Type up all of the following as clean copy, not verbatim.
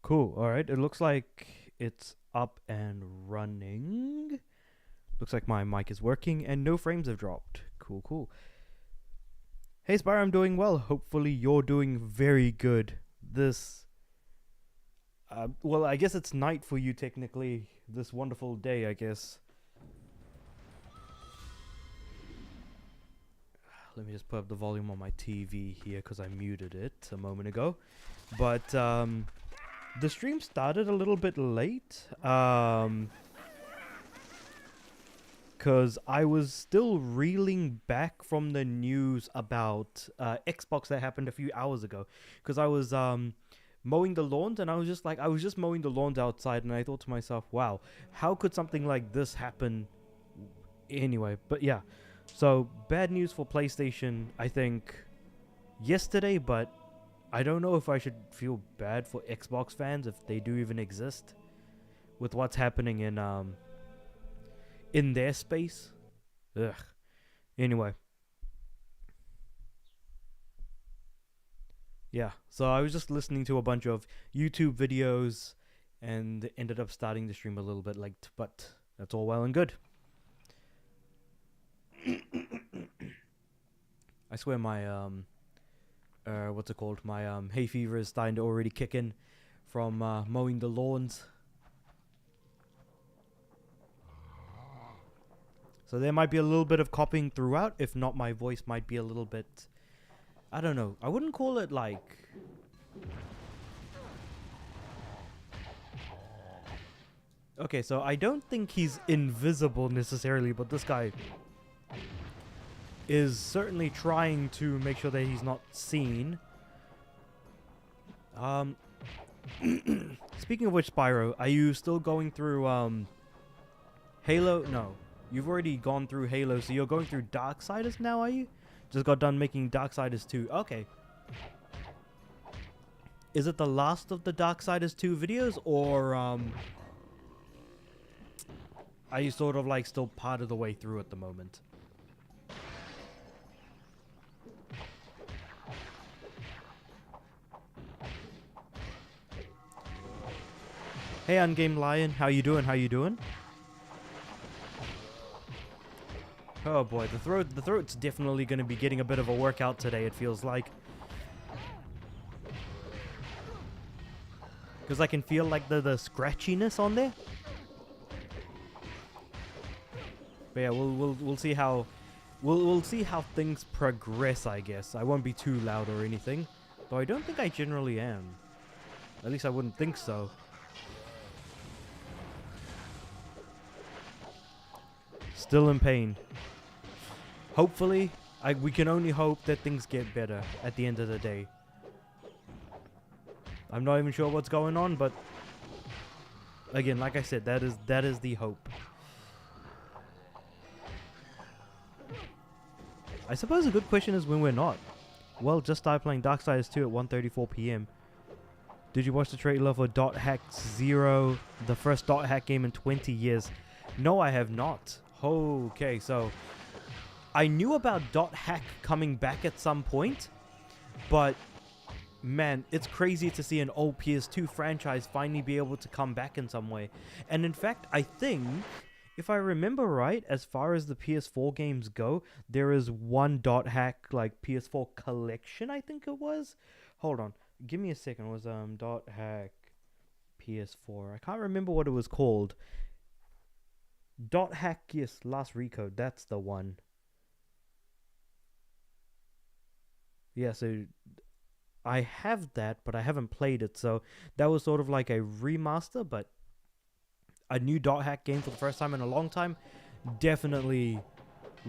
Cool. All right. It looks like it's up and running. Looks like my mic is working and no frames have dropped. Cool, cool. Hey Spyro, I'm doing well. Hopefully you're doing very good. Well, I guess it's night for you technically. This wonderful day, I guess. Let me just put up the volume on my TV here because I muted it a moment ago. But the stream started a little bit late. Because I was still reeling back from the news about Xbox that happened a few hours ago. Because I was mowing the lawns, and I was just mowing the lawns outside, and I thought to myself, wow, how could something like this happen anyway? But yeah, so bad news for PlayStation, I think, yesterday, but I don't know if I should feel bad for Xbox fans, if they do even exist, with what's happening in their space. Ugh. Anyway. Yeah, so I was just listening to a bunch of YouTube videos and ended up starting the stream a little bit late, but that's all well and good. I swear my what's it called? My hay fever is starting to already kick in from mowing the lawns. So there might be a little bit of copying throughout. If not, my voice might be a little bit, I don't know. I wouldn't call it like... Okay, so I don't think he's invisible necessarily, but this guy is certainly trying to make sure that he's not seen. Speaking of which, Spyro, are you still going through Halo? No. You've already gone through Halo, so you're going through Darksiders now, are you? Just got done making Darksiders 2. Okay. Is it the last of the Darksiders 2 videos, or are you sort of like still part of the way through at the moment? Hey, Ungame Lion, how you doing? How you doing? Oh boy, the throat's definitely going to be getting a bit of a workout today, it feels like. Because I can feel like the scratchiness on there. But yeah, we'll see how we'll see how things progress, I guess. I won't be too loud or anything, though I don't think I generally am. At least I wouldn't think so. Still in pain. Hopefully, we can only hope that things get better at the end of the day. I'm not even sure what's going on, but again, like I said, that is the hope. I suppose a good question is when we're not. Well, just started playing Darksiders 2 at 1:34 p.m. Did you watch the trailer for Dot Hack Zero, the first Dot Hack game in 20 years? No, I have not. Okay, so I knew about Dot Hack coming back at some point, but man, it's crazy to see an old PS2 franchise finally be able to come back in some way. And in fact, I think, if I remember right, as far as the PS4 games go, there is one Dot Hack like PS4 collection, I think it was. Hold on, give me a second. It was Dot Hack PS4. I can't remember what it was called. Dot Hack, yes, Last Recode, that's the one. Yeah, so I have that, but I haven't played it, so that was sort of like a remaster, but a new Dot Hack game for the first time in a long time. Definitely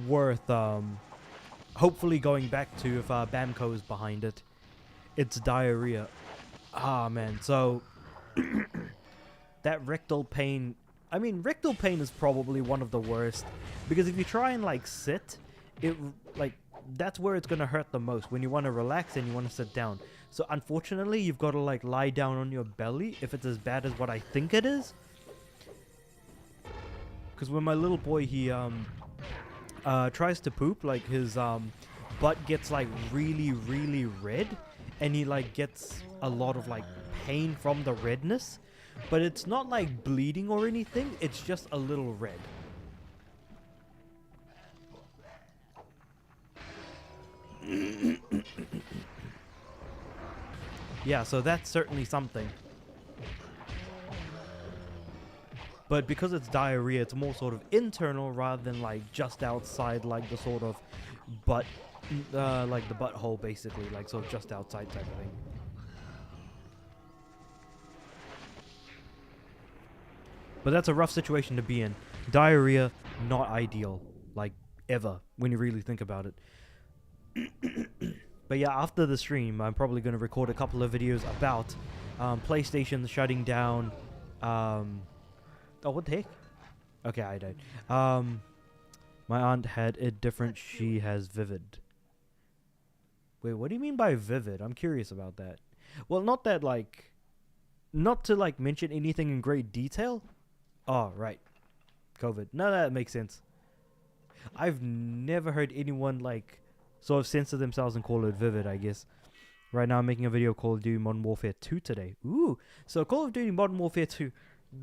worth hopefully going back to if Bamco is behind it. It's diarrhea. Ah, man, so that rectal pain... I mean, rectal pain is probably one of the worst, because if you try and like sit, it like that's where it's gonna hurt the most, when you want to relax and you want to sit down. So unfortunately, you've got to like lie down on your belly if it's as bad as what I think it is. Because when my little boy, he tries to poop, like his butt gets like really red, and he like gets a lot of like pain from the redness, but it's not like bleeding or anything. It's just a little red. Yeah, so that's certainly something. But because it's diarrhea, it's more sort of internal rather than like just outside, like the sort of butt, like the butthole basically, like sort of just outside type of thing. But that's a rough situation to be in. Diarrhea, not ideal, like ever, when you really think about it. But yeah, after the stream, I'm probably going to record a couple of videos about PlayStation shutting down. Oh, what the heck? Okay, I died. My aunt had it different. She has vivid. Wait, what do you mean by vivid? I'm curious about that. Well, not that like, not to like mention anything in great detail. Oh, right. COVID. No, that makes sense. I've never heard anyone like sort of censor themselves and call it vivid, I guess. Right now I'm making a video Call of Duty Modern Warfare 2 today. Ooh, so Call of Duty Modern Warfare 2,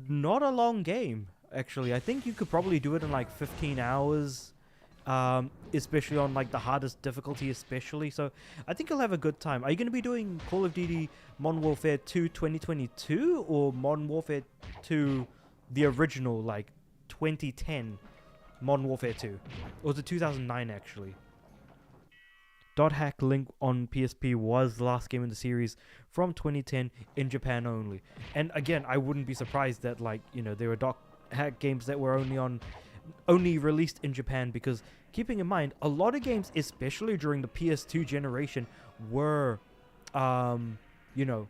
not a long game, actually. I think you could probably do it in like 15 hours, especially on like the hardest difficulty especially. So I think you'll have a good time. Are you going to be doing Call of Duty Modern Warfare 2 2022 or Modern Warfare 2 the original, like 2010 Modern Warfare 2? Or was it 2009 actually? .hack Link on PSP was the last game in the series from 2010 in Japan only. And again, I wouldn't be surprised that like, you know, there were .hack games that were only released in Japan, because keeping in mind, a lot of games, especially during the PS2 generation, were, you know,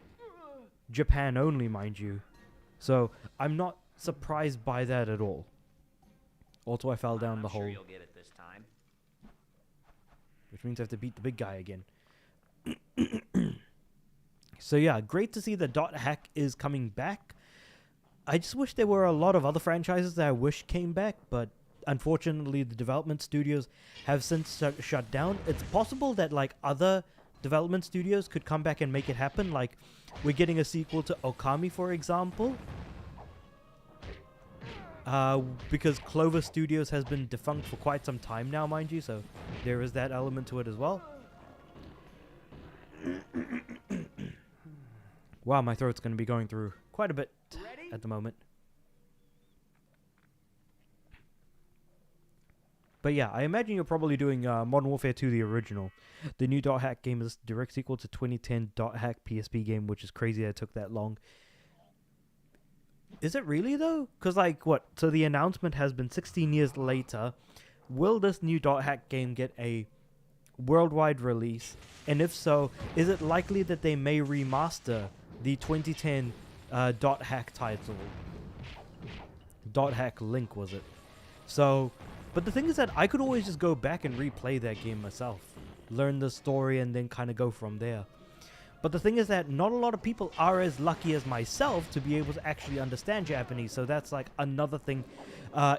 Japan only, mind you. So I'm not surprised by that at all. Also, I fell down the hole. Sure you'll get it this time. Which means I have to beat the big guy again. So yeah, great to see that .hack is coming back. I just wish there were a lot of other franchises that I wish came back, but unfortunately the development studios have since shut down. It's possible that like other development studios could come back and make it happen. Like we're getting a sequel to Okami, for example. Because Clover Studios has been defunct for quite some time now, mind you, so there is that element to it as well. Wow, my throat's going to be going through quite a bit at the moment. But yeah, I imagine you're probably doing Modern Warfare 2, the original. The new .hack game is a direct sequel to 2010 .hack PSP game, which is crazy that it took that long. Is it really though? Because like what? So the announcement has been 16 years later. Will this new .hack game get a worldwide release? And if so, is it likely that they may remaster the 2010 .hack title? .hack Link was it? So, but the thing is that I could always just go back and replay that game myself, learn the story, and then kind of go from there. But the thing is that not a lot of people are as lucky as myself to be able to actually understand Japanese, so that's like another thing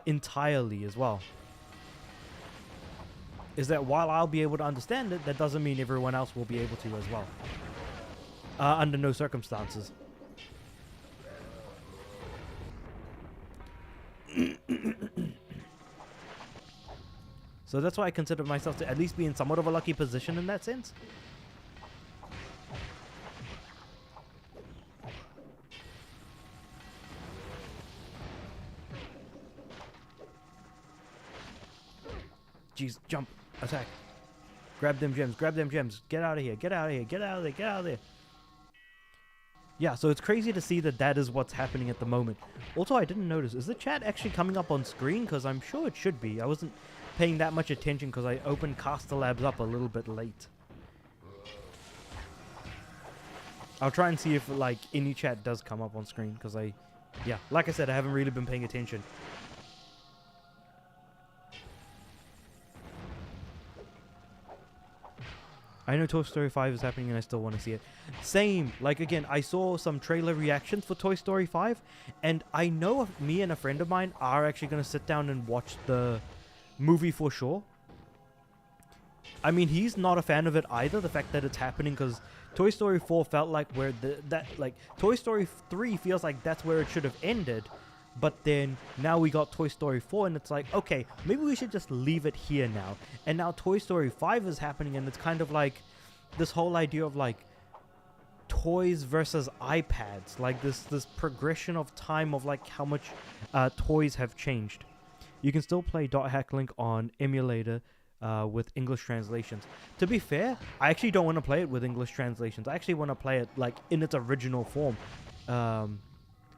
entirely as well. Is that while I'll be able to understand it, that doesn't mean everyone else will be able to as well. Under no circumstances. So that's why I consider myself to at least be in somewhat of a lucky position in that sense. Jeez, jump, attack. Grab them gems, grab them gems. Get out of here, get out of here, get out of there, get out of there. Yeah, so it's crazy to see that that is what's happening at the moment. Also, I didn't notice, is the chat actually coming up on screen? Because I'm sure it should be. I wasn't paying that much attention because I opened Caster Labs up a little bit late. I'll try and see if like any chat does come up on screen because yeah, like I said, I haven't really been paying attention. I know Toy Story 5 is happening and I still want to see it. Same. Like, again, I saw some trailer reactions for Toy Story 5. And I know me and a friend of mine are actually going to sit down and watch the movie for sure. I mean, he's not a fan of it either. The fact that it's happening because Toy Story 4 felt like where Toy Story 3 feels like that's where it should have ended. But then now we got Toy Story 4 and it's like, okay, maybe we should just leave it here now. And now Toy Story 5 is happening and it's kind of like this whole idea of like toys versus iPads. Like this progression of time of like how much toys have changed. You can still play Dot Hack Link on emulator with English translations. To be fair, I actually don't want to play it with English translations. I actually want to play it like in its original form.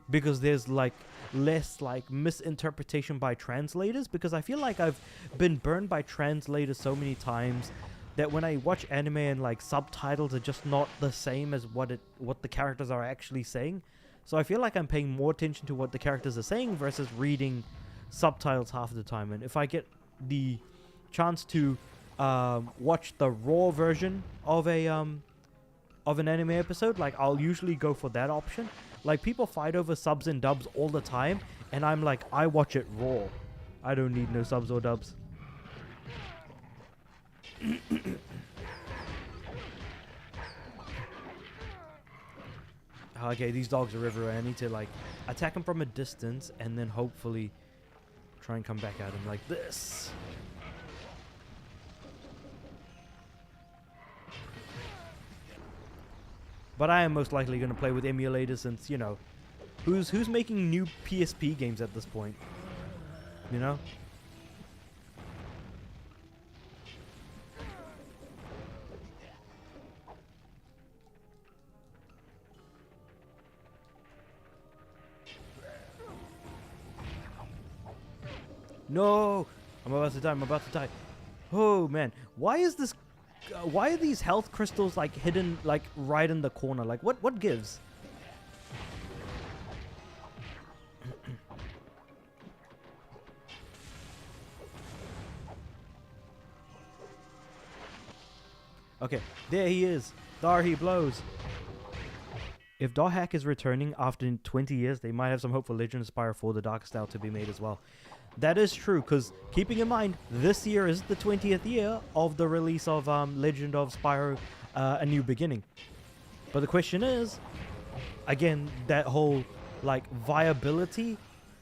Because there's like less like misinterpretation by translators, because I feel like I've been burned by translators so many times that when I watch anime and like subtitles are just not the same as what the characters are actually saying. So I feel like I'm paying more attention to what the characters are saying versus reading subtitles half the time. And if I get the chance to watch the raw version of an anime episode, like I'll usually go for that option. Like people fight over subs and dubs all the time, and I'm like, I watch it raw. I don't need no subs or dubs. Okay, these dogs are everywhere. I need to like attack them from a distance and then hopefully try and come back at him like this. But I am most likely going to play with emulators since, you know, who's making new PSP games at this point? You know? No! I'm about to die. I'm about to die. Oh, man. Why is this... why are these health crystals, like, hidden, like, right in the corner? Like, what gives? Okay, there he is. There he blows. If Dot Hack is returning after 20 years, they might have some hope for Legend of Spyro 4 The Darkest Hour to be made as well. That is true, because keeping in mind, this year is the 20th year of the release of Legend of Spyro A New Beginning. But the question is, again, that whole, like, viability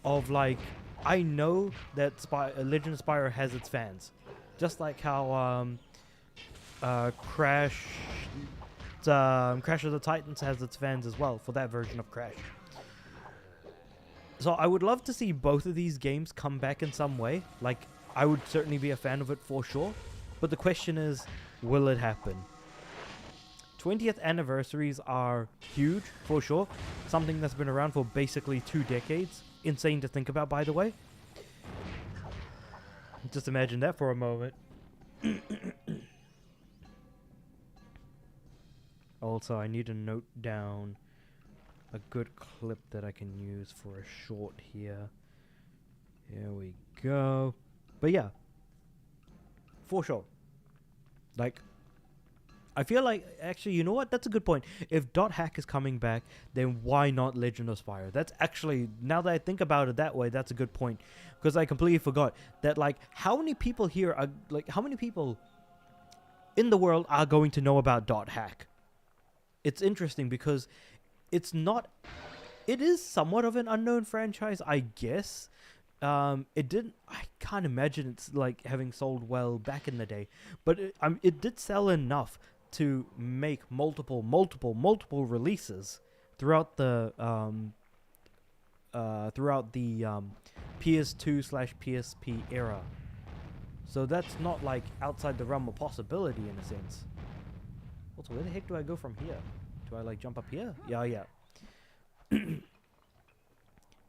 of, like, I know that Legend of Spyro has its fans. Just like how Crash of the Titans has its fans as well for that version of Crash. So I would love to see both of these games come back in some way. Like, I would certainly be a fan of it for sure. But the question is, will it happen? 20th anniversaries are huge, for sure. Something that's been around for basically 2 decades. Insane to think about, by the way. Just imagine that for a moment. Also, I need to note down a good clip that I can use for a short here. Here we go. But yeah, for sure. Like, I feel like, actually, you know what? That's a good point. If Dot Hack is coming back, then why not Legend of Spyro? That's actually, now that I think about it that way, that's a good point. Because I completely forgot that, like, how many people here are, like, how many people in the world are going to know about Dot Hack? It's interesting because it's not, it is somewhat of an unknown franchise, I guess. I can't imagine it's like having sold well back in the day, but it did sell enough to make multiple releases throughout the PS2/PSP era. So that's not like outside the realm of possibility in a sense. Also, where the heck do I go from here? Do I like jump up here? Yeah.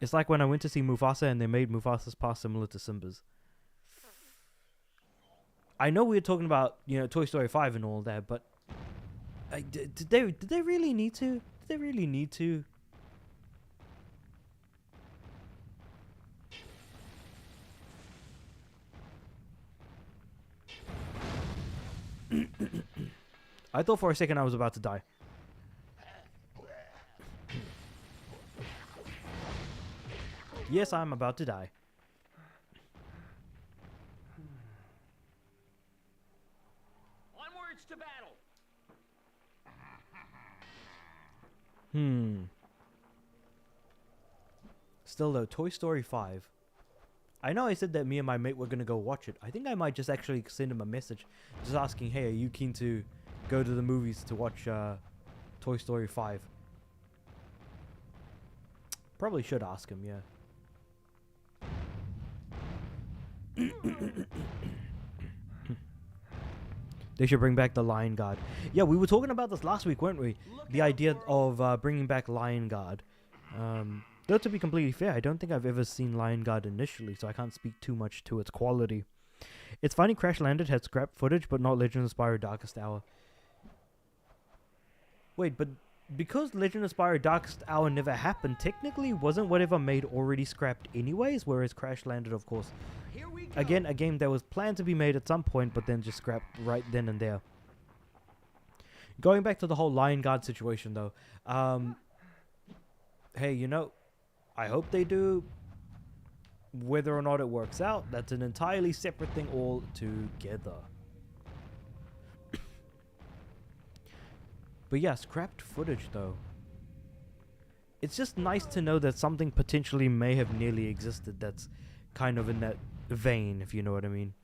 It's like when I went to see Mufasa and they made Mufasa's path similar to Simba's. I know we were talking about, you know, Toy Story 5 and all that, but did they really need to? Did they really need to? I thought for a second I was about to die. Yes, I'm about to die. March to battle. Still though, Toy Story 5. I know I said that me and my mate were gonna go watch it. I think I might just actually send him a message, just asking, hey, are you keen to go to the movies to watch Toy Story 5? Probably should ask him, yeah. They should bring back the Lion Guard. Yeah, we were talking about this last week, weren't we? The idea of bringing back Lion Guard. Though to be completely fair, I don't think I've ever seen Lion Guard initially, so I can't speak too much to its quality. It's funny Crash Landed had scrap footage, but not Legend of Spyro Darkest Hour. Wait, but because Legend of Spyro Darkest Hour never happened, technically wasn't whatever made already scrapped anyways, whereas Crash Landed, of course, again, a game that was planned to be made at some point, but then just scrapped right then and there. Going back to the whole Lion Guard situation, though, hey, you know, I hope they do. Whether or not it works out, that's an entirely separate thing altogether. But yeah, scrapped footage, though. It's just nice to know that something potentially may have nearly existed that's kind of in that vein, if you know what I mean.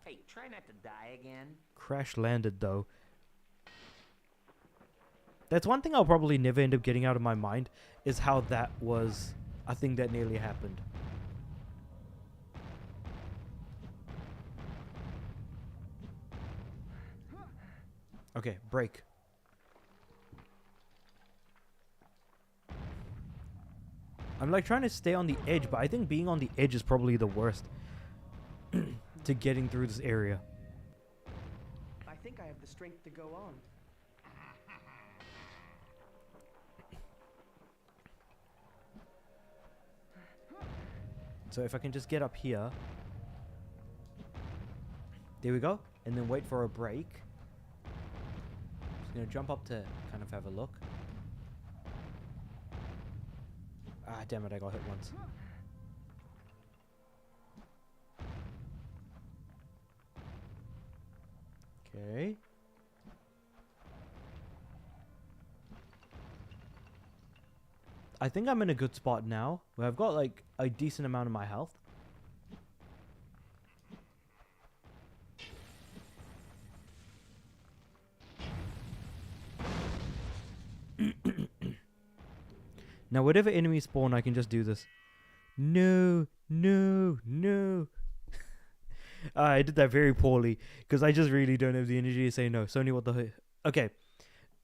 Hey, try not to die again. Crash Landed, though. That's one thing I'll probably never end up getting out of my mind, is how that was a thing that nearly happened. Okay, break. I'm like trying to stay on the edge, but I think being on the edge is probably the worst to getting through this area. I think I have the strength to go on. So if I can just get up here. There we go. And then wait for a break. Just gonna jump up to kind of have a look. Ah, damn it, I got hit once. Okay. I think I'm in a good spot now, where I've got like a decent amount of my health. Now, whatever enemies spawn, I can just do this. No, no, no. I did that very poorly, because I just really don't have the energy to say no. Sony, what the hell? Okay.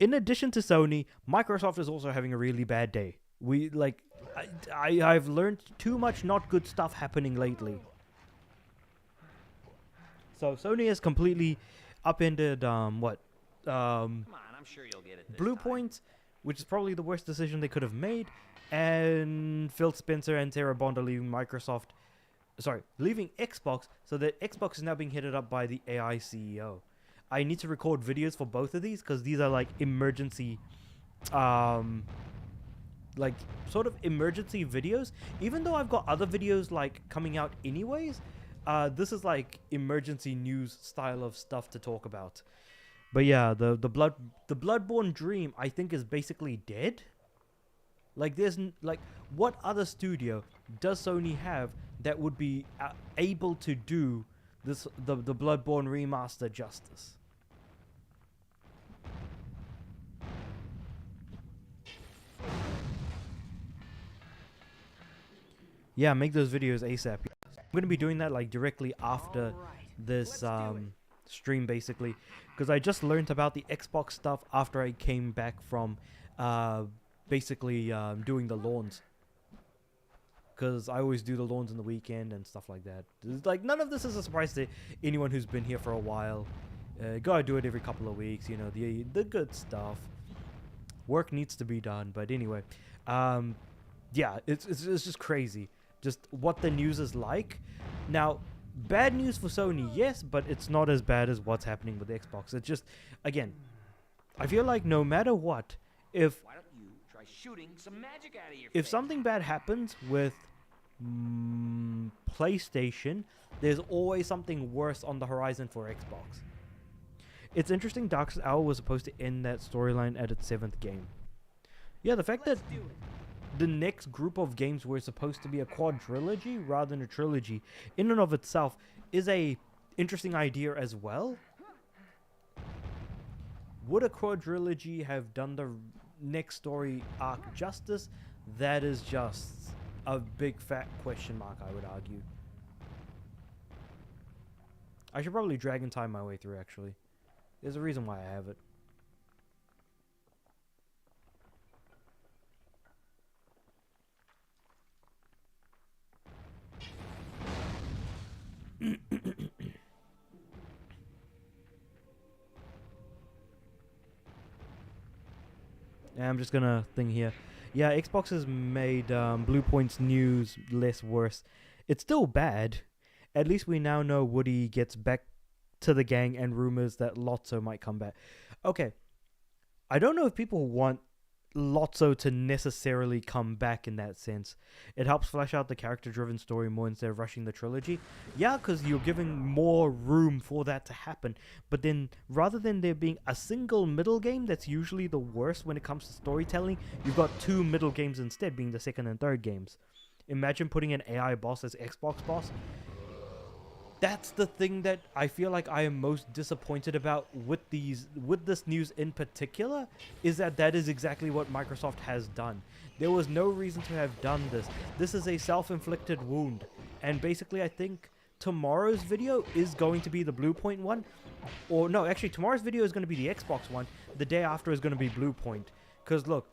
In addition to Sony, Microsoft is also having a really bad day. I've learned too much not good stuff happening lately. So Sony has completely upended, Come on, I'm sure you'll get it this Blue time. Point, which is probably the worst decision they could have made, and Phil Spencer and Sarah Bond are leaving leaving Xbox, so that Xbox is now being headed up by the AI CEO. I need to record videos for both of these, because these are like emergency, like sort of emergency videos. Even though I've got other videos like coming out anyways, this is like emergency news style of stuff to talk about. But yeah, the Bloodborne dream, I think, is basically dead. Like, what other studio does Sony have that would be able to do this, the Bloodborne remaster justice? Yeah, make those videos ASAP. I'm gonna be doing that like directly after this stream, basically, because I just learned about the Xbox stuff after I came back from basically doing the lawns, because I always do the lawns on the weekend and stuff like that. It's like, none of this is a surprise to anyone who's been here for a while. Gotta do it every couple of weeks, you know, the good stuff. Work needs to be done, but anyway, yeah, it's just crazy, just what the news is like now. Bad news for Sony, yes, but it's not as bad as what's happening with the Xbox. It's just, again, I feel like no matter what, if Why don't you try shooting some magic out of your if face? something bad happens with PlayStation, there's always something worse on the horizon for Xbox. It's interesting Darkest Hour was supposed to end that storyline at its 7th game. Yeah, the fact that Let's do it. the next group of games were supposed to be a quadrilogy rather than a trilogy in and of itself is a interesting idea as well. Would a quadrilogy have done the next story arc justice? That is just a big fat question mark, I would argue. I should probably Dragon Time my way through, actually. There's a reason why I have it. Yeah, I'm just gonna thing here. Yeah, Xbox has made Blue Point's news less worse. It's still bad. At least we now know Woody gets back to the gang and rumors that Lotso might come back. Okay, I don't know if people want Lotso to necessarily come back in that sense. It helps flesh out the character-driven story more instead of rushing the trilogy. Yeah, because you're giving more room for that to happen. But then, rather than there being a single middle game that's usually the worst when it comes to storytelling, you've got 2 middle games instead, being the 2nd and 3rd games. Imagine putting an AI boss as Xbox boss. That's the thing that I feel like I am most disappointed about with this news in particular, is that is exactly what Microsoft has done. There was no reason to have done this. This is a self-inflicted wound. And basically I think tomorrow's video is going to be the Blue Point one. Or no, actually tomorrow's video is going to be the Xbox one. The day after is going to be Blue Point. Because look,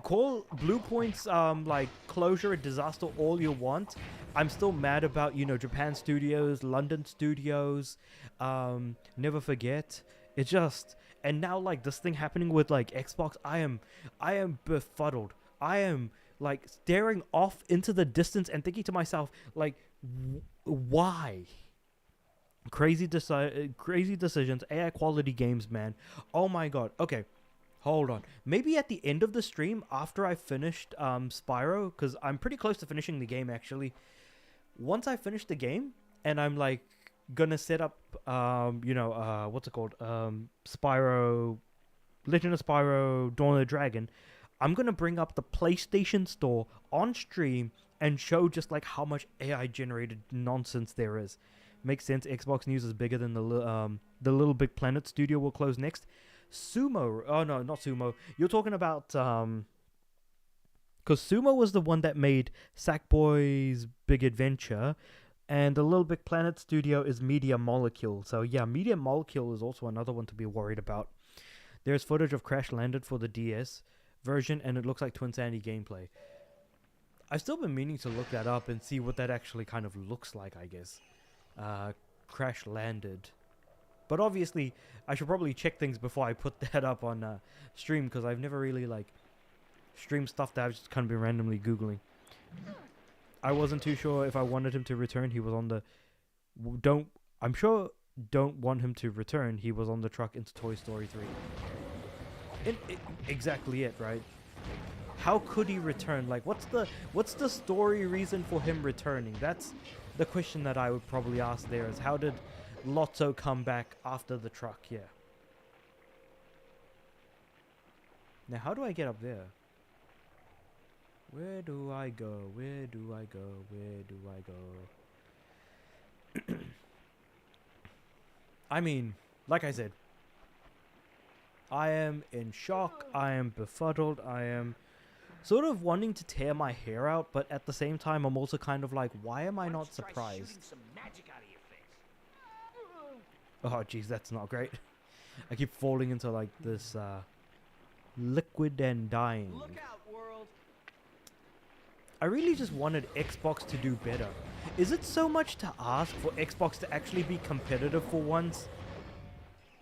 call Blue Point's like closure a disaster all you want. I'm still mad about, you know, Japan studios, London studios, Never Forget. It just, and now like this thing happening with like Xbox, I am befuddled. I am like staring off into the distance and thinking to myself, like, why? Crazy decisions, AI quality games, man. Oh my god. Okay. Hold on. Maybe at the end of the stream, after I finished Spyro, because I'm pretty close to finishing the game actually. Once I finish the game, and I'm like gonna set up, what's it called? Spyro, Legend of Spyro, Dawn of the Dragon. I'm gonna bring up the PlayStation Store on stream and show just like how much AI generated nonsense there is. Makes sense. Xbox news is bigger than the Little Big Planet studio will close next. Sumo. Oh no, not Sumo. You're talking about because Sumo was the one that made Sackboy's Big Adventure, and the Little Big Planet studio is Media Molecule. So yeah, Media Molecule is also another one to be worried about. There's footage of Crash Landed for the DS version, and it looks like Twin Sandy gameplay. I've still been meaning to look that up and see what that actually kind of looks like, I guess. Crash Landed. But obviously, I should probably check things before I put that up on stream, because I've never really, like, streamed stuff that I've just kind of been randomly Googling. I wasn't too sure if I wanted him to return. He was on the... Don't want him to return. He was on the truck into Toy Story 3. Exactly it, right? How could he return? Like, what's the story reason for him returning? That's the question that I would probably ask there, is how did Lotso come back after the truck? Yeah. Now, how do I get up there? Where do I go? Where do I go? Where do I go? I mean, like I said, I am in shock. I am befuddled. I am sort of wanting to tear my hair out, but at the same time, I'm also kind of like, why am I not surprised? Oh, jeez, that's not great. I keep falling into like this liquid and dying. Look out, world. I really just wanted Xbox to do better. Is it so much to ask for Xbox to actually be competitive for once?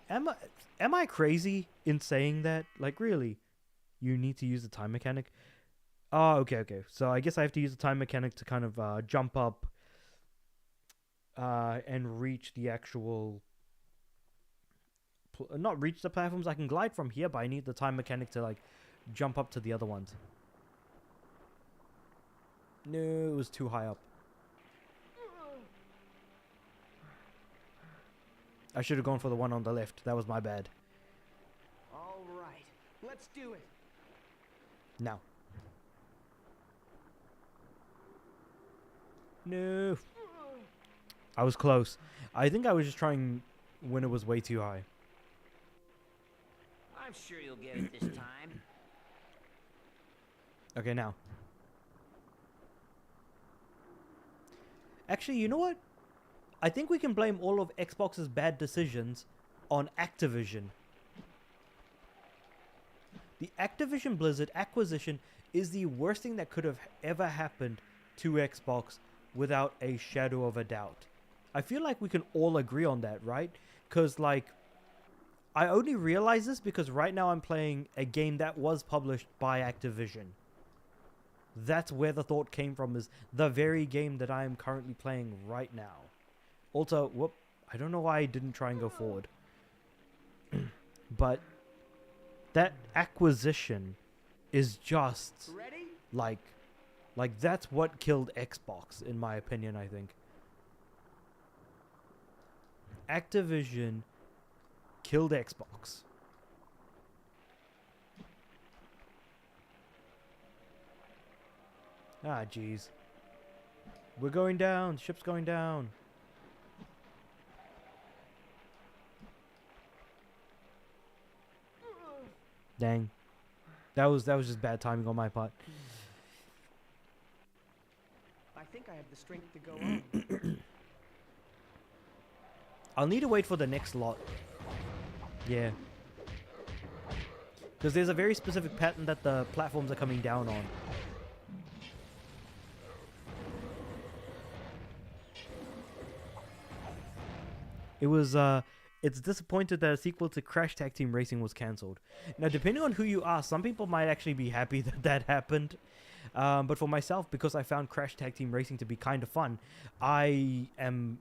Am I crazy in saying that? Like, really? You need to use the time mechanic? Oh, okay. So I guess I have to use the time mechanic to kind of jump up and reach the actual... not reach the platforms. I can glide from here, but I need the time mechanic to, like, jump up to the other ones. No, it was too high up. I should have gone for the one on the left. That was my bad. All right, let's do it. Now. No. I was close. I think I was just trying when it was way too high. I'm sure you'll get it this time. Okay, now. Actually, you know what? I think we can blame all of Xbox's bad decisions on Activision. The Activision Blizzard acquisition is the worst thing that could have ever happened to Xbox without a shadow of a doubt. I feel like we can all agree on that, right? Because, like, I only realize this because right now I'm playing a game that was published by Activision. That's where the thought came from, is the very game that I am currently playing right now. Also, whoop, I don't know why I didn't try and go forward. But that acquisition is just Ready? like that's what killed Xbox, in my opinion, I think. Activision killed Xbox. Ah, jeez. We're going down. Ship's going down. Dang. That was just bad timing on my part. I think I have the strength to go on. I'll need to wait for the next lot. Yeah. Because there's a very specific pattern that the platforms are coming down on. It was, it's disappointed that a sequel to Crash Tag Team Racing was cancelled. Now, depending on who you ask, some people might actually be happy that that happened. But for myself, because I found Crash Tag Team Racing to be kind of fun, I am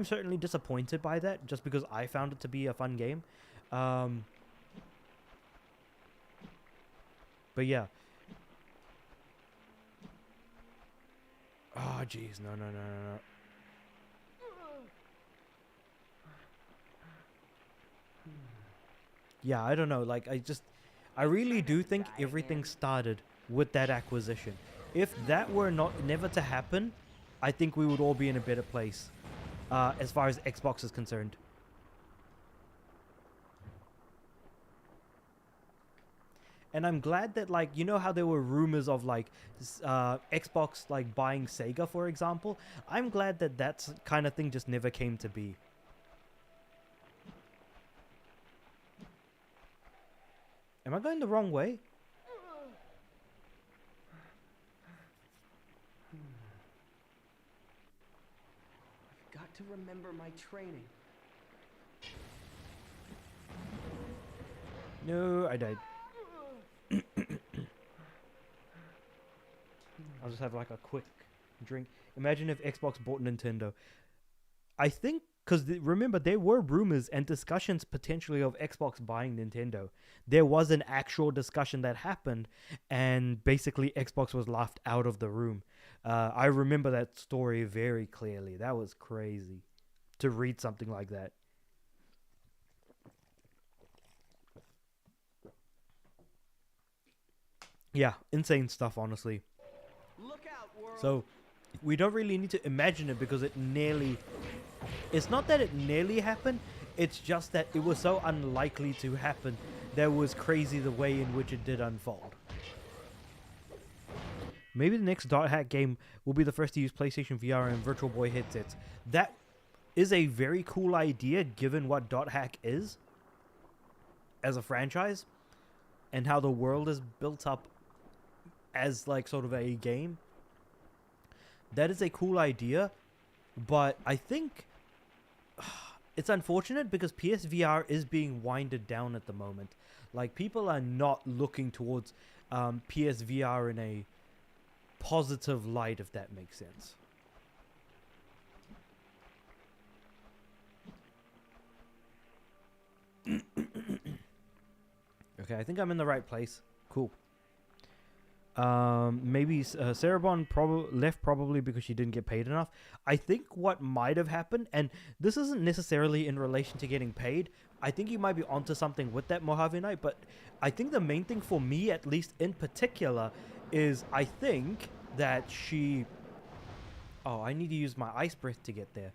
certainly disappointed by that, just because I found it to be a fun game. But yeah. Oh, jeez. No. Yeah, I don't know. Like, I really do think everything started with that acquisition. If that were never to happen, I think we would all be in a better place, as far as Xbox is concerned. And I'm glad that, like, you know how there were rumors of, like, Xbox, like, buying Sega, for example? I'm glad that that kind of thing just never came to be. Am I going the wrong way? I've got to remember my training. No, I died. I'll just have like a quick drink. Imagine if Xbox bought Nintendo. I think, because remember, there were rumors and discussions potentially of Xbox buying Nintendo. There was an actual discussion that happened, and basically Xbox was laughed out of the room. I remember that story very clearly. That was crazy to read something like that. Yeah, insane stuff, honestly. Look out, world. So, we don't really need to imagine it because it's not that it nearly happened, it's just that it was so unlikely to happen that it was crazy the way in which it did unfold. Maybe the next Dot Hack game will be the first to use PlayStation VR and Virtual Boy headsets. That is a very cool idea given what Dot Hack is as a franchise and how the world is built up as like sort of a game. That is a cool idea, but I think it's unfortunate because PSVR is being winded down at the moment. Like, people are not looking towards PSVR in a positive light, if that makes sense. Okay, I think I'm in the right place. Cool. Maybe Sarah Bond left probably because she didn't get paid enough. I think what might have happened, and this isn't necessarily in relation to getting paid. I think you might be onto something with that, Mojave Knight. But I think the main thing for me, at least in particular, is I think that she. Oh, I need to use my ice breath to get there.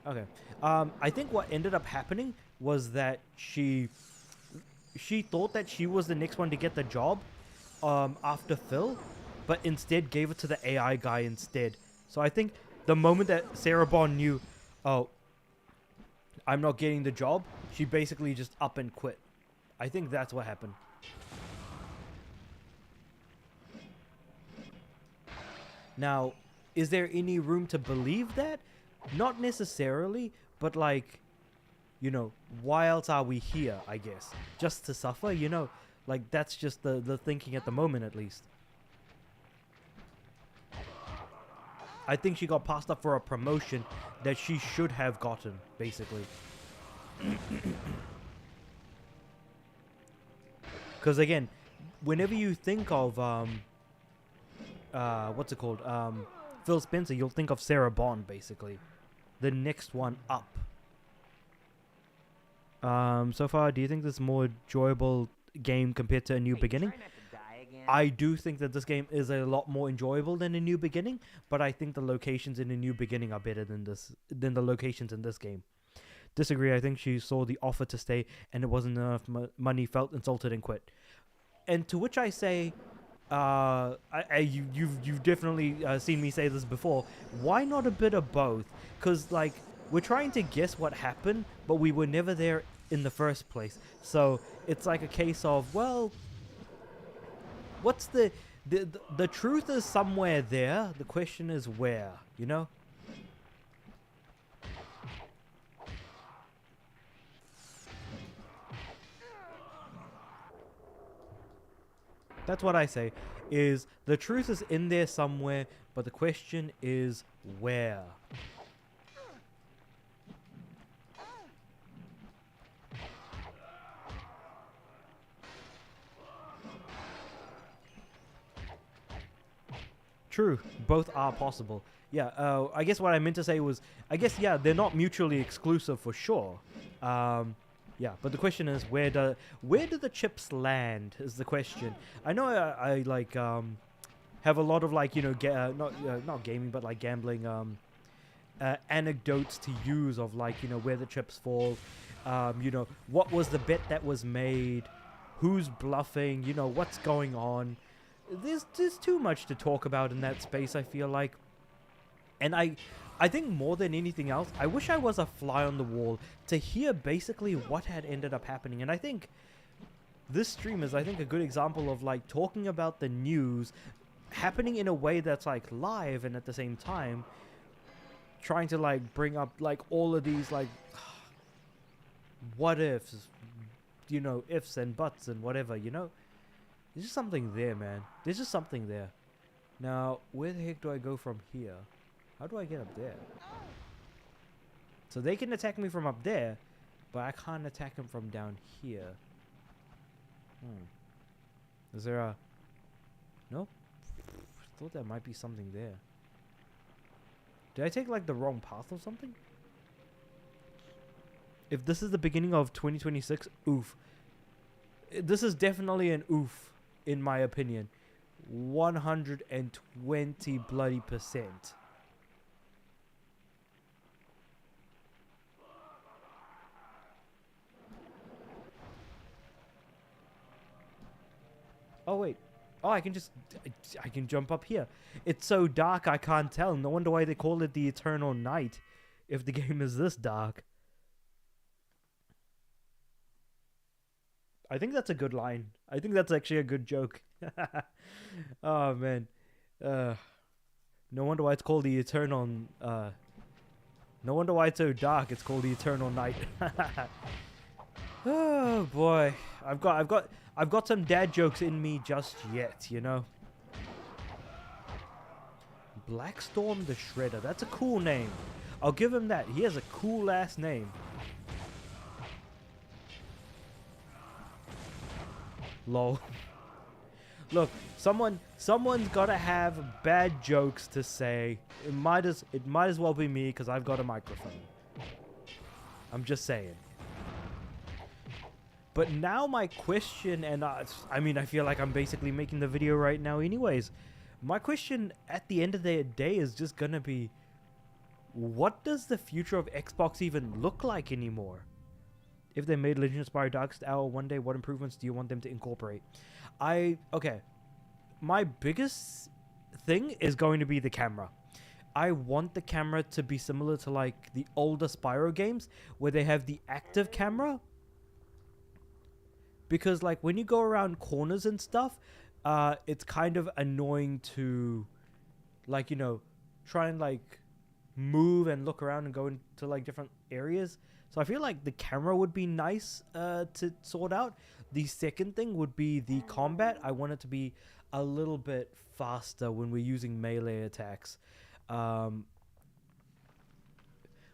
Okay. I think what ended up happening was that she thought that she was the next one to get the job after Phil, but instead gave it to the AI guy instead. So I think the moment that Sarah Bond knew, oh, I'm not getting the job, she basically just up and quit. I think that's what happened. Now, is there any room to believe that? Not necessarily, but like, you know, why else are we here, I guess? Just to suffer, you know? Like, that's just the thinking at the moment, at least. I think she got passed up for a promotion that she should have gotten, basically. Because, again, whenever you think of, what's it called? Phil Spencer, you'll think of Sarah Bond, basically. The next one up. So far, do you think this is more enjoyable game compared to A New Beginning? Try not to die again. I do think that this game is a lot more enjoyable than A New Beginning, but I think the locations in A New Beginning are better than the locations in this game. Disagree. I think she saw the offer to stay and it wasn't enough money, felt insulted and quit. And to which I say, you've definitely seen me say this before. Why not a bit of both? Because like we're trying to guess what happened, but we were never there in the first place. So it's like a case of, well, what's the truth is somewhere there. The question is where, you know? That's what I say, is the truth is in there somewhere, but the question is where. True, both are possible. Yeah, I guess what I meant to say was, I guess, yeah, they're not mutually exclusive for sure. Yeah, but the question is, where do the chips land is the question. I know I like have a lot of like, you know, not gaming, but like gambling anecdotes to use of like, you know, where the chips fall, you know, what was the bet that was made, who's bluffing, you know, what's going on. There's too much to talk about in that space, I feel like. And I think more than anything else, I wish I was a fly on the wall to hear basically what had ended up happening. And I think this stream is, I think, a good example of like talking about the news happening in a way that's like live and at the same time trying to like bring up like all of these like what ifs, you know, ifs and buts and whatever, you know. There's just something there, man. There's just something there. Now, where the heck do I go from here? How do I get up there? So they can attack me from up there, but I can't attack them from down here. Is there a... No? I thought there might be something there. Did I take like the wrong path or something? If this is the beginning of 2026, oof. This is definitely an oof, in my opinion. 120 bloody %. Oh wait. Oh, I can jump up here. It's so dark I can't tell. No wonder why they call it the Eternal Night if the game is this dark. I think that's a good line. I think that's actually a good joke. Oh man. No wonder why it's called the Eternal no wonder why it's so dark. It's called the Eternal Night. Oh boy. I've got some dad jokes in me just yet, you know. Blackstorm the Shredder. That's a cool name. I'll give him that. He has a cool ass name. Lol. Look, someone's gotta have bad jokes to say. It might as well be me because I've got a microphone. I'm just saying. But now my question, and I mean, I feel like I'm basically making the video right now anyways. My question at the end of the day is just gonna be, what does the future of Xbox even look like anymore? If they made Legend of Spyro Darkest Hour one day, what improvements do you want them to incorporate? Okay, my biggest thing is going to be the camera. I want the camera to be similar to like the older Spyro games where they have the active camera. Because like when you go around corners and stuff, it's kind of annoying to like, you know, try and like move and look around and go into like different areas. So I feel like the camera would be nice to sort out. The second thing would be the combat. I want it to be a little bit faster when we're using melee attacks.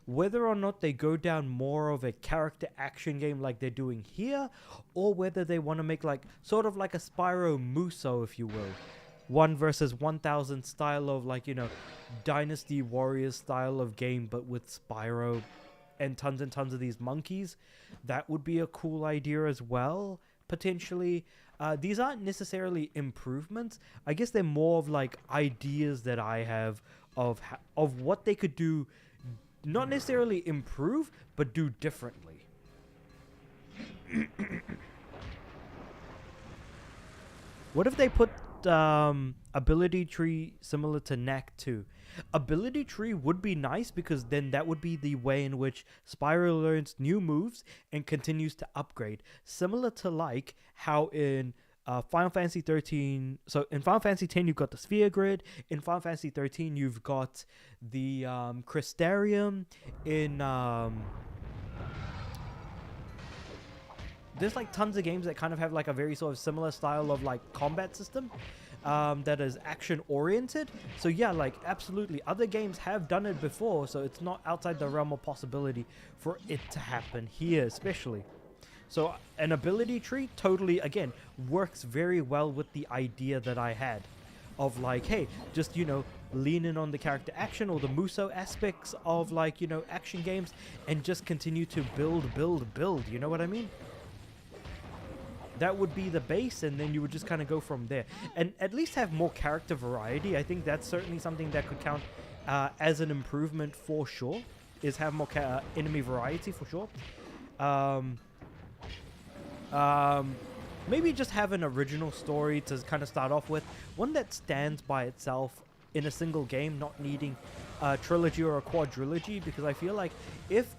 Whether or not they go down more of a character action game like they're doing here, or whether they want to make like sort of like a Spyro Muso, if you will, 1 versus 1000 style of like, you know, Dynasty Warriors style of game, but with Spyro and tons of these monkeys. That would be a cool idea as well, potentially. These aren't necessarily improvements. I guess they're more of like ideas that I have of what they could do. Not necessarily improve, but do differently. What if they put ability tree similar to Knack 2? Ability tree would be nice because then that would be the way in which Spyro learns new moves and continues to upgrade. Similar to like how in Final Fantasy 13, so in Final Fantasy 10 you've got the sphere grid, in Final Fantasy 13 you've got the Crystarium, in there's like tons of games that kind of have like a very sort of similar style of like combat system that is action oriented. So yeah, like absolutely other games have done it before, so it's not outside the realm of possibility for it to happen here especially. So an ability tree totally, again, works very well with the idea that I had of like, hey, just, you know, lean in on the character action or the Muso aspects of like, you know, action games and just continue to build, you know what I mean? That would be the base, and then you would just kind of go from there. And at least have more character variety. I think that's certainly something that could count as an improvement for sure, is have more enemy variety for sure. Maybe just have an original story to kind of start off with. One that stands by itself in a single game, not needing a trilogy or a quadrilogy, because I feel like if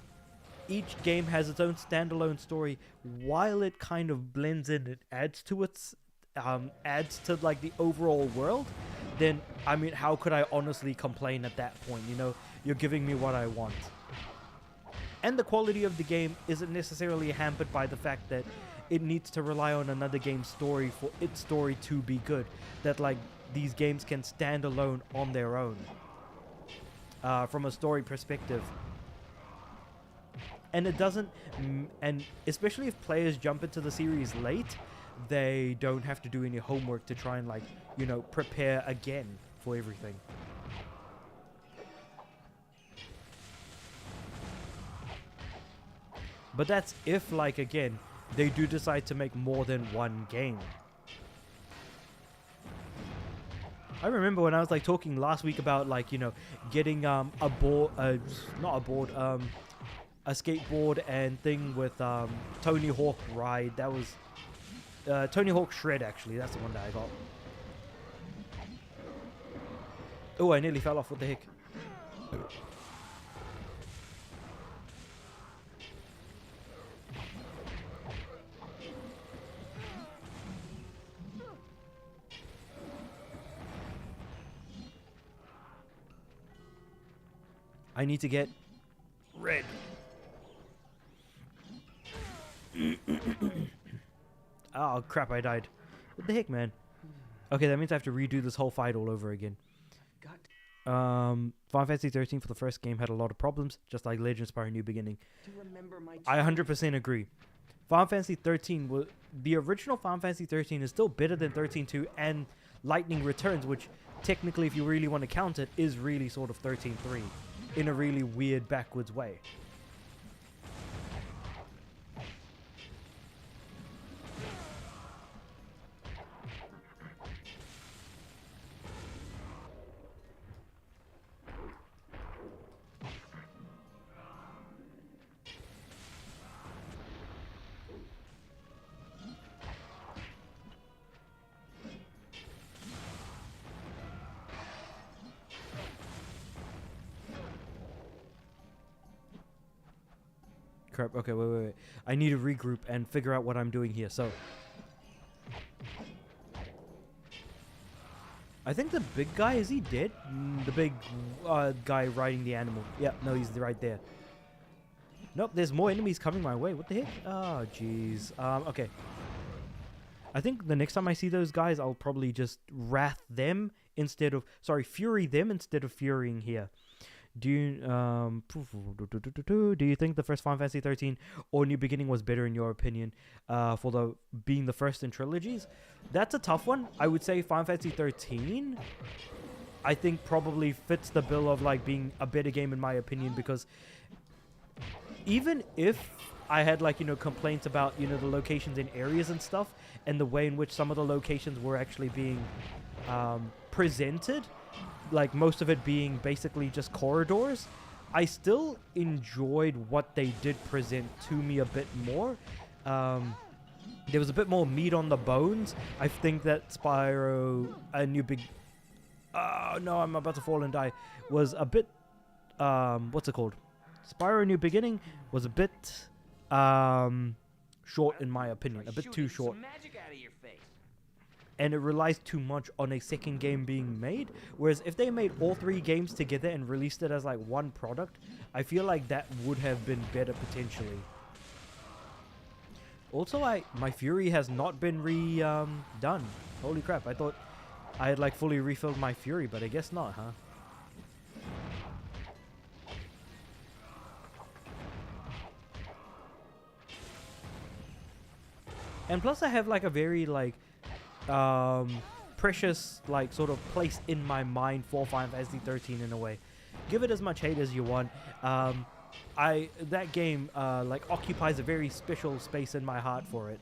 each game has its own standalone story, while it kind of blends in, it adds to its, adds to like the overall world, then, I mean, how could I honestly complain at that point? You know, you're giving me what I want. And the quality of the game isn't necessarily hampered by the fact that it needs to rely on another game's story for its story to be good. That like these games can stand alone on their own from a story perspective. And it doesn't, and especially if players jump into the series late, they don't have to do any homework to try and like, you know, prepare again for everything. But that's if, like, again, they do decide to make more than one game. I remember when I was, like, talking last week about, like, you know, getting a board, not a board, a skateboard and thing with Tony Hawk Ride. That was Tony Hawk Shred, actually. That's the one that I got. Oh, I nearly fell off. What the heck? I need to get red. Oh crap, I died. What the heck, man? Okay, that means I have to redo this whole fight all over again. Final Fantasy 13 for the first game had a lot of problems, just like Legend of Spyro New Beginning. I 100% agree. Final Fantasy 13 the original Final Fantasy 13 is still better than 13.2 and Lightning Returns, which technically, if you really want to count it, is really sort of 13.3 in a really weird backwards way. Crap, okay, wait. I need to regroup and figure out what I'm doing here. So, I think the big guy, is he dead? The big guy riding the animal. Yeah, no, he's right there. Nope, there's more enemies coming my way. What the heck? Oh, jeez. Okay. I think the next time I see those guys, I'll probably just wrath them instead of... Sorry, fury them instead of furying here. Do you think the first Final Fantasy 13 or New Beginning was better in your opinion for being the first in trilogies? That's a tough one. I would say Final Fantasy 13 I think probably fits the bill of like being a better game in my opinion, because even if I had like, you know, complaints about, you know, the locations in areas and stuff and the way in which some of the locations were actually being presented, like most of it being basically just corridors, I still enjoyed what they did present to me a bit more. There was a bit more meat on the bones. I think that Spyro, a new big... Oh no, I'm about to fall and die. Was a bit... what's it called? Spyro New Beginning was a bit short in my opinion. A bit too short. And it relies too much on a second game being made. Whereas if they made all three games together and released it as like one product, I feel like that would have been better potentially. Also, my Fury has not been done. Holy crap, I thought I had like fully refilled my Fury, but I guess not, huh? And plus I have like a very like precious like sort of place in my mind for Final Fantasy 13 in a way. Give it as much hate as you want. That game like occupies a very special space in my heart for it,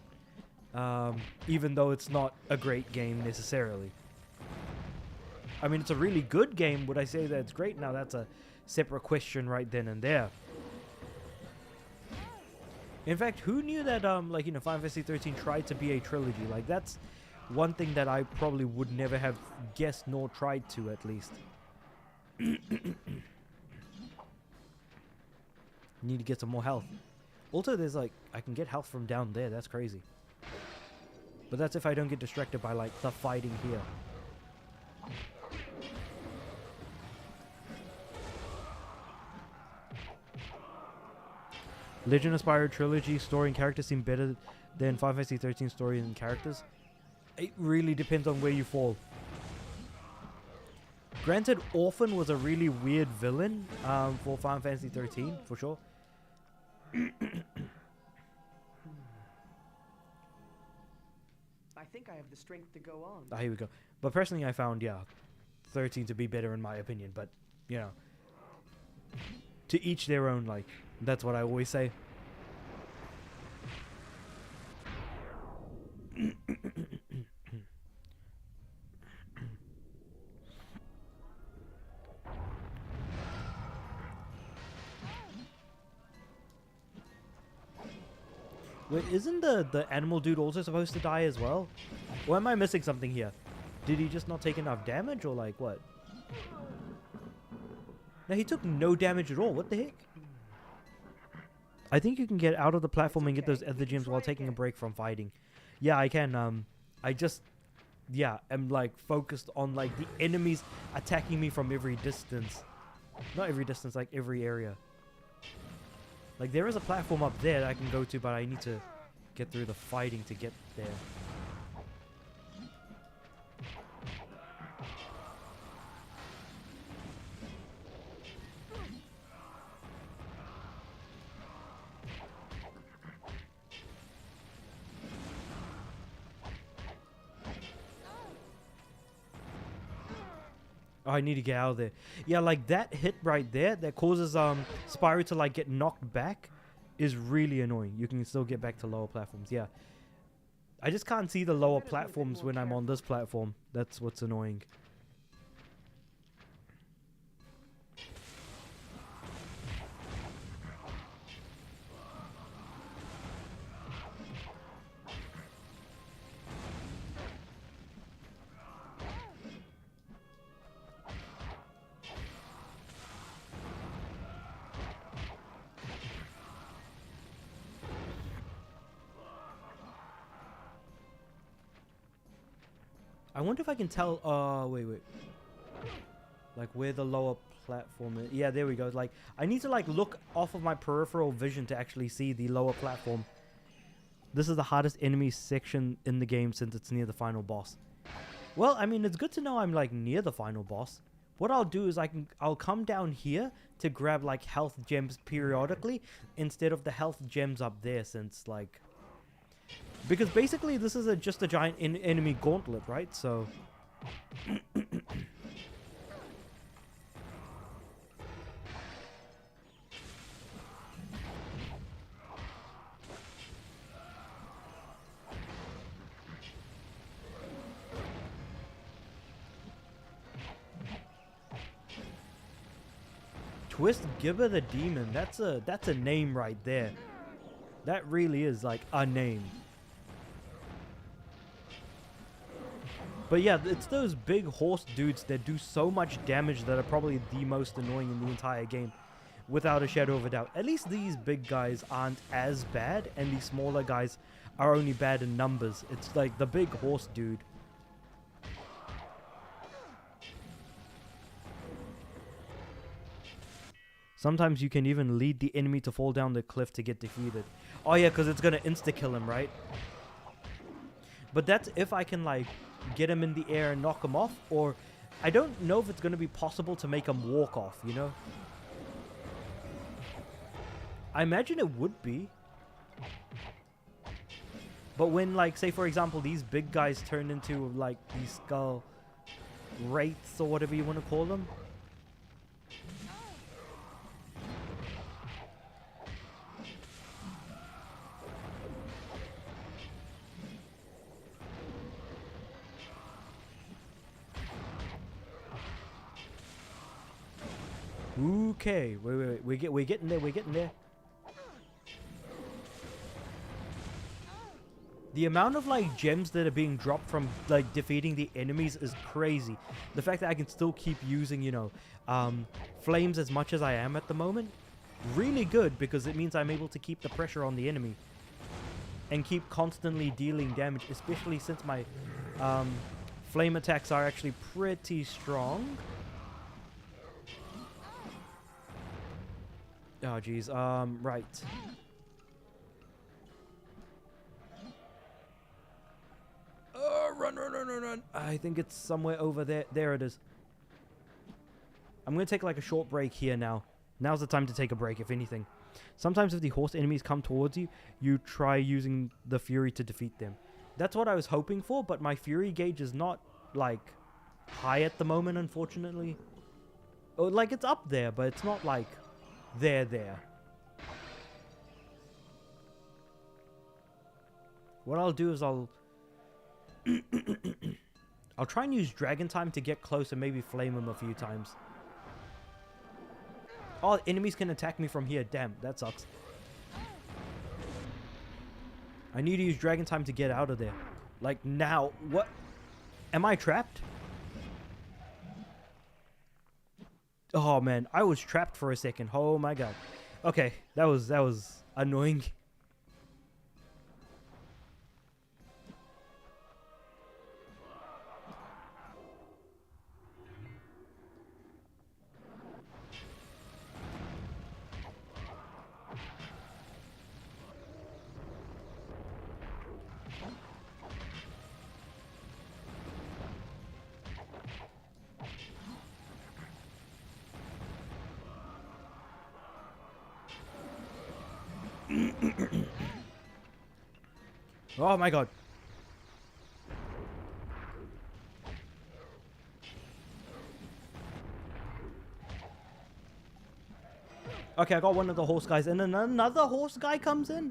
even though it's not a great game necessarily. I mean, it's a really good game. Would I say that it's great? Now that's a separate question right then and there. In fact, who knew that like, you know, Final Fantasy 13 tried to be a trilogy? Like, that's one thing that I probably would never have guessed nor tried to, at least. Need to get some more health. Also, there's like, I can get health from down there. That's crazy. But that's if I don't get distracted by like the fighting here. Legend of Spyro Trilogy story and characters seem better than Final Fantasy 13 story and characters. It really depends on where you fall. Granted, Orphan was a really weird villain for Final Fantasy 13, for sure. I think I have the strength to go on. Ah, here we go. But personally, I found, yeah, 13 to be better in my opinion. But, you know, to each their own, like, that's what I always say. Wait, isn't the animal dude also supposed to die as well? Or am I missing something here? Did he just not take enough damage, or like what? No, he took no damage at all. What the heck? I think you can get out of the platform and get those other gems while taking a break from fighting. Yeah, I can. I just, yeah, am like focused on like the enemies attacking me from every distance. Not every distance, like every area. Like there is a platform up there that I can go to, but I need to get through the fighting to get there. Oh, I need to get out of there. Yeah, like that hit right there that causes Spyro to like get knocked back is really annoying. You can still get back to lower platforms. Yeah. I just can't see the lower platforms when I'm on this platform. That's what's annoying. I wonder if I can tell, wait. Like where the lower platform is. Yeah, there we go. Like, I need to like look off of my peripheral vision to actually see the lower platform. This is the hardest enemy section in the game since it's near the final boss. Well, I mean, it's good to know I'm like near the final boss. What I'll do is I'll come down here to grab like health gems periodically instead of the health gems up there, since like, because basically this is just a giant enemy gauntlet, right? So Twist Gibber the Demon. That's a name right there. That really is like a name. But yeah, it's those big horse dudes that do so much damage that are probably the most annoying in the entire game, without a shadow of a doubt. At least these big guys aren't as bad, and these smaller guys are only bad in numbers. It's like the big horse dude. Sometimes you can even lead the enemy to fall down the cliff to get defeated. Oh yeah, because it's going to insta-kill him, right? But that's if I can like get him in the air and knock him off, or I don't know if it's going to be possible to make him walk off, you know? I imagine it would be. But when, like, say for example, these big guys turn into like these skull wraiths or whatever you want to call them. Okay, wait. We're getting there. The amount of like gems that are being dropped from like defeating the enemies is crazy. The fact that I can still keep using, you know, flames as much as I am at the moment, really good, because it means I'm able to keep the pressure on the enemy and keep constantly dealing damage, especially since my flame attacks are actually pretty strong. Oh, geez. Right. Run. I think it's somewhere over there. There it is. I'm going to take like a short break here now. Now's the time to take a break, if anything. Sometimes if the horse enemies come towards you, you try using the fury to defeat them. That's what I was hoping for, but my fury gauge is not, like, high at the moment, unfortunately. Oh, like, it's up there, but it's not, like, there. What I'll do is I'll try and use Dragon Time to get close and maybe flame him a few times. Oh, enemies can attack me from here. Damn, that sucks. I need to use Dragon Time to get out of there. Like now. What? Am I trapped? Oh man, I was trapped for a second. Oh my god. Okay, that was annoying. Oh my god. Okay, I got one of the horse guys, and then another horse guy comes in.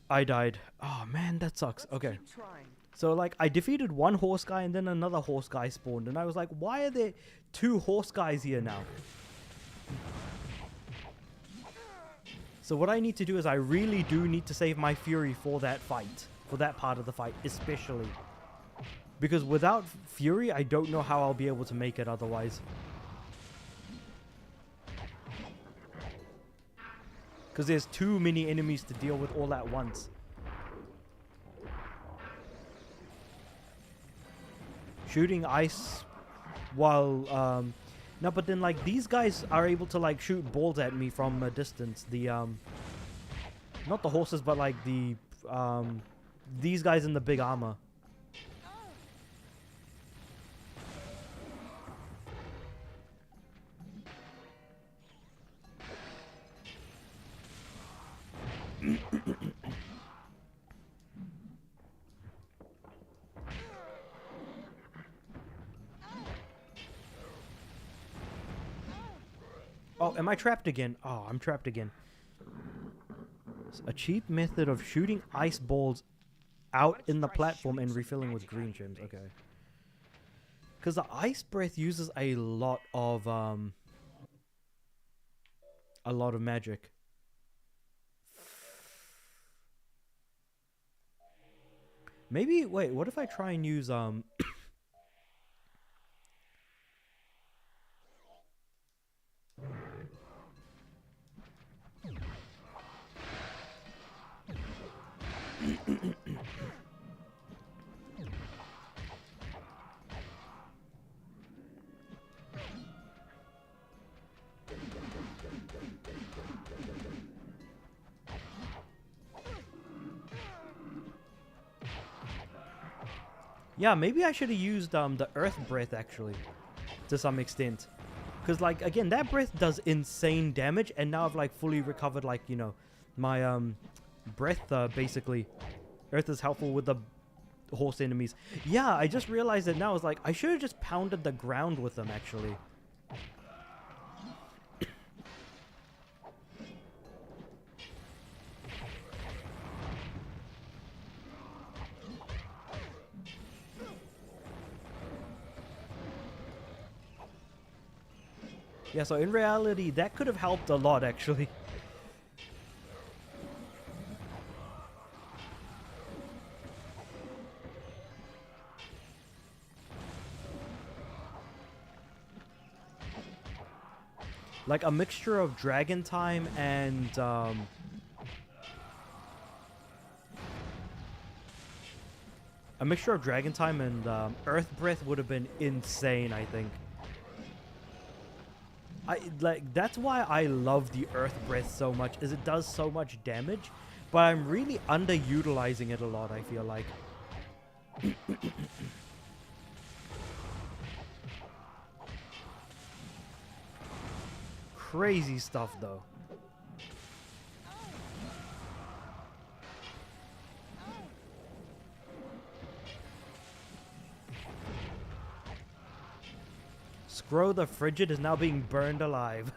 I died. Oh man, that sucks. Let's Okay. keep trying. So like I defeated one horse guy and then another horse guy spawned, and I was like, why are there two horse guys here now? So what I need to do is I really do need to save my fury for that fight, for that part of the fight especially. Because without fury, I don't know how I'll be able to make it otherwise. Because there's too many enemies to deal with all at once. Shooting ice while no, but then like these guys are able to like shoot balls at me from a distance. The not the horses, but like the these guys in the big armor. Oh, am I trapped again? Oh, I'm trapped again. A cheap method of shooting ice balls out in the platform and refilling with green gems. Okay. Because the ice breath uses a lot of magic. Maybe, wait, what if I try and use yeah, maybe I should have used the earth breath actually to some extent. Cuz like again, that breath does insane damage, and now I've like fully recovered like, you know, my breath basically. Earth is helpful with the horse enemies. Yeah, I just realized it now. It's like I should have just pounded the ground with them actually. Yeah, so in reality, that could have helped a lot, actually. Like a mixture of Dragon Time and Earth Breath would have been insane, I think. That's why I love the Earth Breath so much, is it does so much damage, but I'm really underutilizing it a lot, I feel like. Crazy stuff though. Scro the Frigid is now being burned alive.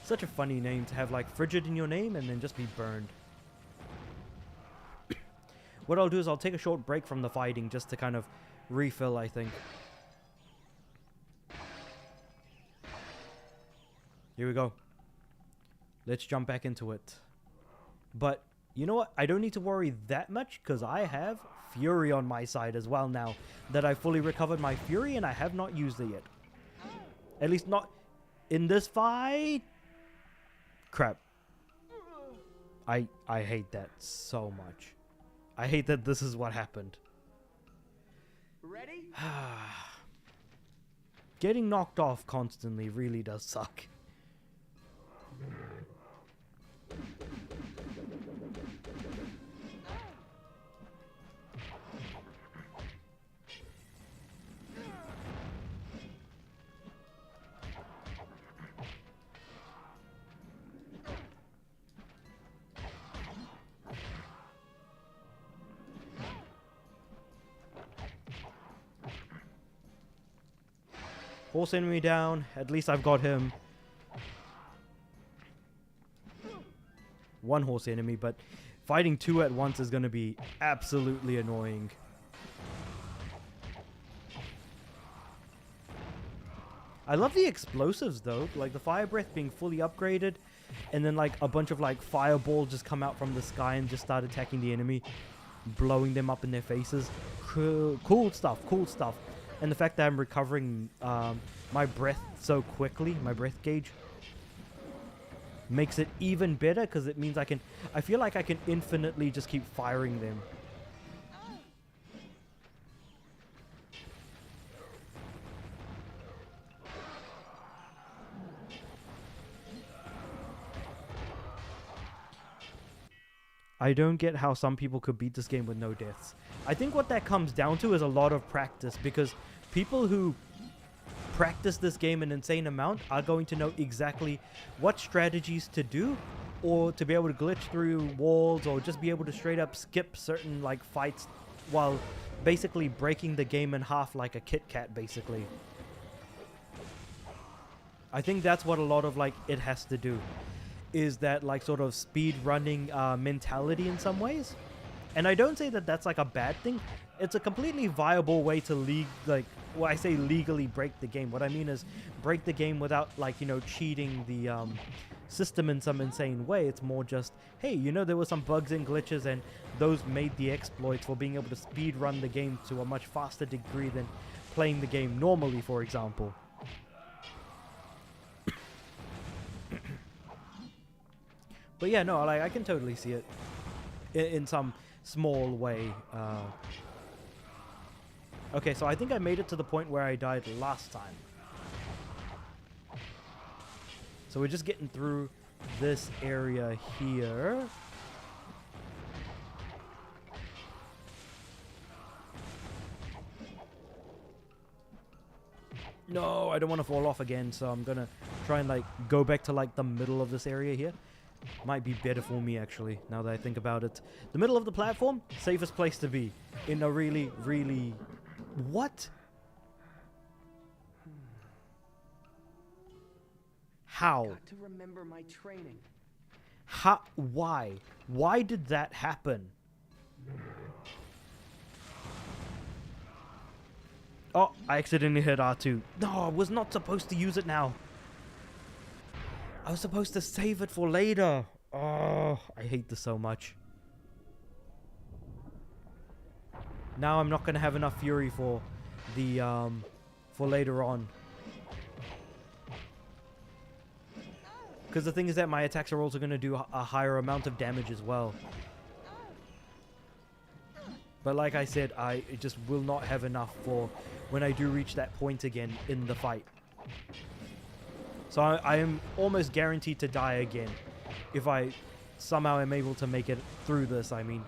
Such a funny name to have, like, Frigid in your name and then just be burned. What I'll do is I'll take a short break from the fighting just to kind of refill, I think. Here we go. Let's jump back into it. But, you know what? I don't need to worry that much because I have Fury on my side as well now that I fully recovered my Fury and I have not used it yet. At least not in this fight. Crap. I hate that so much. I hate that this is what happened. Ready? Getting knocked off constantly really does suck. Horse enemy down. At least I've got him. one horse enemy, but fighting two at once is going to be absolutely annoying. I love the explosives though, like the fire breath being fully upgraded, and then like a bunch of like fireballs just come out from the sky and just start attacking the enemy, blowing them up in their faces. Cool stuff, cool stuff. And the fact that I'm recovering my breath so quickly, my breath gauge, makes it even better because it means I feel like I can infinitely just keep firing them. I don't get how some people could beat this game with no deaths. I think what that comes down to is a lot of practice, because people who practice this game an insane amount are going to know exactly what strategies to do, or to be able to glitch through walls, or just be able to straight up skip certain like fights while basically breaking the game in half like a Kit Kat basically. I think that's what a lot of like it has to do, is that like sort of speed running mentality in some ways. And I don't say that that's like a bad thing. It's a completely viable way to I say legally break the game. What I mean is break the game without like, you know, cheating the system in some insane way. It's more just, hey, you know, there were some bugs and glitches, and those made the exploits for being able to speed run the game to a much faster degree than playing the game normally, for example. But yeah, no, like I can totally see it in some small way. Okay, so I think I made it to the point where I died last time. So we're just getting through this area here. No, I don't want to fall off again, so I'm gonna try and like go back to like the middle of this area here. Might be better for me actually, now that I think about it. The middle of the platform, safest place to be. In a really, really... What? How? Got to remember my training. How? Why? Why did that happen? Oh, I accidentally hit R2. No, I was not supposed to use it now. I was supposed to save it for later. Oh, I hate this so much. Now I'm not going to have enough fury for the, for later on. Because the thing is that my attacks are also going to do a higher amount of damage as well. But like I said, I just will not have enough for when I do reach that point again in the fight. So I am almost guaranteed to die again if I somehow am able to make it through this, I mean.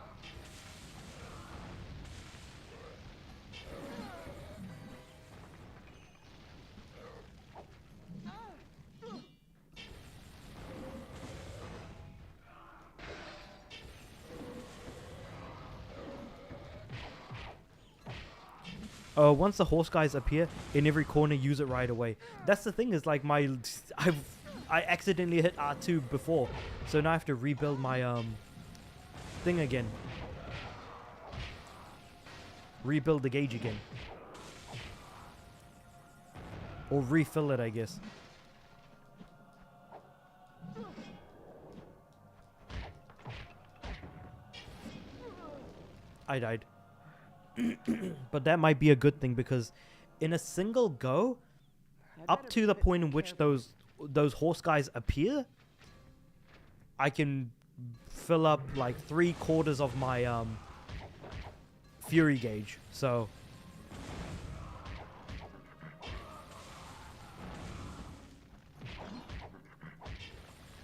Once the horse guys appear in every corner, use it right away. That's the thing, is like I accidentally hit R2 before, so now I have to rebuild my thing again. Rebuild the gauge again. Or refill it, I guess. I died. But that might be a good thing, because in a single go, up to the point in which those horse guys appear, I can fill up like 3/4 of my fury gauge. So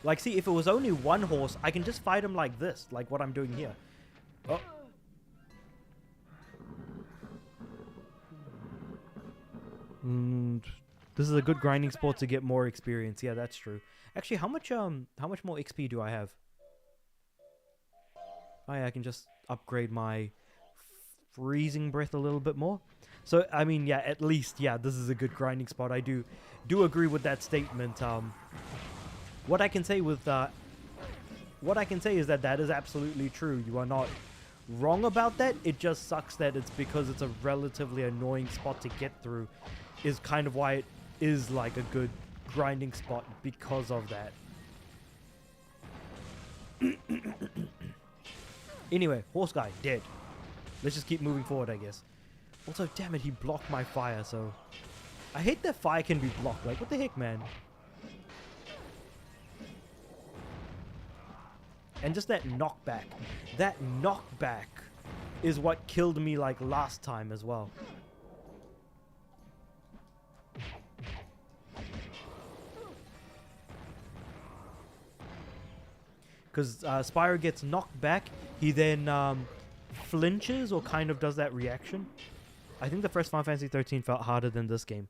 like, see, if it was only one horse, I can just fight him like this, like what I'm doing here. Oh. This is a good grinding sport to get more experience. Yeah, that's true. Actually, how much more XP do I have? Oh yeah, I can just upgrade my freezing breath a little bit more. So I mean, yeah, at least, yeah, this is a good grinding spot. I do agree with that statement. What I can say with what I can say is that that is absolutely true. You are not wrong about that. It just sucks that it's because it's a relatively annoying spot to get through is kind of why it is like a good grinding spot because of that. Anyway, horse guy, dead. Let's just keep moving forward, I guess. Also, damn it, he blocked my fire, so... I hate that fire can be blocked. Like, what the heck, man? And just that knockback. That knockback is what killed me, like, last time as well. Because Spyro gets knocked back, he then flinches or kind of does that reaction. I think the first Final Fantasy 13 felt harder than this game.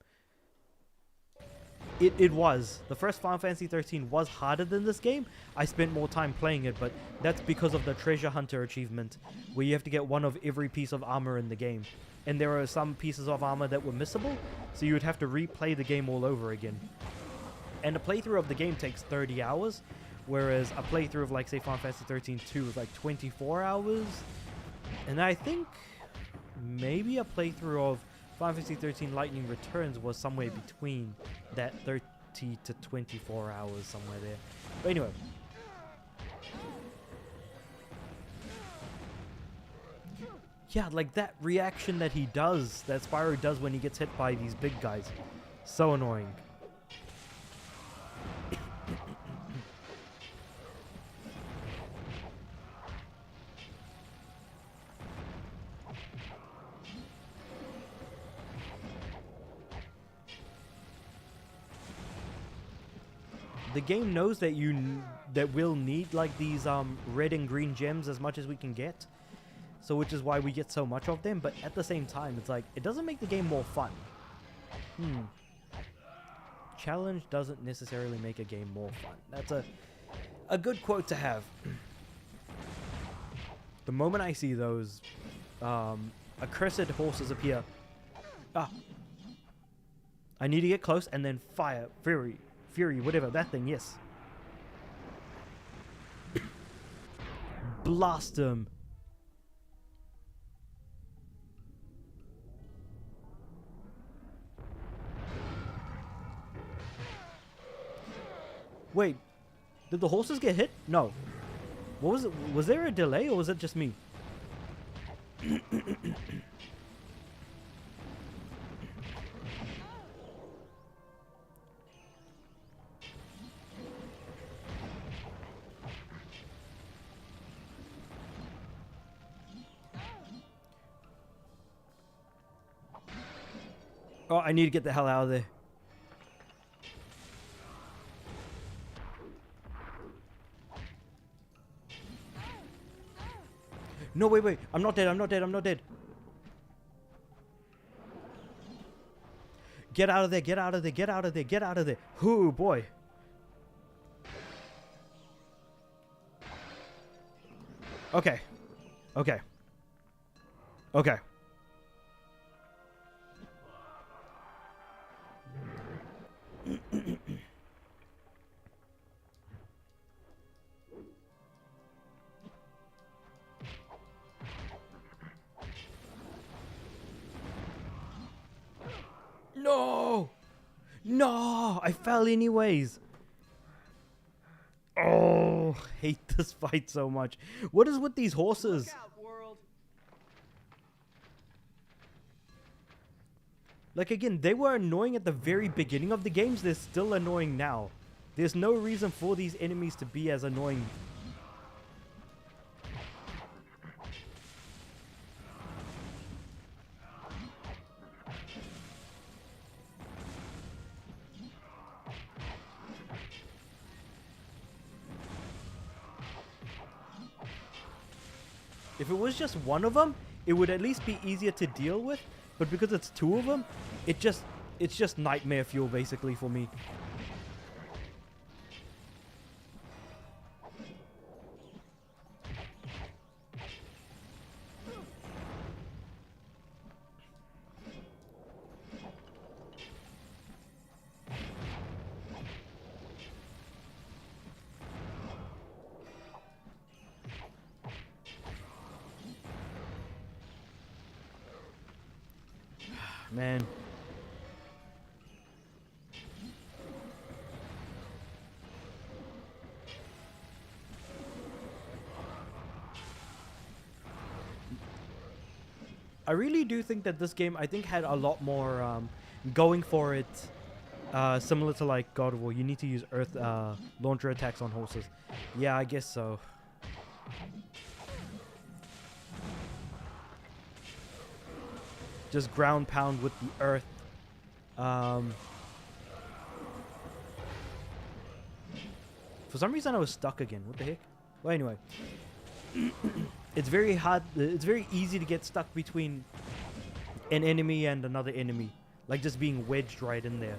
It was. The first Final Fantasy 13 was harder than this game. I spent more time playing it, but that's because of the Treasure Hunter achievement, where you have to get one of every piece of armor in the game. And there are some pieces of armor that were missable, so you would have to replay the game all over again. And a playthrough of the game takes 30 hours, whereas a playthrough of, like, say, Final Fantasy 13 2 is like 24 hours. And I think maybe a playthrough of Final Fantasy 13 Lightning Returns was somewhere between that 30 to 24 hours, somewhere there. But anyway. Yeah, like that reaction that he does, that Spyro does when he gets hit by these big guys. So annoying. The game knows that we'll need like these red and green gems as much as we can get, so which is why we get so much of them. But at the same time, it's like it doesn't make the game more fun. Challenge doesn't necessarily make a game more fun. That's a good quote to have. The moment I see those accursed horses appear, I need to get close and then fire Fury, whatever, that thing, yes. Blast him. Wait, did the horses get hit? No. What was it? Was there a delay or was it just me? Oh, I need to get the hell out of there. No, wait. I'm not dead. I'm not dead. Get out of there. Get out of there. Ooh, boy. Okay. No, I fell anyways. Oh, hate this fight so much. What is with these horses? Look out, world. Like, again, they were annoying at the very beginning of the games. They're still annoying now. There's no reason for these enemies to be as annoying. If it was just one of them, it would at least be easier to deal with. But because it's two of them, it's just nightmare fuel basically for me. Man. I really do think that this game, I think, had a lot more going for it, similar to like God of War. You need to use earth launcher attacks on horses. Yeah, I guess so. Just ground pound with the earth. For some reason I was stuck again. What the heck? Well, anyway. It's very hard. It's very easy to get stuck between an enemy and another enemy. Like just being wedged right in there.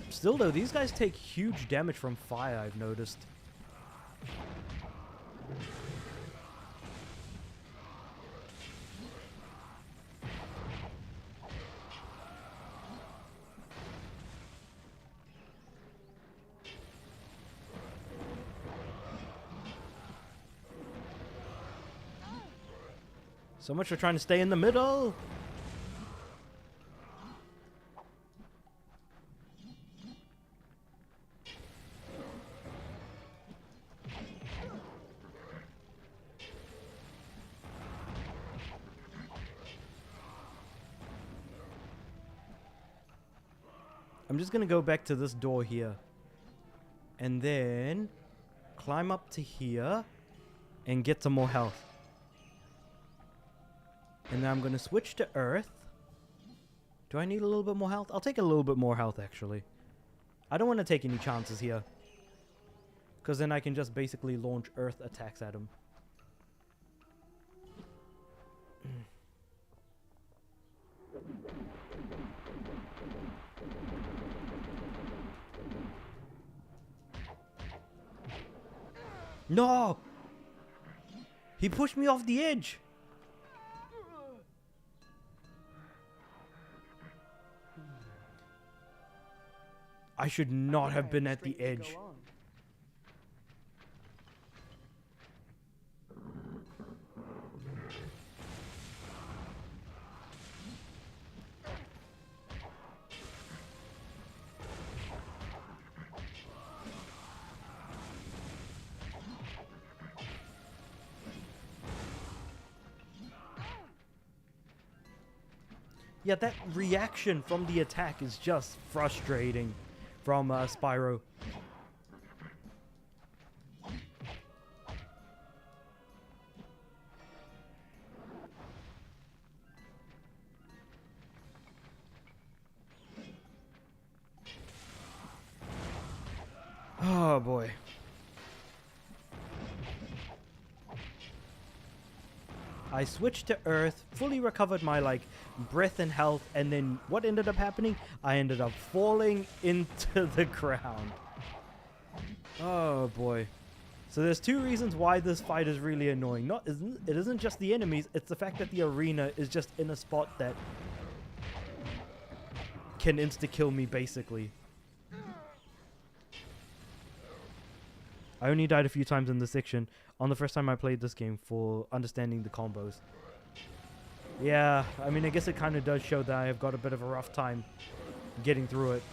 Still though, these guys take huge damage from fire, I've noticed. So much for trying to stay in the middle. I'm just gonna go back to this door here. And then climb up to here and get some more health. And then I'm gonna switch to Earth. Do I need a little bit more health? I'll take a little bit more health actually. I don't want to take any chances here. Because then I can just basically launch Earth attacks at him. No! He pushed me off the edge! I should not have been at the edge. Yeah, that reaction from the attack is just frustrating from Spyro. Oh boy. I switched to Earth, fully recovered my like breath and health, and then what ended up happening? I ended up falling into the ground. Oh boy. So there's two reasons why this fight is really annoying. It isn't just the enemies, it's the fact that the arena is just in a spot that can insta-kill me basically. I only died a few times in this section on the first time I played this game for understanding the combos. Yeah, I mean, I guess it kind of does show that I have got a bit of a rough time getting through it.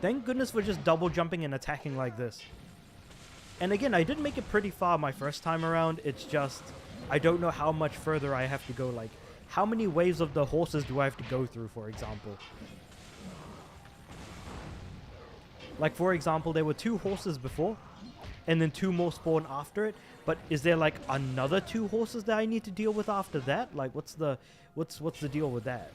Thank goodness for just double jumping and attacking like this. And again, I did make it pretty far my first time around. It's just, I don't know how much further I have to go. Like, how many waves of the horses do I have to go through, for example? Like, for example, there were 2 horses before, and then 2 more spawn after it. But is there, like, another 2 horses that I need to deal with after that? Like, what's the deal with that?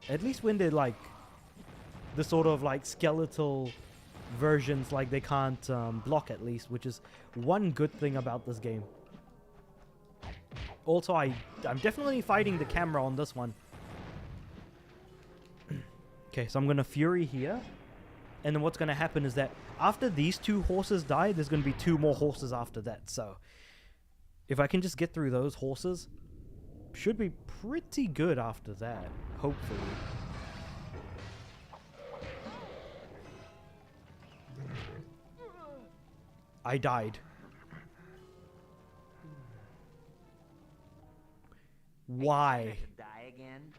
At least when they're like the sort of like skeletal versions, like they can't block at least, which is one good thing about this game. Also, I'm definitely fighting the camera on this one. Okay, so I'm gonna Fury here. And then what's gonna happen is that after these 2 horses die, there's gonna be 2 more horses after that. So if I can just get through those horses, should be pretty good after that, hopefully. I died. Why? I could die again.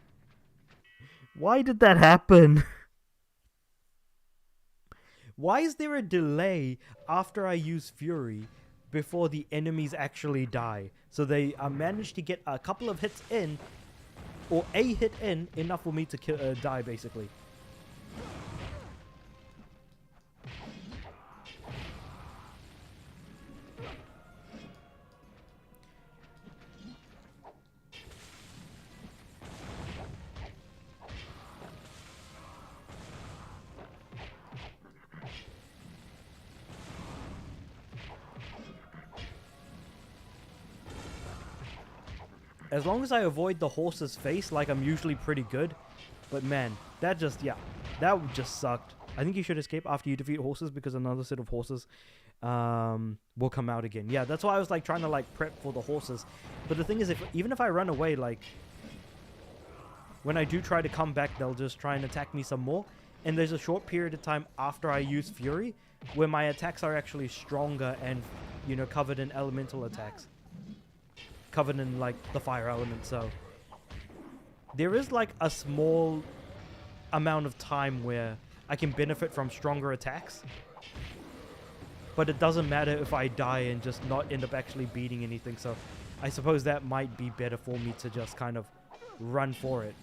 Why did that happen? Why is there a delay after I use Fury before the enemies actually die? So they managed to get a couple of hits in, or a hit in, enough for me to die basically. As long as I avoid the horse's face, like I'm usually pretty good. But man, that just sucked. I think you should escape after you defeat horses because another set of horses will come out again. Yeah, that's why I was like trying to like prep for the horses. But the thing is, even if I run away, like when I do try to come back, they'll just try and attack me some more. And there's a short period of time after I use Fury where my attacks are actually stronger and, you know, covered in elemental attacks. Covered in like the fire element, so there is like a small amount of time where I can benefit from stronger attacks, but it doesn't matter if I die and just not end up actually beating anything. So I suppose that might be better for me to just kind of run for it.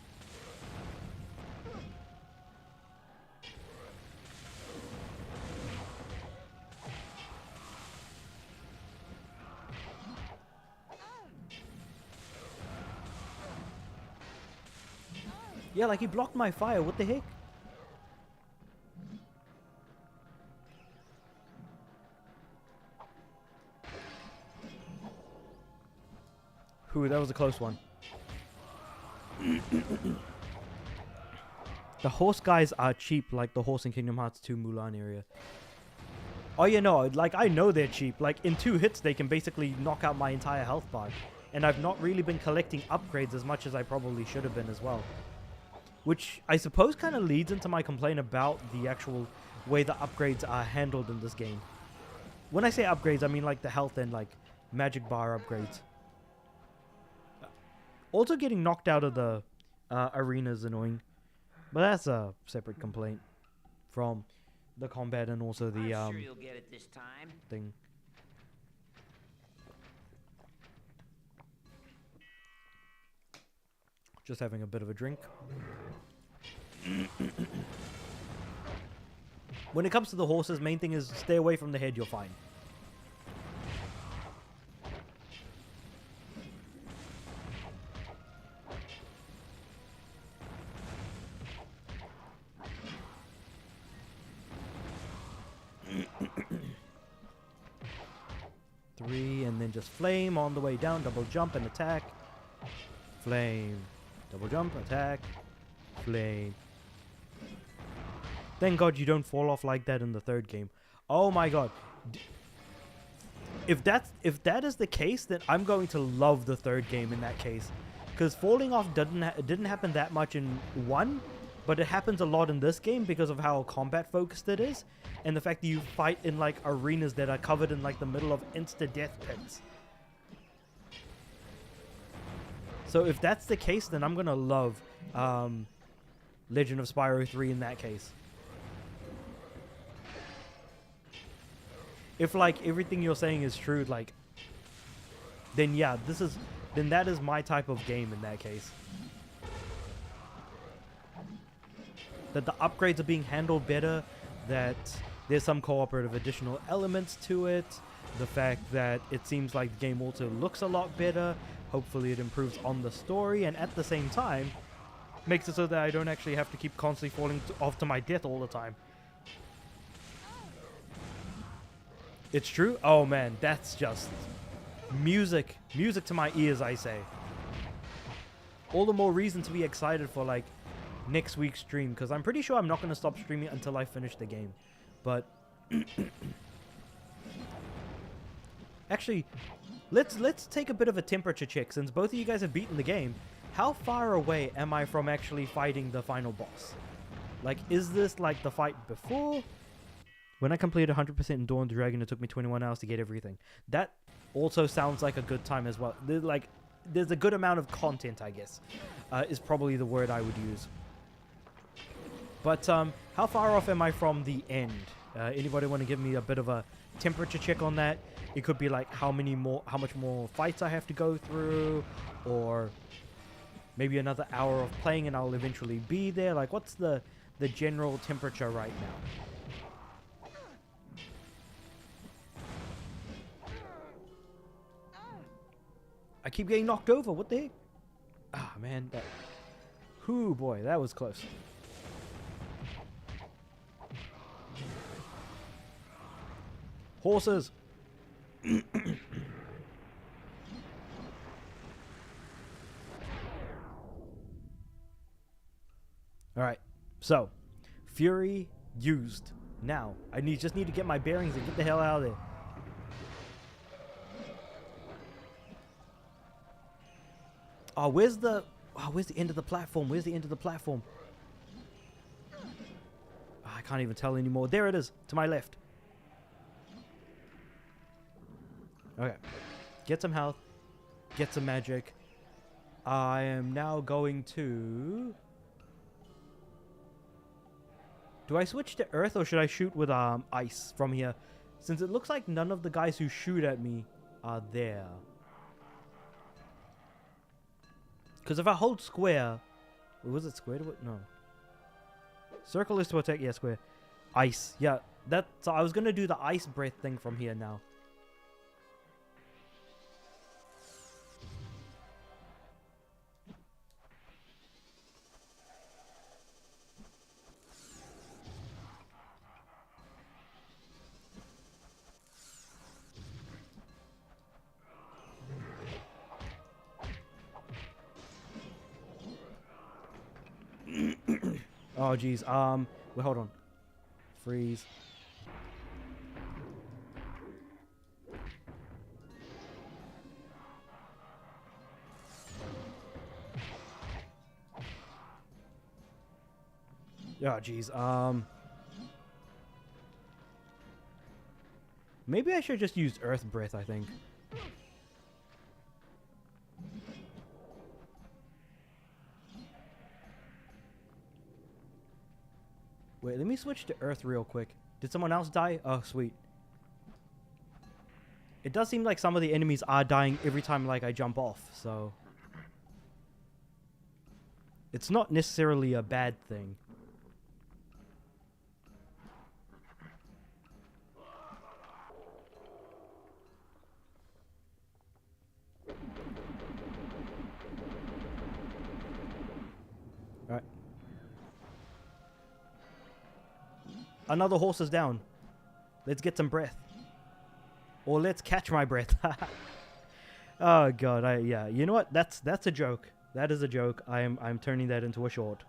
Yeah, like he blocked my fire. What the heck? Whew, that was a close one. The horse guys are cheap, like the horse in Kingdom Hearts 2 Mulan area. Oh, yeah, no, like I know they're cheap. Like in 2 hits, they can basically knock out my entire health bar. And I've not really been collecting upgrades as much as I probably should have been as well. Which I suppose kind of leads into my complaint about the actual way the upgrades are handled in this game. When I say upgrades, I mean like the health and like magic bar upgrades. Also getting knocked out of the arena is annoying. But that's a separate complaint from the combat and also the I'm sure you'll get it this time. thing. Just having a bit of a drink. When it comes to the horses, main thing is stay away from the head, you're fine. Three, and then just flame on the way down, double jump and attack. Flame. Double jump, attack, flame. Thank God you don't fall off like that in the 3rd game. Oh my God. If that is the case, then I'm going to love the 3rd game in that case. Because falling off didn't happen that much in 1, but it happens a lot in this game because of how combat focused it is. And the fact that you fight in like arenas that are covered in like the middle of insta-death pits. So if that's the case, then I'm going to love Legend of Spyro 3 in that case. If like everything you're saying is true, like, then yeah, then that is my type of game in that case. That the upgrades are being handled better, that there's some cooperative additional elements to it, the fact that it seems like the game also looks a lot better. Hopefully it improves on the story, and at the same time, Makes it so that I don't actually have to keep constantly falling off to my death all the time. It's true? Oh man, that's just music. Music to my ears, I say. All the more reason to be excited for like next week's stream, because I'm pretty sure I'm not going to stop streaming until I finish the game. But actually, let's take a bit of a temperature check, since both of you guys have beaten the game. How far away am I from actually fighting the final boss? Like, is this like the fight before? When I completed 100% in Dawn Dragon, it took me 21 hours to get everything. That also sounds like a good time as well. There's a good amount of content, I guess, is probably the word I would use. But how far off am I from the end? Anybody want to give me a bit of a temperature check on that? It could be like how much more fights I have to go through, or maybe another hour of playing and I'll eventually be there. Like, what's the general temperature right now? I keep getting knocked over. What the heck? Ah, man. Whoo, boy. That was close. Horses. Alright. So, Fury used. Now, I just need to get my bearings and get the hell out of there. Oh, where's the end of the platform? Where's the end of the platform? Oh, I can't even tell anymore. There it is, to my left. Okay. Get some health. Get some magic. I am now going to... Do I switch to earth or should I shoot with ice from here? Since it looks like none of the guys who shoot at me are there. Because if I hold square... Was it square? No. Circle is to attack. Yeah, square. Ice. Yeah. So I was going to do the ice breath thing from here now. Oh, geez. Wait, hold on. Freeze. Oh, geez. Maybe I should just use Earth Breath, I think. Wait, let me switch to Earth real quick. Did someone else die? Oh, sweet. It does seem like some of the enemies are dying every time, like, I jump off, so... It's not necessarily a bad thing. Alright. Another horse is down. Let's get some breath. Or let's catch my breath. Oh god, yeah. You know what? That's a joke. That is a joke. I'm turning that into a short.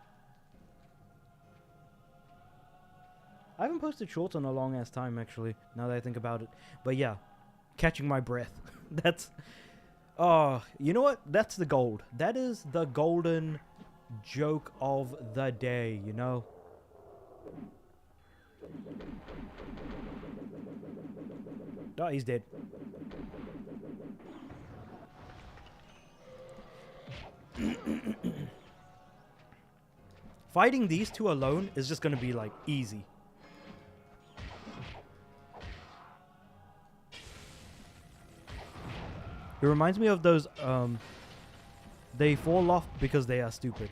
I haven't posted shorts in a long ass time actually, now that I think about it. But yeah, catching my breath. That's oh, you know what? That's the gold. That is the golden joke of the day, you know? Oh, he's dead. Fighting these two alone is just gonna be like easy. It reminds me of those they fall off because they are stupid.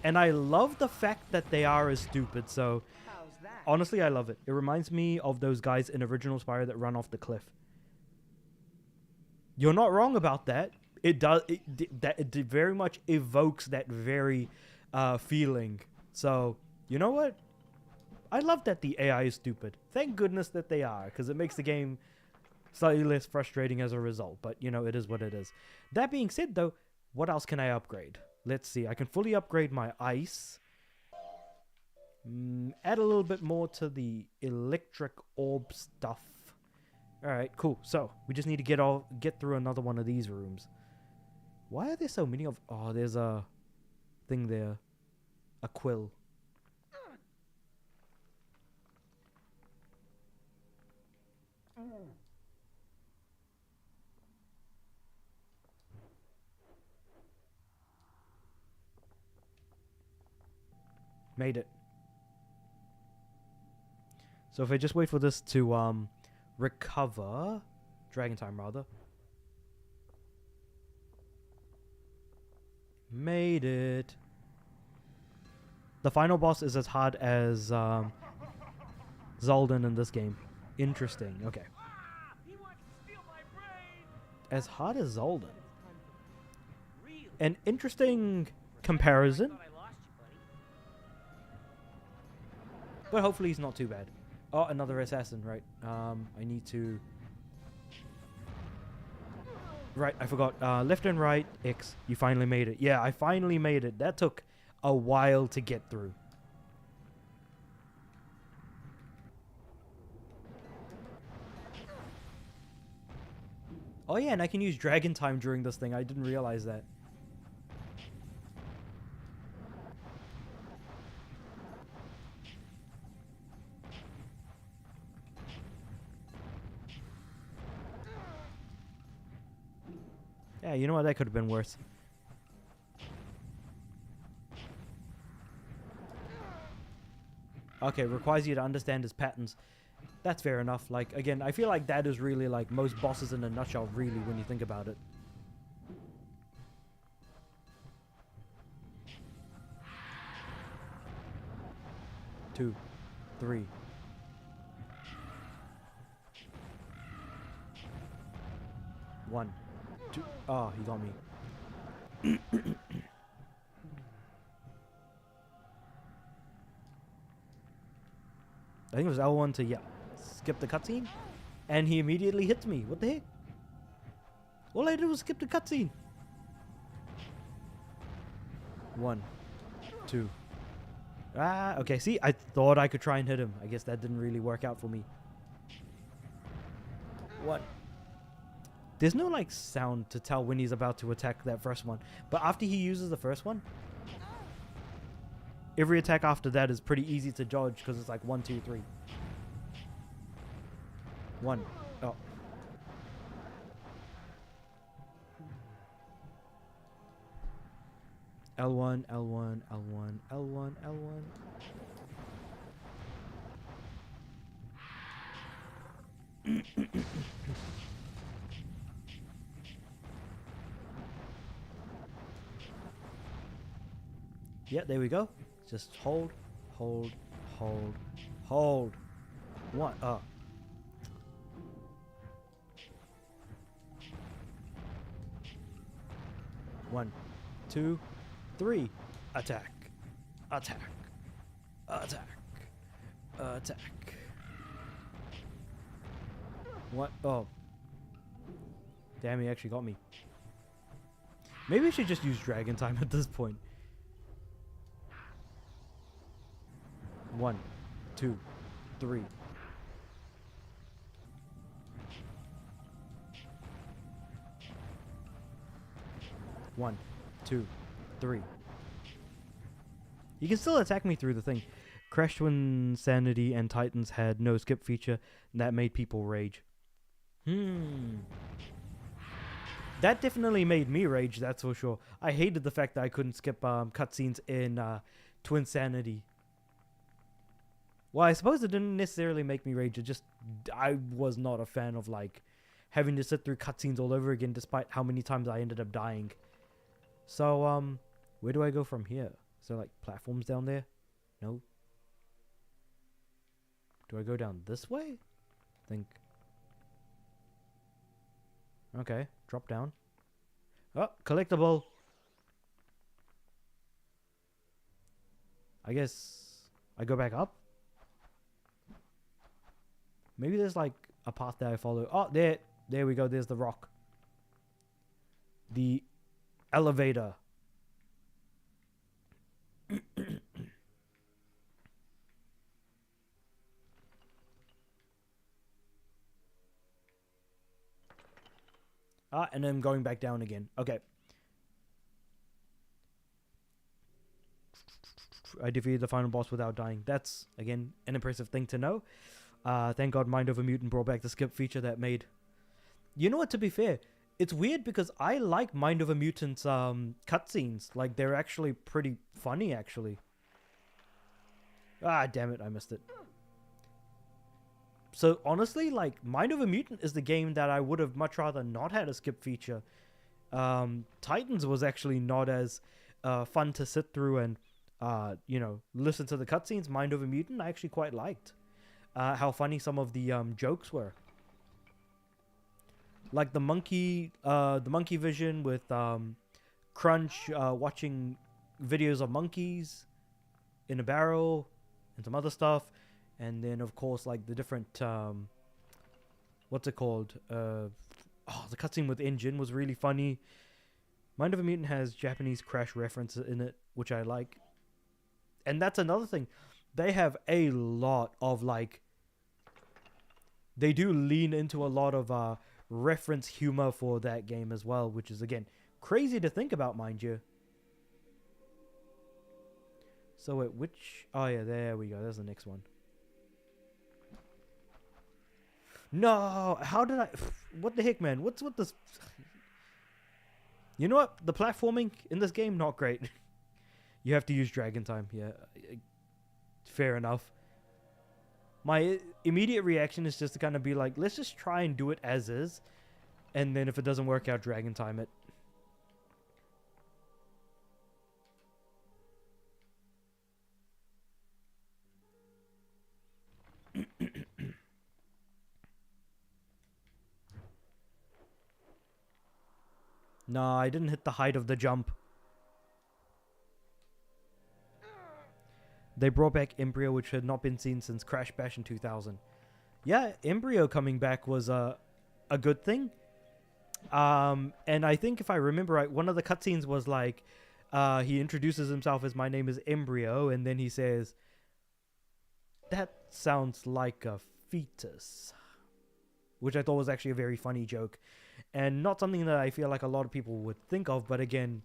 And I love the fact that they are as stupid, so How's that? honestly, I love it. It reminds me of those guys in original Spyro that run off the cliff. You're not wrong about that. It does. It very much evokes that very feeling. So, you know what? I love that the AI is stupid. Thank goodness that they are, because it makes the game slightly less frustrating as a result. But, you know, it is what it is. That being said, though, what else can I upgrade? Let's see. I can fully upgrade my ice. Add a little bit more to the electric orb stuff. Alright, cool. So, we just need to get through another one of these rooms. Why are there so many of... Oh, there's a thing there. A quill. Made it. So if I just wait for this to recover... Dragon time, rather. Made it. The final boss is as hard as Zolden in this game. Interesting. Okay. As hard as Zolden. An interesting comparison. But hopefully he's not too bad. Oh, another assassin, right. I need to... Right, I forgot. Left and right, X. You finally made it. Yeah, I finally made it. That took a while to get through. Oh yeah, and I can use dragon time during this thing. I didn't realize that. Yeah, you know what? That could have been worse. Okay, requires you to understand his patterns. That's fair enough. Like, again, I feel like that is really like most bosses in a nutshell, really, when you think about it. Two, three. One, two. Oh, he got me. I think it was L1 to, yeah, skip the cutscene. And he immediately hits me. What the heck? All I did was skip the cutscene. 1, 2. Ah, okay, see, I thought I could try and hit him. I guess that didn't really work out for me. 1. There's no, like, sound to tell when he's about to attack that first one. But after he uses the first one, every attack after that is pretty easy to dodge because it's like 1, 2, 3. 1. Oh. L1, L1, L1, L1, L1. Yeah, there we go. Just hold, hold, hold, hold. 1. 1, 2, 3. Attack. Attack. Attack. Attack. What? Oh. Damn, he actually got me. Maybe I should just use dragon time at this point. 1, 2, 3. One, 2, 3. You can still attack me through the thing. Crash Twin Sanity and Titans had no skip feature, and that made people rage. That definitely made me rage, that's for sure. I hated the fact that I couldn't skip cutscenes in Twin Sanity. Well, I suppose it didn't necessarily make me rage. It just, I was not a fan of, like, having to sit through cutscenes all over again, despite how many times I ended up dying. So, where do I go from here? Is there, like, platforms down there? No. Do I go down this way? I think. Okay, drop down. Oh, collectible. I guess I go back up. Maybe there's like a path that I follow. Oh, there we go. There's the rock. The elevator. And then going back down again. Okay. I defeated the final boss without dying. That's, again, an impressive thing to know. Thank God Mind Over Mutant brought back the skip feature that made... You know what, to be fair, it's weird because I like Mind Over Mutant's cutscenes. Like, they're actually pretty funny, actually. Ah, damn it, I missed it. So, honestly, like, Mind Over Mutant is the game that I would have much rather not had a skip feature. Titans was actually not as fun to sit through and, you know, listen to the cutscenes. Mind Over Mutant, I actually quite liked. How funny some of the jokes were. Like the monkey vision with Crunch watching videos of monkeys in a barrel and some other stuff. And then, of course, like the different, what's it called? The cutscene with Engine was really funny. Mind of a Mutant has Japanese Crash references in it, which I like. And that's another thing. They have a lot of, like, they do lean into a lot of reference humor for that game as well, which is, again, crazy to think about, mind you. So at which... Oh, yeah, there we go. There's the next one. No! How did I... What the heck, man? What's with this... You know what? The platforming in this game, not great. You have to use Dragon Time. Yeah. Fair enough. My immediate reaction is just to kind of be like, let's just try and do it as is. And then if it doesn't work out, Dragon Time it. No, I didn't hit the height of the jump. They brought back Embryo, which had not been seen since Crash Bash in 2000. Yeah, Embryo coming back was a good thing. And I think if I remember right, one of the cutscenes was like, he introduces himself as "My name is Embryo," and then he says, "That sounds like a fetus," which I thought was actually a very funny joke. And not something that I feel like a lot of people would think of, but again,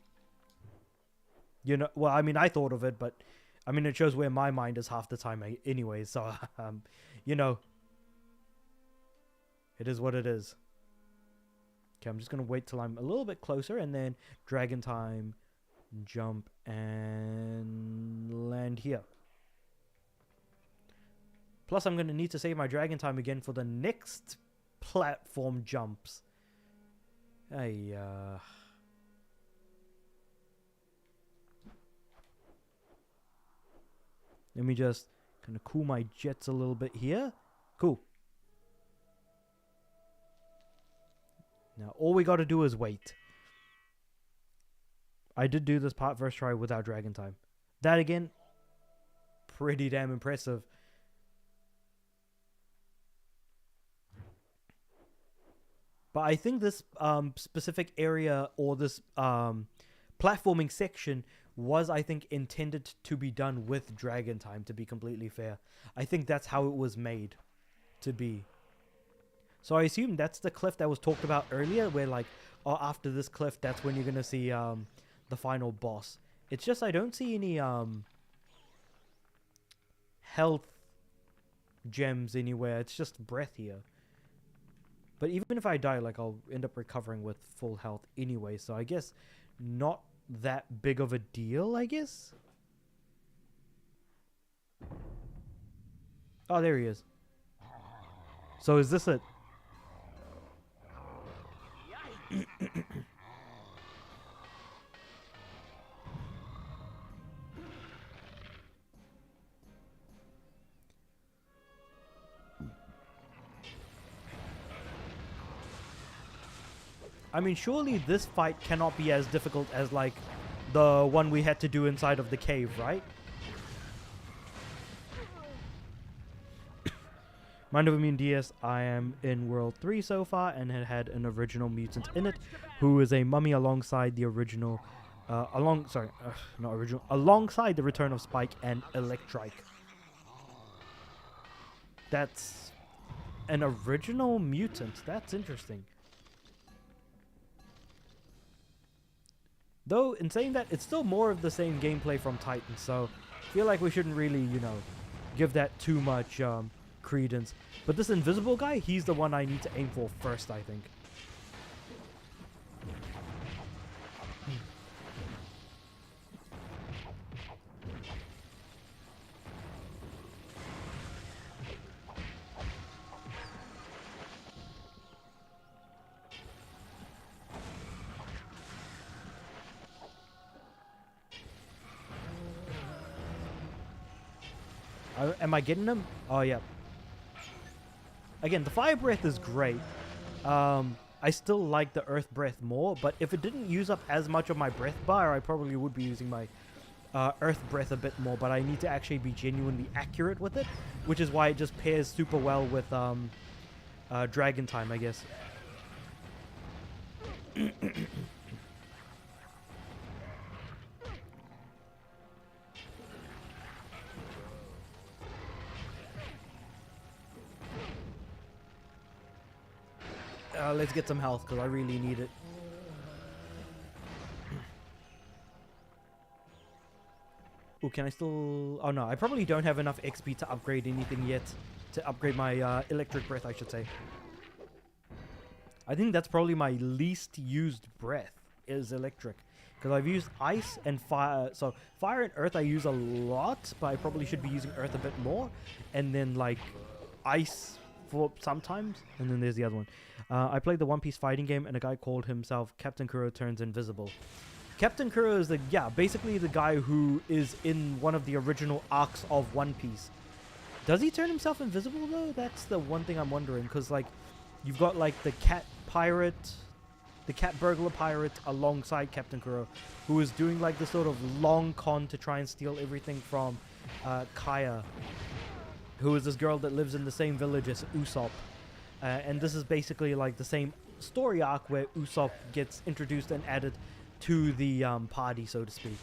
you know, well, I mean, I thought of it, but I mean, it shows where my mind is half the time anyway, so, you know, it is what it is. Okay, I'm just going to wait till I'm a little bit closer, and then Dragon Time, jump, and land here. Plus, I'm going to need to save my Dragon Time again for the next platform jumps. Hey, let me just kind of cool my jets a little bit here. Cool. Now, all we got to do is wait. I did do this part first try without Dragon Time. That, again, pretty damn impressive. But I think this specific area or this platforming section was, I think, intended to be done with Dragon Time, to be completely fair. I think that's how it was made to be. So I assume that's the cliff that was talked about earlier, where, like, oh, after this cliff, that's when you're going to see the final boss. It's just I don't see any health gems anywhere. It's just breath here. But even if I die, like, I'll end up recovering with full health anyway. So I guess not that big of a deal, I guess. Oh, there he is. So is this it? I mean, surely this fight cannot be as difficult as, like, the one we had to do inside of the cave, right? Mind of Immune DS, I am in World 3 so far and had an original mutant in it who is a mummy alongside the original, not original, alongside the return of Spike and Electrike. That's an original mutant. That's interesting. Though, in saying that, it's still more of the same gameplay from Titan, so I feel like we shouldn't really, give that too much credence. But this invisible guy, he's the one I need to aim for first, I think. Am I getting him? Oh, yeah. Again, the fire breath is great. I still like the earth breath more, but if it didn't use up as much of my breath bar, I probably would be using my earth breath a bit more, but I need to actually be genuinely accurate with it, which is why it just pairs super well with Dragon Time, I guess. Let's get some health, because I really need it. Oh, can I still... Oh, no. I probably don't have enough XP to upgrade anything yet. To upgrade my electric breath, I should say. I think that's probably my least used breath, is electric. Because I've used ice and fire. So, fire and earth I use a lot, but I probably should be using earth a bit more. And then, like, ice for sometimes. And then there's the other one. I played the One Piece fighting game, and a guy called himself Captain Kuro Turns Invisible. Captain Kuro is basically the guy who is in one of the original arcs of One Piece. Does he turn himself invisible, though? That's the one thing I'm wondering, because, like, you've got, like, the cat burglar pirate alongside Captain Kuro, who is doing, like, this sort of long con to try and steal everything from Kaya, who is this girl that lives in the same village as Usopp. And this is basically like the same story arc where Usopp gets introduced and added to the party, so to speak.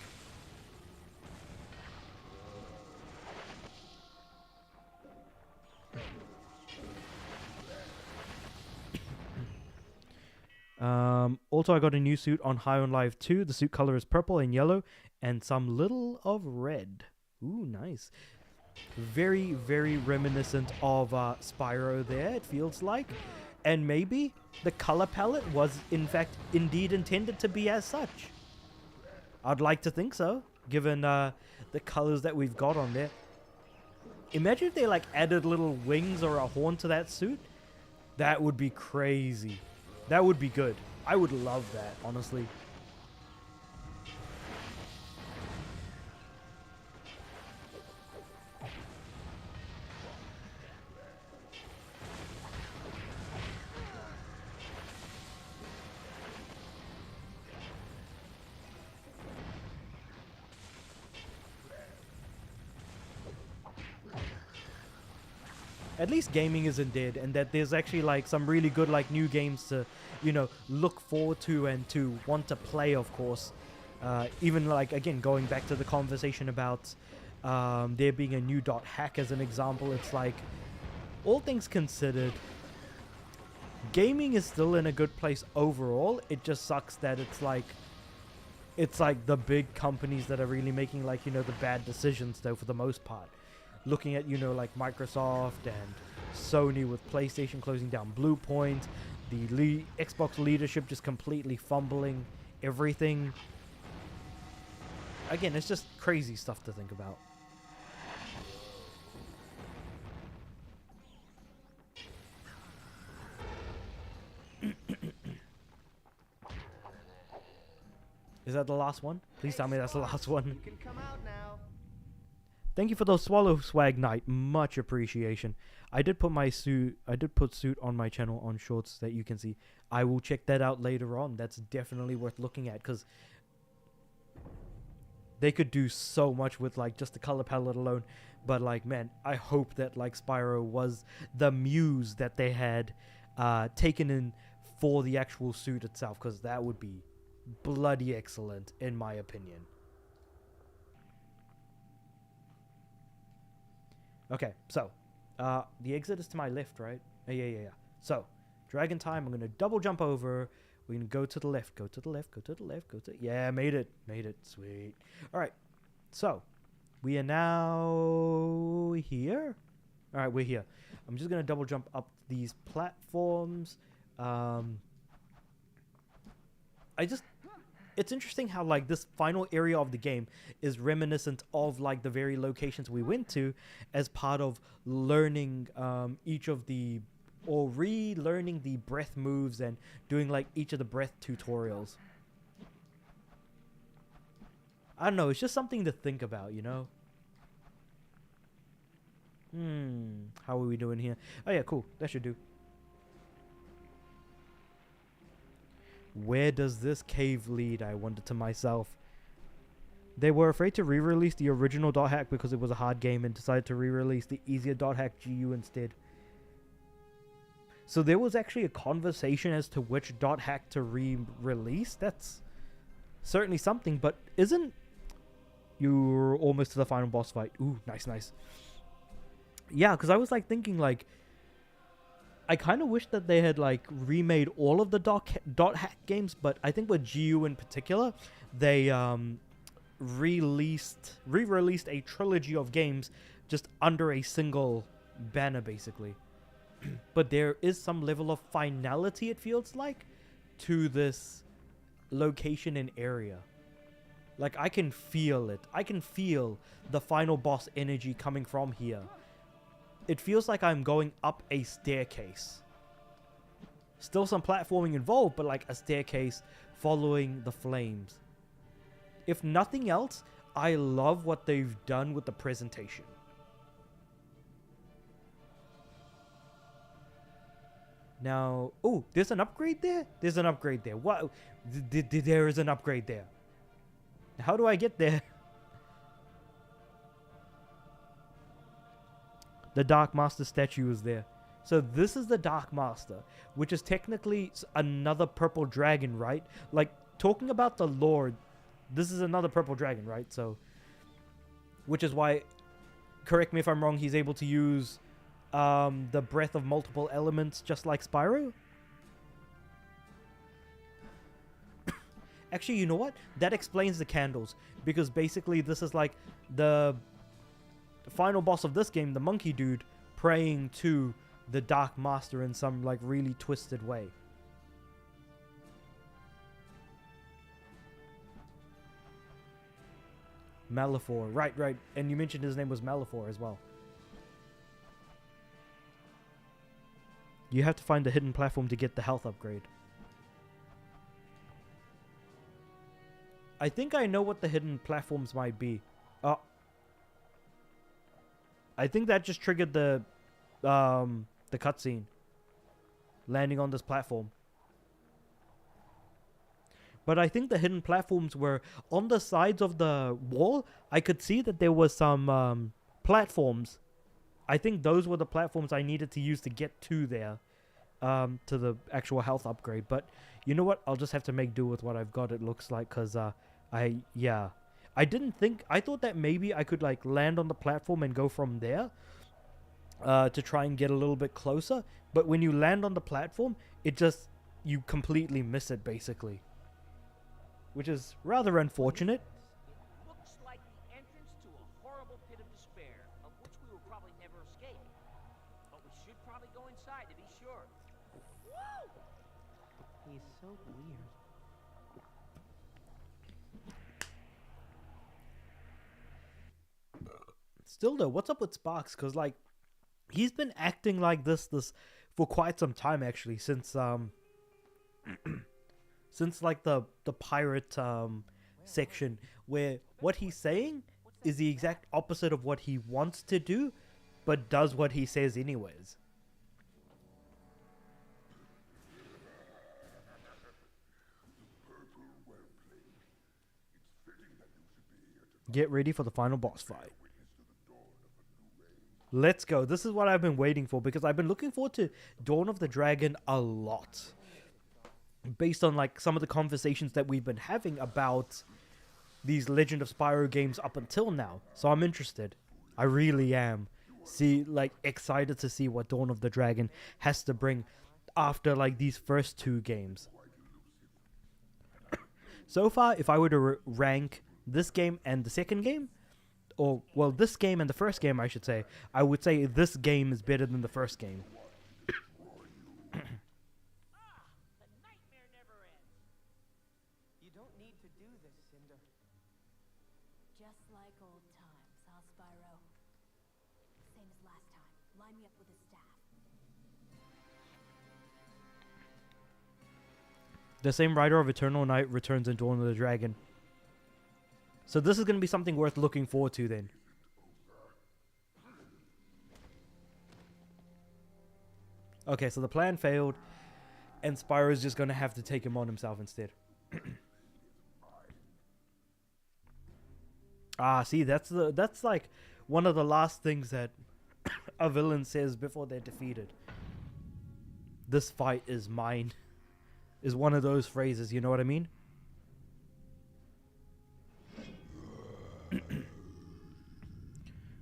Also, I got a new suit on High on Life 2. The suit color is purple and yellow and some little of red. Ooh, nice. Very, very reminiscent of Spyro there, it feels like. And maybe the color palette was, in fact, indeed intended to be as such. I'd like to think so, given the colors that we've got on there. Imagine if they, like, added little wings or a horn to that suit. That would be crazy. That would be good. I would love that, honestly. At least gaming isn't dead, and that there's actually, like, some really good, like, new games to, look forward to and to want to play, of course. Even, like, again, going back to the conversation about there being a new .hack as an example, it's like, all things considered, gaming is still in a good place overall. It just sucks that it's like the big companies that are really making, like, the bad decisions, though, for the most part. Looking at, like Microsoft and Sony with PlayStation closing down Blue Point, the Xbox leadership just completely fumbling everything. Again, it's just crazy stuff to think about. Is that the last one? Please tell me that's the last one. You can come out now. Thank you for those Swallow Swag Night. Much appreciation. I did put suit on my channel on shorts that you can see. I will check that out later on. That's definitely worth looking at, because they could do so much with like just the color palette alone. But like, man, I hope that like Spyro was the muse that they had taken in for the actual suit itself, because that would be bloody excellent in my opinion. Okay, so the exit is to my left, right? Yeah. So dragon time. I'm gonna double jump over. We're gonna go to the left, go to the left, go to the left, go to... Yeah, made it. Sweet. All right. So we are now here. All right, we're here. I'm just gonna double jump up these platforms. It's interesting how like this final area of the game is reminiscent of like the very locations we went to as part of learning each of the, or relearning the breath moves and doing like each of the breath tutorials. I don't know, it's just something to think about, you know? How are we doing here? Oh yeah, cool. That should do. Where does this cave lead? I wondered to myself. They were afraid to re-release the original Dot Hack because it was a hard game and decided to re-release the easier Dot Hack GU instead. So there was actually a conversation as to which Dot Hack to re-release. That's certainly something, but isn't... You're almost to the final boss fight. Ooh, nice. Yeah, because I was like thinking like... I kind of wish that they had like remade all of the Dot Hack games, but I think with GU in particular, they re-released a trilogy of games just under a single banner, basically. But there is some level of finality, it feels like, to this location and area. Like, I can feel it. I can feel the final boss energy coming from here. It feels like I'm going up a staircase. Still some platforming involved, but like a staircase following the flames. If nothing else, I love what they've done with the presentation. Now, oh, there's an upgrade there? There's an upgrade there. What? There is an upgrade there. How do I get there? The Dark Master statue is there. So this is the Dark Master, which is technically another purple dragon, right? Like, talking about the Lord, this is another purple dragon, right? So, which is why, correct me if I'm wrong, he's able to use the breath of multiple elements just like Spyro? Actually, you know what? That explains the candles. Because basically this is like the final boss of this game, the monkey dude, praying to the Dark Master in some like really twisted way. Malefor, right. And you mentioned his name was Malefor as well. You have to find the hidden platform to get the health upgrade. I think I know what the hidden platforms might be. I think that just triggered the cutscene. Landing on this platform. But I think the hidden platforms were on the sides of the wall. I could see that there was some platforms. I think those were the platforms I needed to use to get to there. To the actual health upgrade. But you know what? I'll just have to make do with what I've got, it looks like. Because I thought that maybe I could like land on the platform and go from there. To try and get a little bit closer. But when you land on the platform, you completely miss it basically. Which is rather unfortunate. It looks like the entrance to a horrible pit of despair, of which we will probably never escape. But we should probably go inside to be sure. Woo! He's so weird. Still though, what's up with Sparks? Because like, he's been acting like this for quite some time actually, since since like the pirate section, where what he's saying is the exact opposite of what he wants to do, but does what he says anyways. Purple well played. It's fitting that you should be here Get ready for the final boss fight. Let's go. This is what I've been waiting for because I've been looking forward to Dawn of the Dragon a lot. Based on like some of the conversations that we've been having about these Legend of Spyro games up until now. So I'm interested. I really am. Excited to see what Dawn of the Dragon has to bring after like these first two games. So far, if I were to rank this game and the second game, or well, this game and the first game, I should say, I would say this game is better than the first game. The nightmare never ends. You don't need to do this, Cinder. Just like old times, huh, Spyro? Same as last time. Line me up with a staff. The same writer of Eternal Night returns in Dawn of the Dragon. So this is going to be something worth looking forward to then. Okay, so the plan failed, and Spyro's just going to have to take him on himself instead. See, that's like one of the last things that a villain says before they're defeated. This fight is mine. Is one of those phrases, you know what I mean?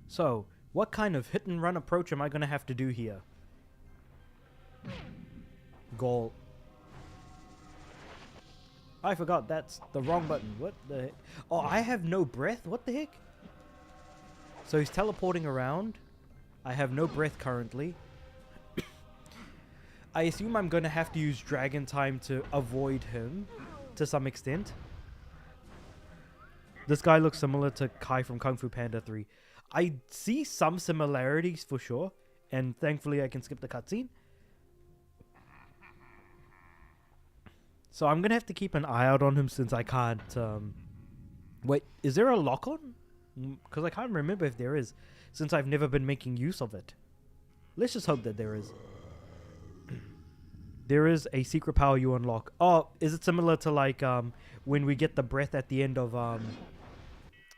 So, what kind of hit and run approach am I going to have to do here? Goal. I forgot that's the wrong button. What the heck? Oh, I have no breath? What the heck? So he's teleporting around. I have no breath currently. I assume I'm going to have to use Dragon Time to avoid him to some extent. This guy looks similar to Kai from Kung Fu Panda 3. I see some similarities for sure, and thankfully I can skip the cutscene. So I'm going to have to keep an eye out on him since I can't... Wait, is there a lock-on? Because I can't remember if there is, since I've never been making use of it. Let's just hope that there is. There is a secret power you unlock. Oh, is it similar to like when we get the breath at the end of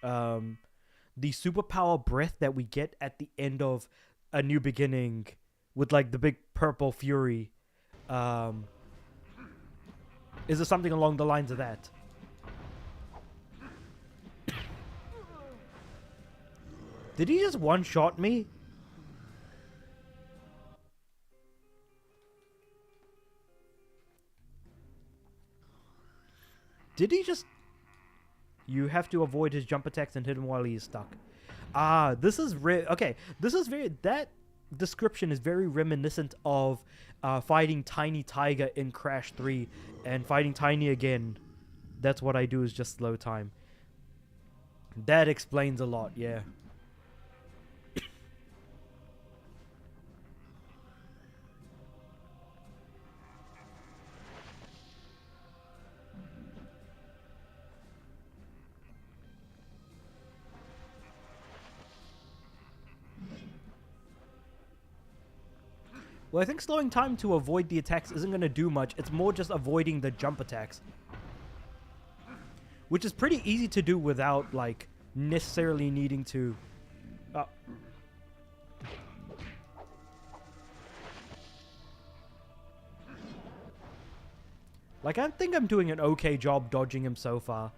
the superpower breath that we get at the end of A New Beginning with like the big purple fury? Is it something along the lines of that? Did he just one-shot me? Did he just... You have to avoid his jump attacks and hit him while he is stuck. Ah, this is... Okay, this is very... That description is very reminiscent of fighting Tiny Tiger in Crash 3 and fighting Tiny again. That's what I do, is just slow time. That explains a lot, yeah. Well, I think slowing time to avoid the attacks isn't going to do much. It's more just avoiding the jump attacks. Which is pretty easy to do without, like, necessarily needing to... Like, I think I'm doing an okay job dodging him so far.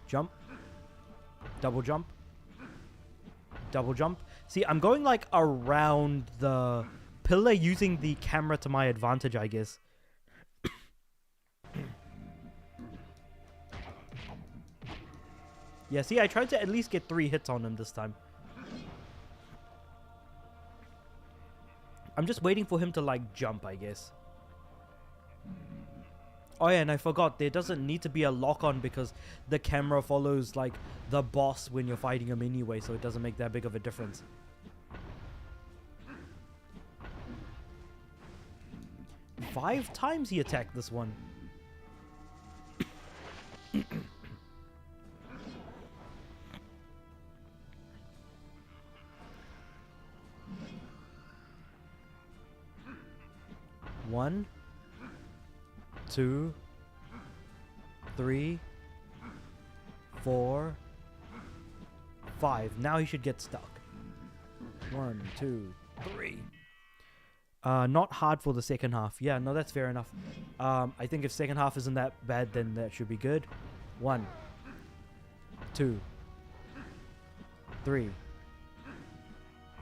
Jump. Double jump. Double jump. See, I'm going like around the pillar using the camera to my advantage, I guess. Yeah, see, I tried to at least get 3 hits on him this time. I'm just waiting for him to like jump, I guess. Oh yeah, and I forgot, there doesn't need to be a lock-on because the camera follows, like, the boss when you're fighting him anyway, so it doesn't make that big of a difference. 5 times he attacked this one. One, 2, 3, 4, 5. Now he should get stuck. 1, 2, 3. Not hard for the second half. Yeah, no, that's fair enough. I think if second half isn't that bad, then that should be good. 1, 2, 3,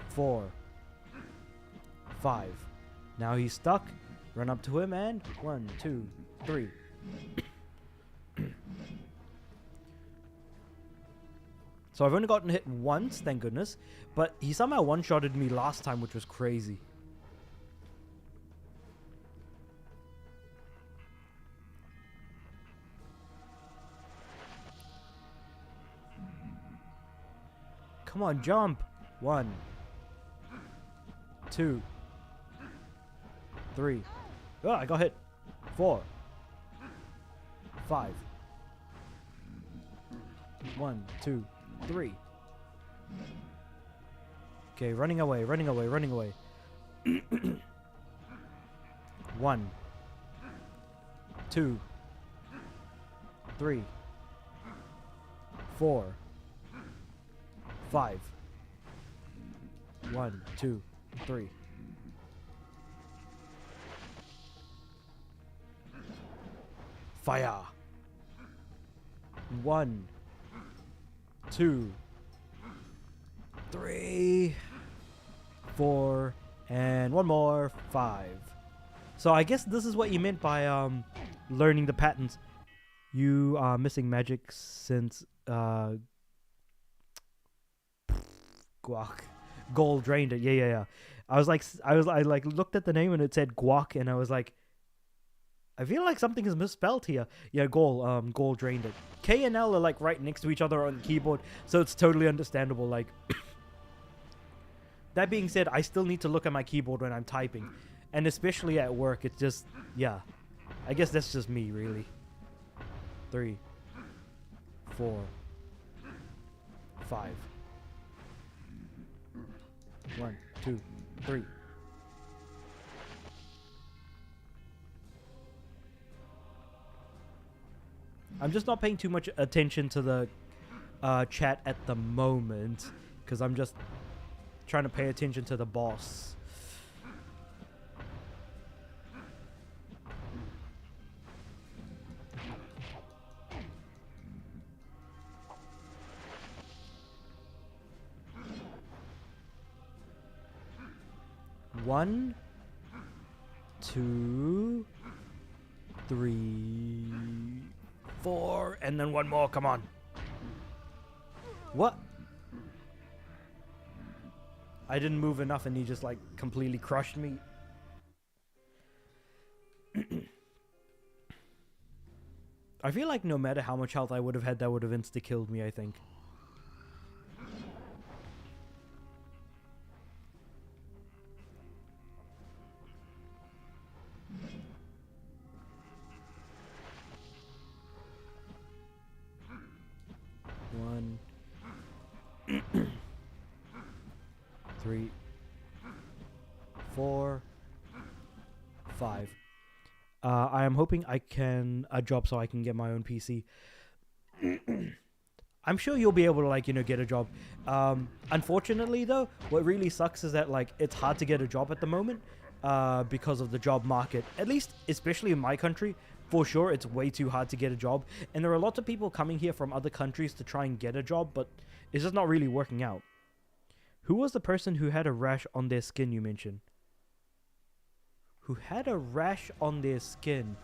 4, 5. Now he's stuck. Run up to him and 1, 2, 3. So I've only gotten hit once, thank goodness. But he somehow one-shotted me last time, which was crazy. Come on, jump. 1, 2, 3. Oh, I got hit. 4, 5. 1, 2, 3. Okay, running away, running away, running away. 1, 2, 3, 4, 5. 1, 2, 3. Fire. 1, 2, 3, 4, and one more. 5. So I guess this is what you meant by learning the patterns. You are missing magic since Guac. Gold drained it. Yeah. I looked at the name and it said Guac, and I was like, I feel like something is misspelled here. Yeah, Goal drained it. K and L are like right next to each other on the keyboard, so it's totally understandable. Like, that being said, I still need to look at my keyboard when I'm typing, and especially at work. It's just, yeah, I guess that's just me, really. 3, 4, 5. 1, 2, 3. I'm just not paying too much attention to the chat at the moment, because I'm just trying to pay attention to the boss. One, 2, 3, 4, and then one more. Come on. What? I didn't move enough and he just like completely crushed me. I feel like no matter how much health I would have had, that would have insta-killed me, I think. One, 3, 4, 5. I am hoping I can a job so I can get my own PC. I'm sure you'll be able to, like, get a job. Unfortunately, though, what really sucks is that, like, it's hard to get a job at the moment because of the job market. At least, especially in my country, for sure, it's way too hard to get a job. And there are lots of people coming here from other countries to try and get a job, but it's just not really working out. Who was the person who had a rash on their skin you mentioned? Who had a rash on their skin?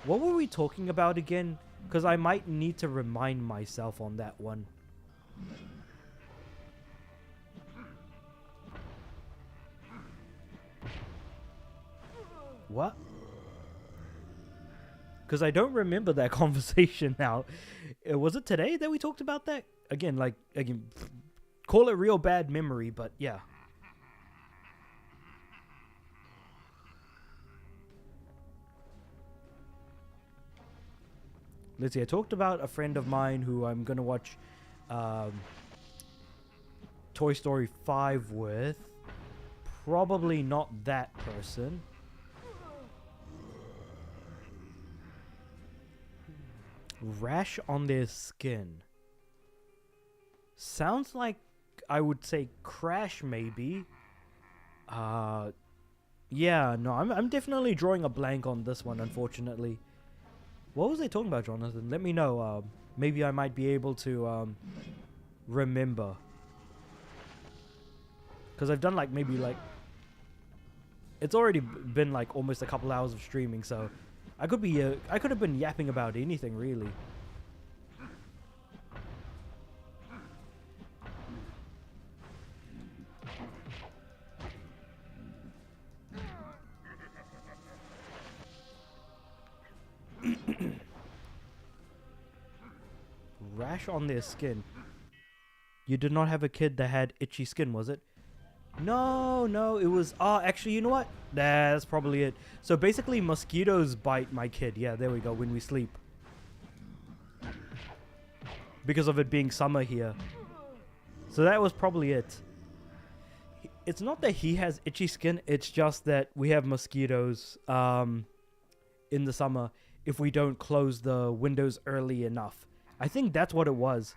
What were we talking about again? Because I might need to remind myself on that one. What? Because I don't remember that conversation now. Was it today that we talked about that? Again, call it real bad memory, but yeah. Let's see, I talked about a friend of mine who I'm going to watch Toy Story 5 with. Probably not that person. Rash on their skin. Sounds like I would say crash maybe. Yeah, no, I'm definitely drawing a blank on this one, unfortunately. What was they talking about, Jonathan? Let me know. Maybe I might be able to remember. Because I've done like maybe like... It's already been like almost a couple hours of streaming, so I could be I could have been yapping about anything really. Rash on their skin. You did not have a kid that had itchy skin, was it? No, no, it was... Oh, actually, you know what? That's probably it. So basically, mosquitoes bite my kid. Yeah, there we go, when we sleep. Because of it being summer here. So that was probably it. It's not that he has itchy skin, it's just that we have mosquitoes in the summer if we don't close the windows early enough. I think that's what it was.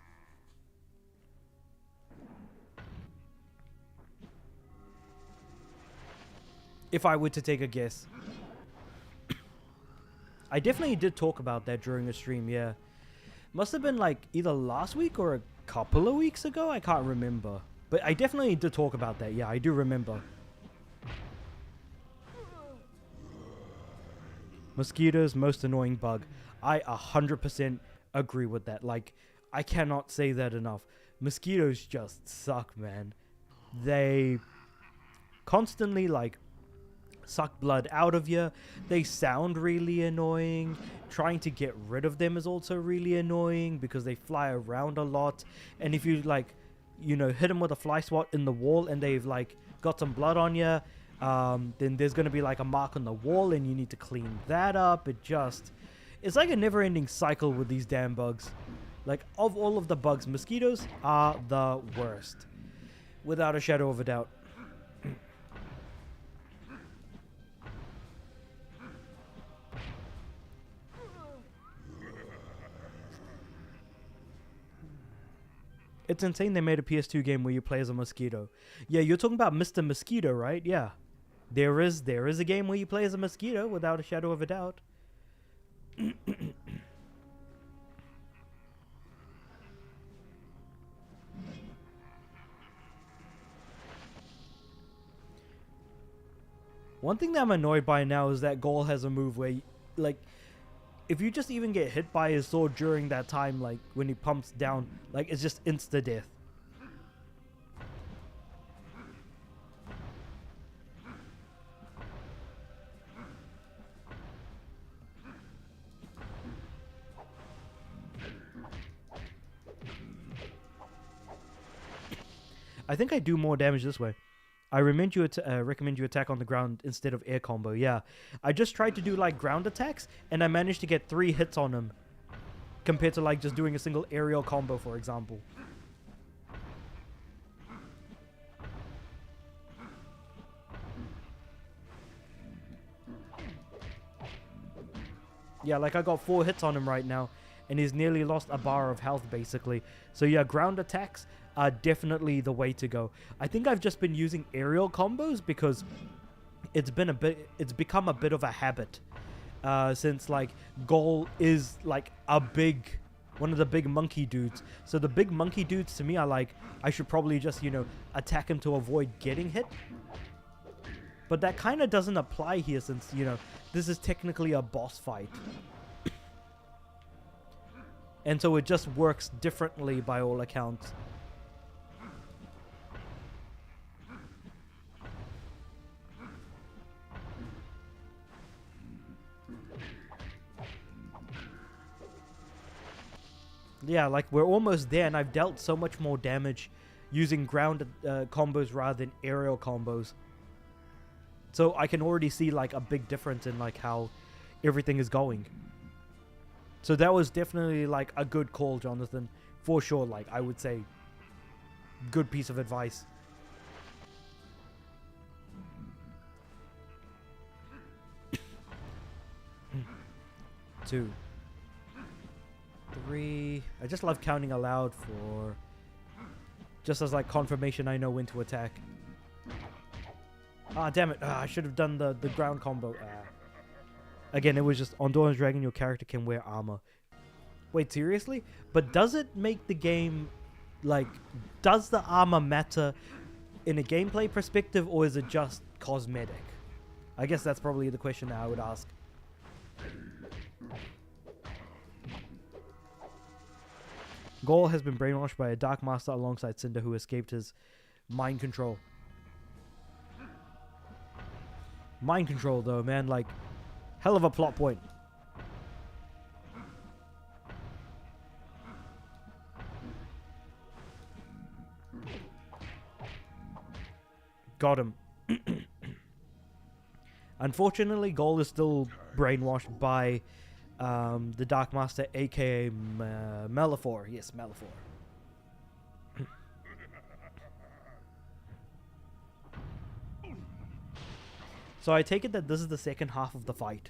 If I were to take a guess. I definitely did talk about that during a stream, yeah. Must have been like either last week or a couple of weeks ago. I can't remember. But I definitely did talk about that. Yeah, I do remember. Mosquitoes, most annoying bug. I 100% agree with that. Like, I cannot say that enough. Mosquitoes just suck, man. They constantly, like, suck blood out of you. They sound really annoying. Trying to get rid of them is also really annoying because they fly around a lot. And if you, like, you know, hit them with a fly swat in the wall and they've, like, got some blood on you, then there's going to be, like, a mark on the wall and you need to clean that up. It's like a never-ending cycle with these damn bugs. Like, of all of the bugs, mosquitoes are the worst. Without a shadow of a doubt. It's insane they made a PS2 game where you play as a mosquito. Yeah, you're talking about Mr. Mosquito, right? Yeah. There is a game where you play as a mosquito without a shadow of a doubt. One thing that I'm annoyed by now is that Gol has a move where, like, if you just even get hit by his sword during that time, like, when he pumps down, like, it's just insta-death. I think I do more damage this way. I recommend you attack on the ground instead of air combo. Yeah, I just tried to do like ground attacks and I managed to get 3 hits on him compared to like just doing a single aerial combo, for example. Yeah, like I got 4 hits on him right now and he's nearly lost a bar of health basically. So yeah, ground attacks are definitely the way to go. I think I've just been using aerial combos because it's become a bit of a habit since like Gol is like one of the big monkey dudes. So the big monkey dudes to me are like, I should probably just, you know, attack him to avoid getting hit. But that kind of doesn't apply here since, you know, this is technically a boss fight. And so it just works differently by all accounts. Yeah, like we're almost there and I've dealt so much more damage using ground combos rather than aerial combos. So I can already see like a big difference in like how everything is going. So that was definitely like a good call, Jonathan. For sure, like I would say good piece of advice. Two. 3. I just love counting aloud for... just as like confirmation I know when to attack. Ah, damn it. I should have done the ground combo. Again, it was just on Dawn's Dragon, your character can wear armor. Wait, seriously? But does it make the game, like, does the armor matter in a gameplay perspective, or is it just cosmetic? I guess that's probably the question that I would ask. Gaul has been brainwashed by a Dark Master alongside Cinder, who escaped his mind control. Mind control, though, man, like, hell of a plot point. Got him. Unfortunately, Gaul is still brainwashed by the Dark Master, aka Malefor. Yes, Malefor. So I take it that this is the second half of the fight.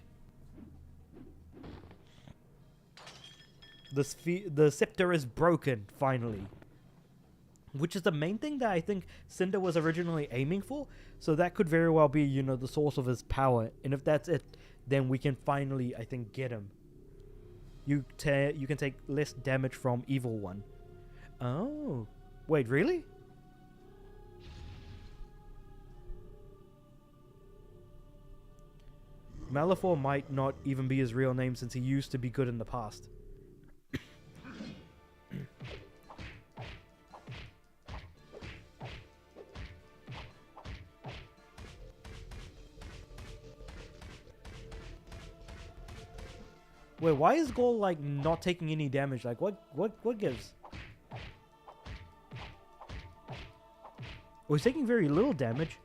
The scepter is broken, finally. Which is the main thing that I think Cinder was originally aiming for. So that could very well be, you know, the source of his power. And if that's it, then we can finally, I think, get him. You can take less damage from Evil One. Oh. Wait, really? Malefor might not even be his real name since he used to be good in the past. Wait, why is Gaul like not taking any damage? Like what gives? Oh, he's taking very little damage.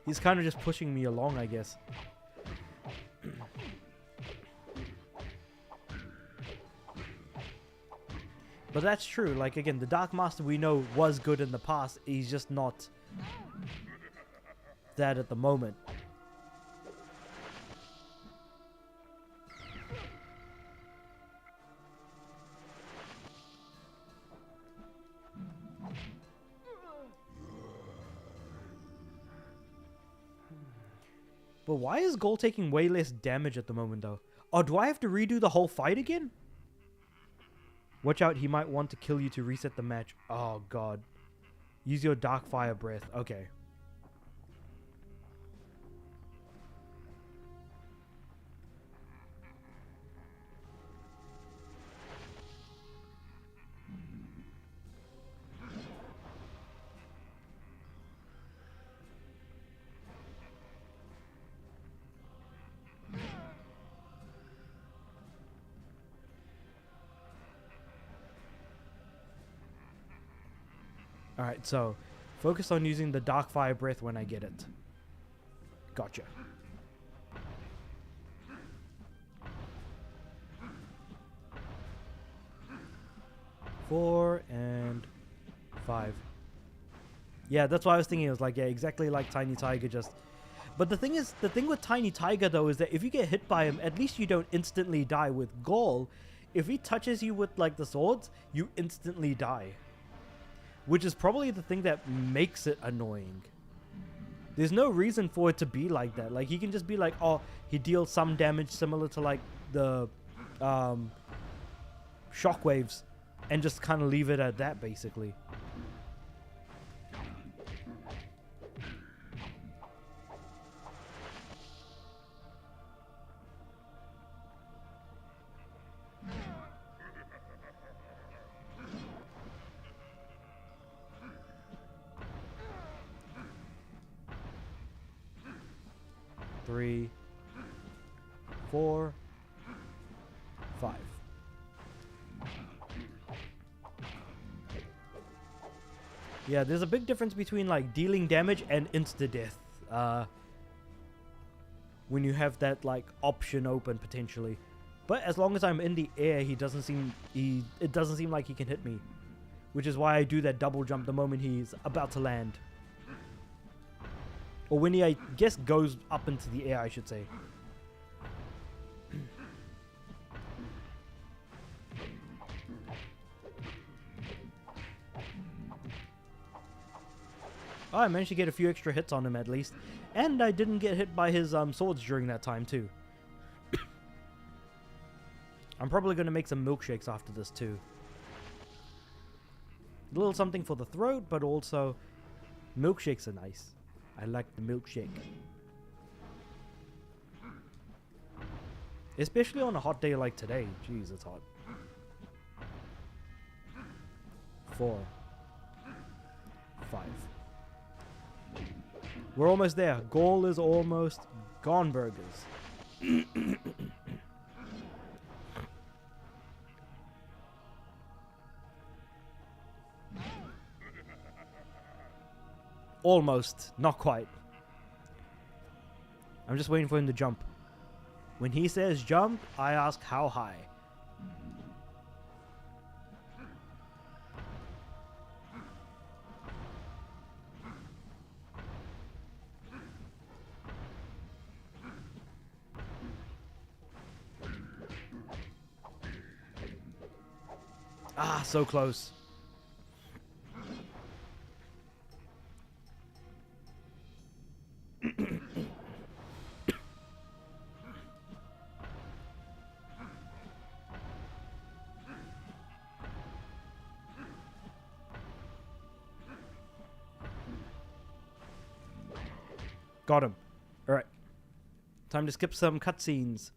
He's kind of just pushing me along, I guess. But that's true. Like, again, the Dark Master we know was good in the past. He's just not that at the moment. But why is Gaul taking way less damage at the moment, though? Oh, do I have to redo the whole fight again? Watch out, he might want to kill you to reset the match. Oh, God. Use your Dark Fire Breath. Okay. Alright, so focus on using the Dark Fire Breath when I get it. Gotcha. Four and 5. Yeah, that's what I was thinking. It was like, yeah, exactly like Tiny Tiger, just... But the thing is, the thing with Tiny Tiger, though, is that if you get hit by him, at least you don't instantly die. With Gaul, if he touches you with, like, the swords, you instantly die. Which is probably the thing that makes it annoying. There's no reason for it to be like that. Like, he can just be like, oh, he deals some damage similar to, like, the shockwaves. And just kind of leave it at that, basically. Three, 4, 5. Yeah, there's a big difference between like dealing damage and insta-death. When you have that like option open potentially. But as long as I'm in the air, it doesn't seem like he can hit me. Which is why I do that double jump the moment he's about to land. Or when he, I guess, goes up into the air, I should say. Oh, I managed to get a few extra hits on him at least. And I didn't get hit by his swords during that time too. I'm probably going to make some milkshakes after this too. A little something for the throat, but also milkshakes are nice. I like the milkshake. Especially on a hot day like today. Jeez, it's hot. 4, 5. We're almost there. Goal is almost gone, burgers. Almost. Not quite. I'm just waiting for him to jump. When he says jump, I ask how high. Ah, so close. Got him. Alright. Time to skip some cutscenes.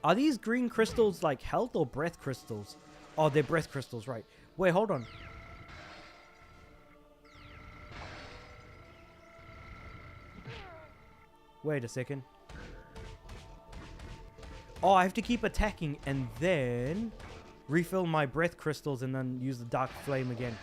Are these green crystals like health or breath crystals? Oh, they're breath crystals, right. Wait, hold on. Wait a second. Oh, I have to keep attacking and then refill my breath crystals and then use the dark flame again.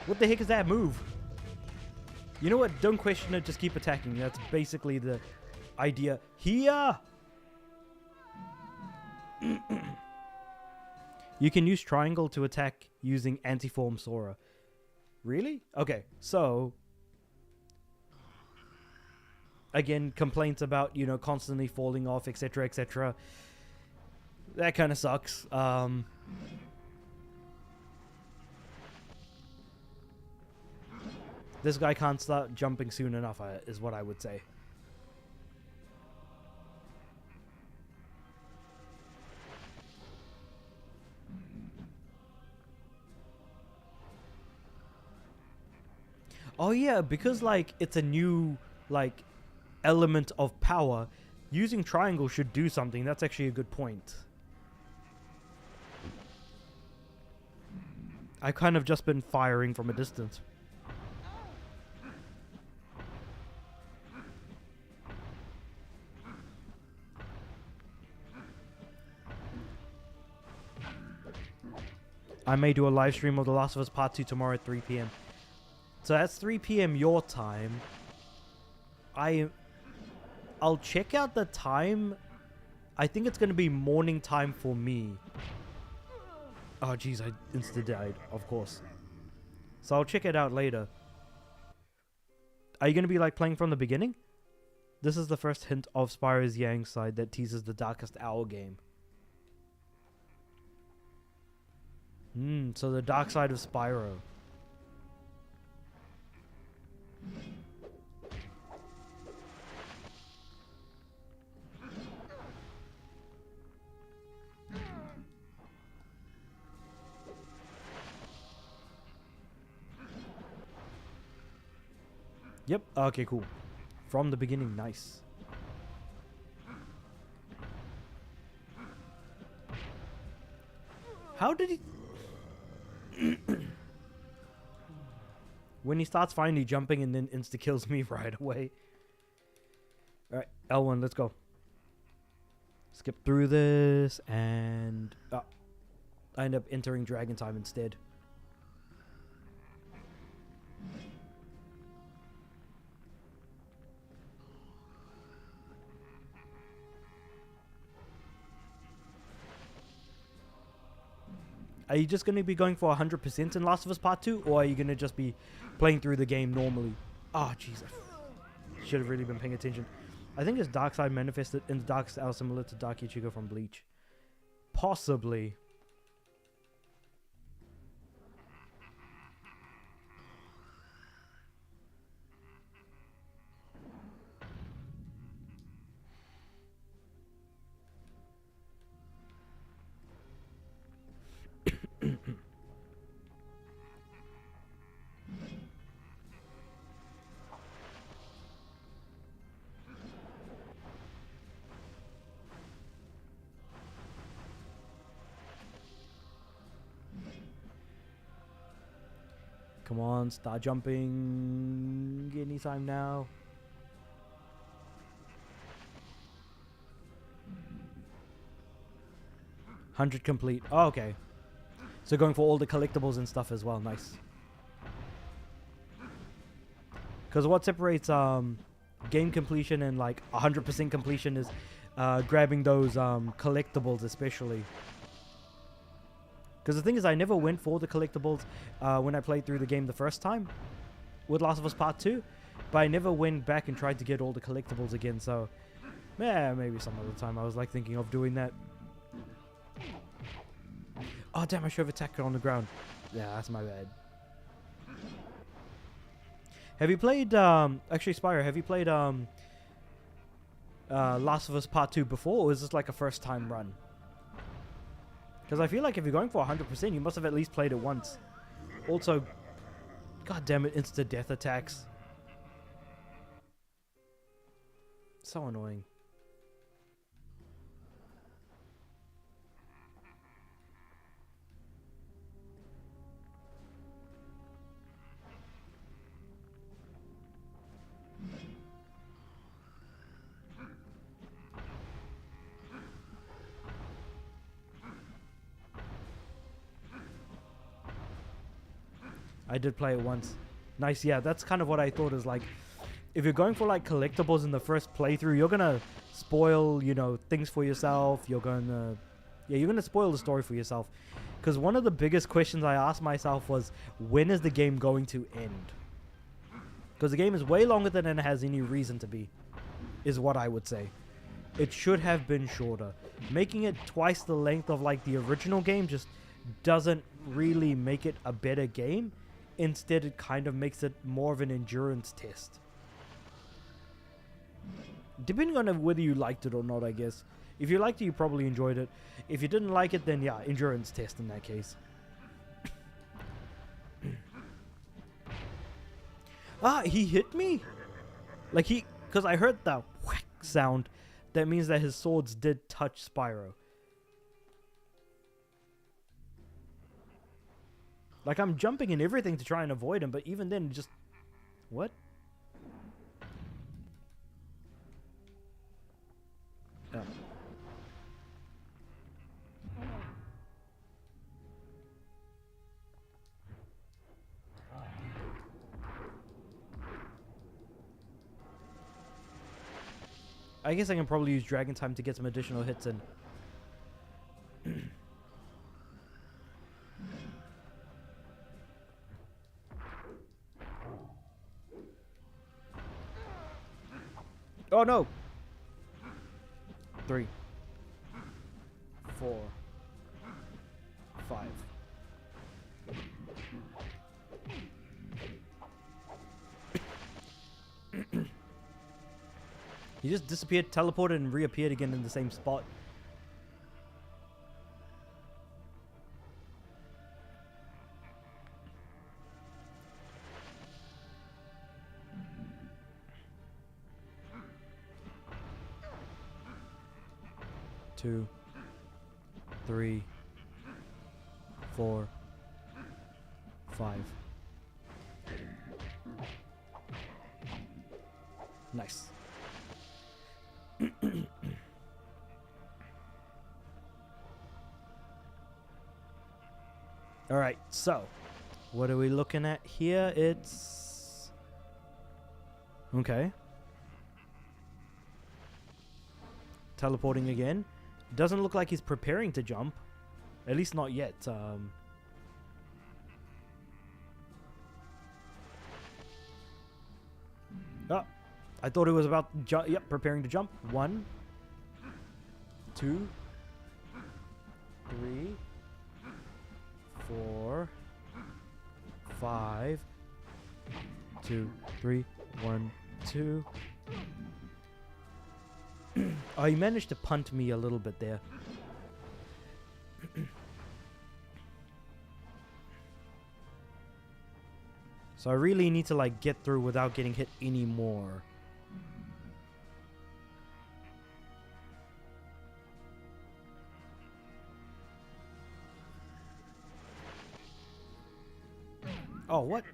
What the heck is that move? You know what? Don't question it. Just keep attacking. That's basically the idea here. You can use triangle to attack using anti-form Sora. Really? Okay. So again, complaints about, you know, constantly falling off, etc., etc. That kind of sucks. This guy can't start jumping soon enough, is what I would say. Oh yeah, because like it's a new like element of power, using triangle should do something. That's actually a good point. I kind of just been firing from a distance. I may do a live stream of The Last of Us Part 2 tomorrow at 3 p.m. So that's 3 p.m. your time. I'll check out the time. I think it's going to be morning time for me. Oh, jeez, I insta-died, of course. So I'll check it out later. Are you going to be, like, playing from the beginning? This is the first hint of Spyro's Yang side that teases the Darkest Hour game. So the dark side of Spyro. Yep, okay, cool. From the beginning, nice. How did he... When he starts finally jumping and then insta-kills me right away. Alright, L1, let's go. Skip through this, and I end up entering Dragon Time instead. Are you just going to be going for 100% in Last of Us Part 2, or are you going to just be playing through the game normally? Oh, Jesus. Should have really been paying attention. I think his dark side manifested in the dark style similar to Dark Ichigo from Bleach. Possibly. Come on, start jumping anytime now. $100 complete. Oh, okay. So going for all the collectibles and stuff as well. Nice. Because what separates game completion and like 100% completion is grabbing those collectibles especially. Because the thing is, I never went for the collectibles when I played through the game the first time with Last of Us Part 2. But I never went back and tried to get all the collectibles again. So, yeah, maybe some other time I was like thinking of doing that. Oh, damn, I should have attacked her on the ground. Yeah, that's my bad. Have you played, actually, Spyro, have you played Last of Us Part 2 before? Or is this like a first time run? Because I feel like if you're going for 100%, you must have at least played it once. Also, god damn it, insta-death attacks. So annoying. I did play it once. Nice, yeah, that's kind of what I thought is like, if you're going for like collectibles in the first playthrough, you're gonna spoil, you know, things for yourself. You're gonna spoil the story for yourself. Because one of the biggest questions I asked myself was, when is the game going to end? Because the game is way longer than it has any reason to be, is what I would say. It should have been shorter. Making it twice the length of like the original game just doesn't really make it a better game. Instead, it kind of makes it more of an endurance test. Depending on whether you liked it or not, I guess. If you liked it, you probably enjoyed it. If you didn't like it, then yeah, endurance test in that case. Ah, he hit me? Like because I heard that whack sound. That means that his swords did touch Spyro. Like, I'm jumping and everything to try and avoid him, but even then, just... What? Oh. I guess I can probably use Dragon Time to get some additional hits in. Oh no! 3, 4, 5. He just disappeared, teleported, and reappeared again in the same spot. Two, 3, 4, 5. Nice. Alright, so what are we looking at here? It's okay. Teleporting again. Doesn't look like he's preparing to jump. At least not yet. Oh, I thought it was about yep, preparing to jump. 1, 2, 3, 4, 5, 2, 3, 1, 2. Oh, he managed to punt me a little bit there. So I really need to like get through without getting hit anymore. Oh, what?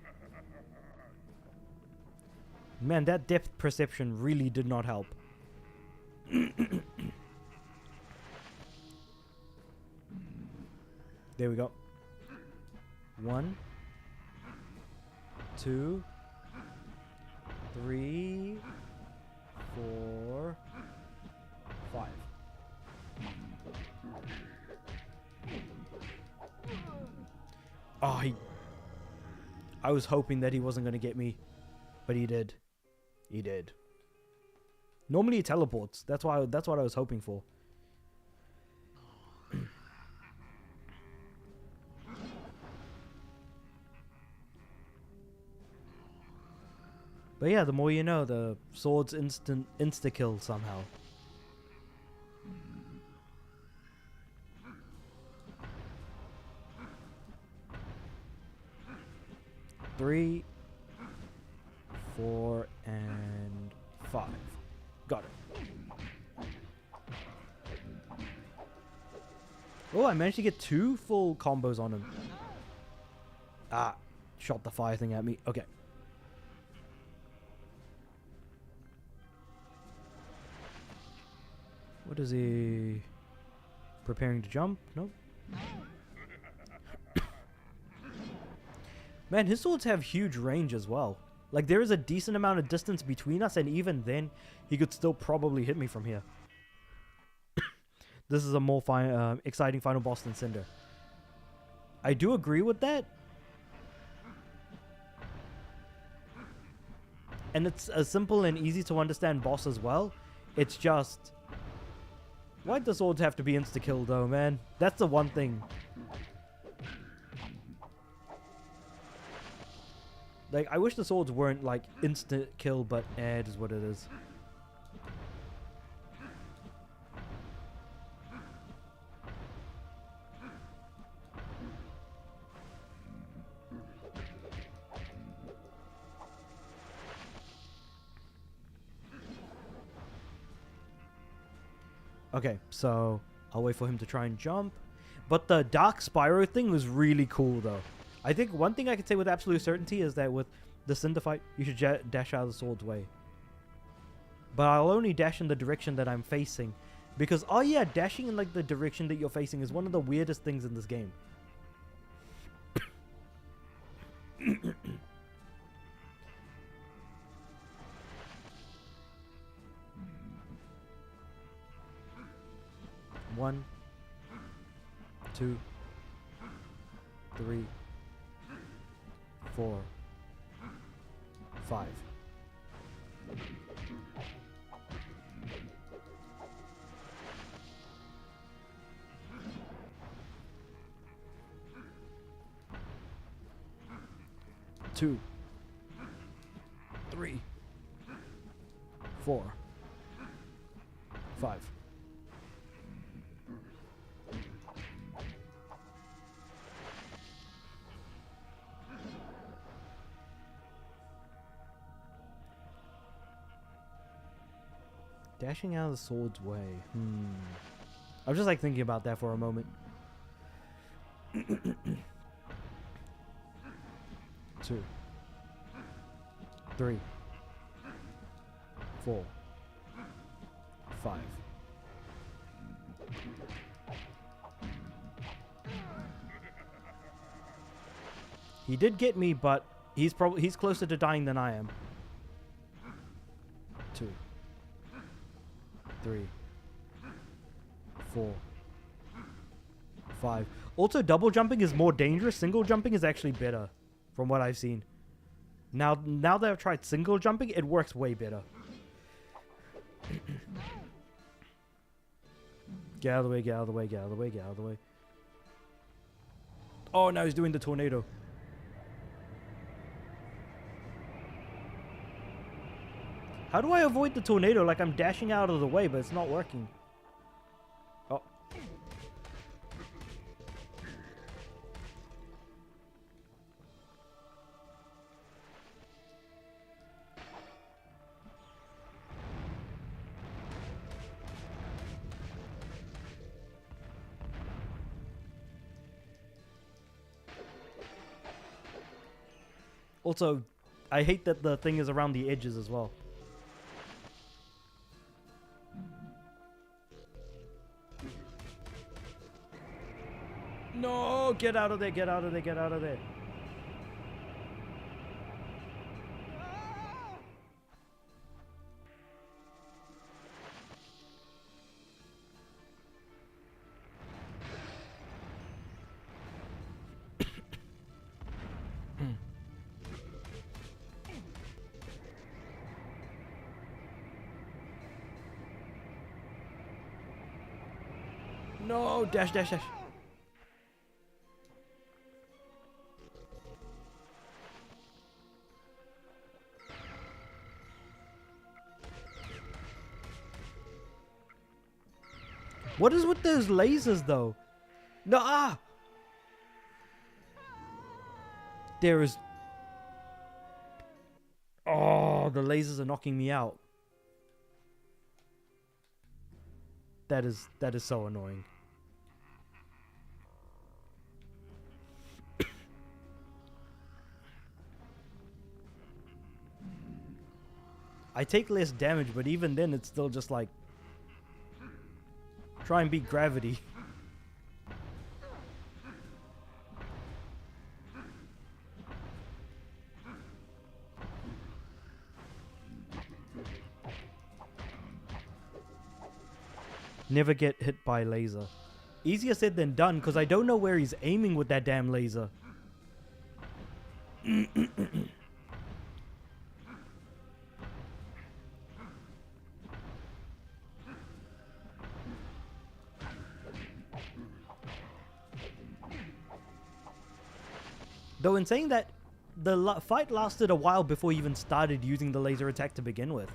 Man, that depth perception really did not help. There we go. 1, 2, 3, 4, 5. Oh, I was hoping that he wasn't going to get me, but he did. He did. Normally he teleports. That's what I was hoping for. But yeah, the more you know, the sword's insta-kill somehow. Three, 4, and 5. Got it. Oh, I managed to get 2 full combos on him. Ah, shot the fire thing at me. Okay. What is he? Preparing to jump? Nope. Man, his swords have huge range as well. Like, there is a decent amount of distance between us, and even then, he could still probably hit me from here. This is a more exciting final boss than Cinder. I do agree with that. And it's a simple and easy to understand boss as well. It's just... why'd the swords have to be insta-kill though, man? That's the one thing. Like, I wish the swords weren't like instant kill, but it is what it is. Okay, so I'll wait for him to try and jump. But the Dark Spyro thing was really cool, though. I think one thing I can say with absolute certainty is that with the Cinder fight, you should dash out of the sword's way. But I'll only dash in the direction that I'm facing. Because, oh yeah, dashing in like the direction that you're facing is one of the weirdest things in this game. One, 2, 3, 4, 5. Two, 3, 4, 5. Dashing out of the sword's way. I was just like thinking about that for a moment. 2, 3, 4, 5. He did get me, but he's closer to dying than I am. 2, 3, 4, 5. Also, double jumping is more dangerous. Single jumping is actually better, from what I've seen. Now that I've tried single jumping, it works way better. Get out of the way, get out of the way, get out of the way, get out of the way. Oh, now he's doing the tornado. How do I avoid the tornado? Like, I'm dashing out of the way, but it's not working. Oh. Also, I hate that the thing is around the edges as well. No, get out of there, get out of there, get out of there. No, dash, dash, dash. What is with those lasers, though? No, ah! There is... Oh, the lasers are knocking me out. That is so annoying. I take less damage, but even then it's still just like... Try and beat gravity. Never get hit by laser. Easier said than done, because I don't know where he's aiming with that damn laser. Though in saying that, the fight lasted a while before he even started using the laser attack to begin with,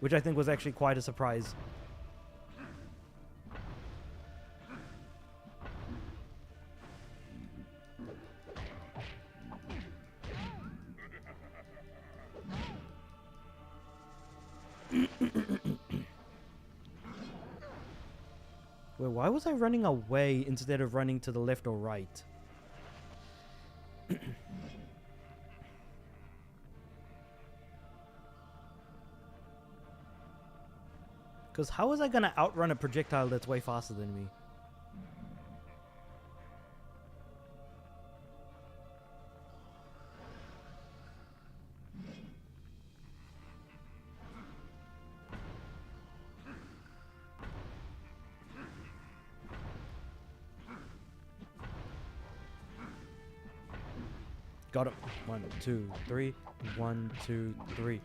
which I think was actually quite a surprise. Wait, why was I running away instead of running to the left or right? Because how was I going to outrun a projectile that's way faster than me? Got him. 1, 2, 3. 1, 2, 3.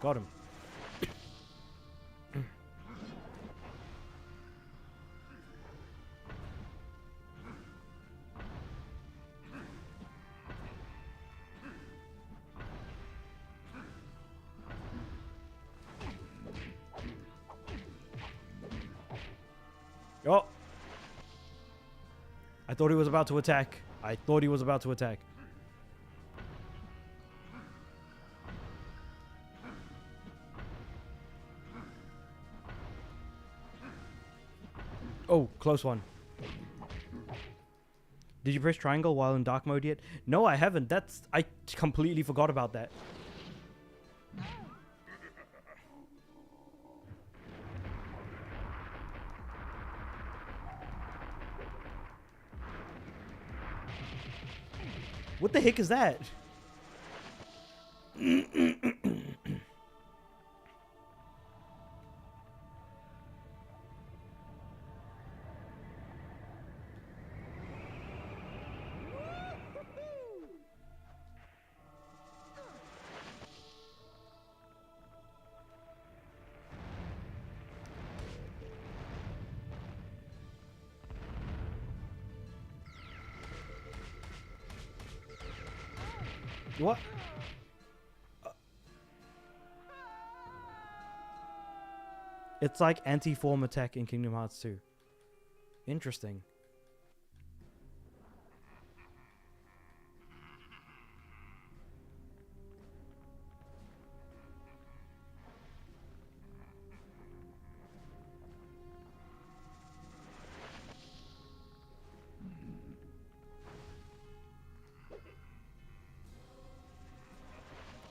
Got him. Oh! I thought he was about to attack. I thought he was about to attack. Oh, close one. Did you press triangle while in dark mode yet? No, I haven't. I completely forgot about that. What the heck is that? What? It's like anti-form attack in Kingdom Hearts 2. Interesting.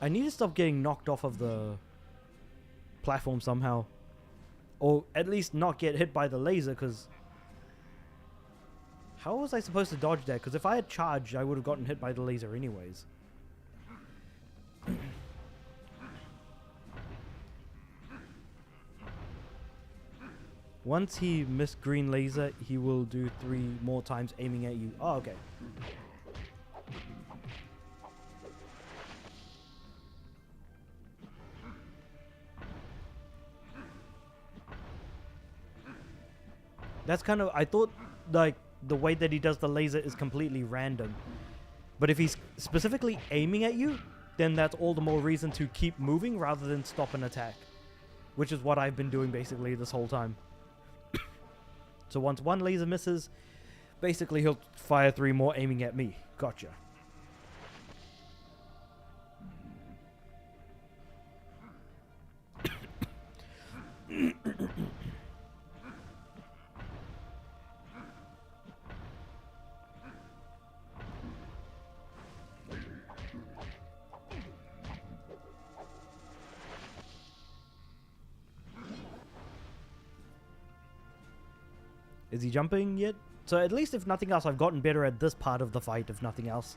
I need to stop getting knocked off of the platform somehow. Or at least not get hit by the laser, because... How was I supposed to dodge that? Because if I had charged, I would have gotten hit by the laser anyways. Once he missed green laser, he will do 3 more times aiming at you. Oh, okay. That's kind of... I thought, like, the way that he does the laser is completely random. But if he's specifically aiming at you, then that's all the more reason to keep moving rather than stop an attack. Which is what I've been doing basically this whole time. So once one laser misses, basically he'll fire 3 more aiming at me. Gotcha. Is he jumping yet? So at least if nothing else, I've gotten better at this part of the fight, if nothing else.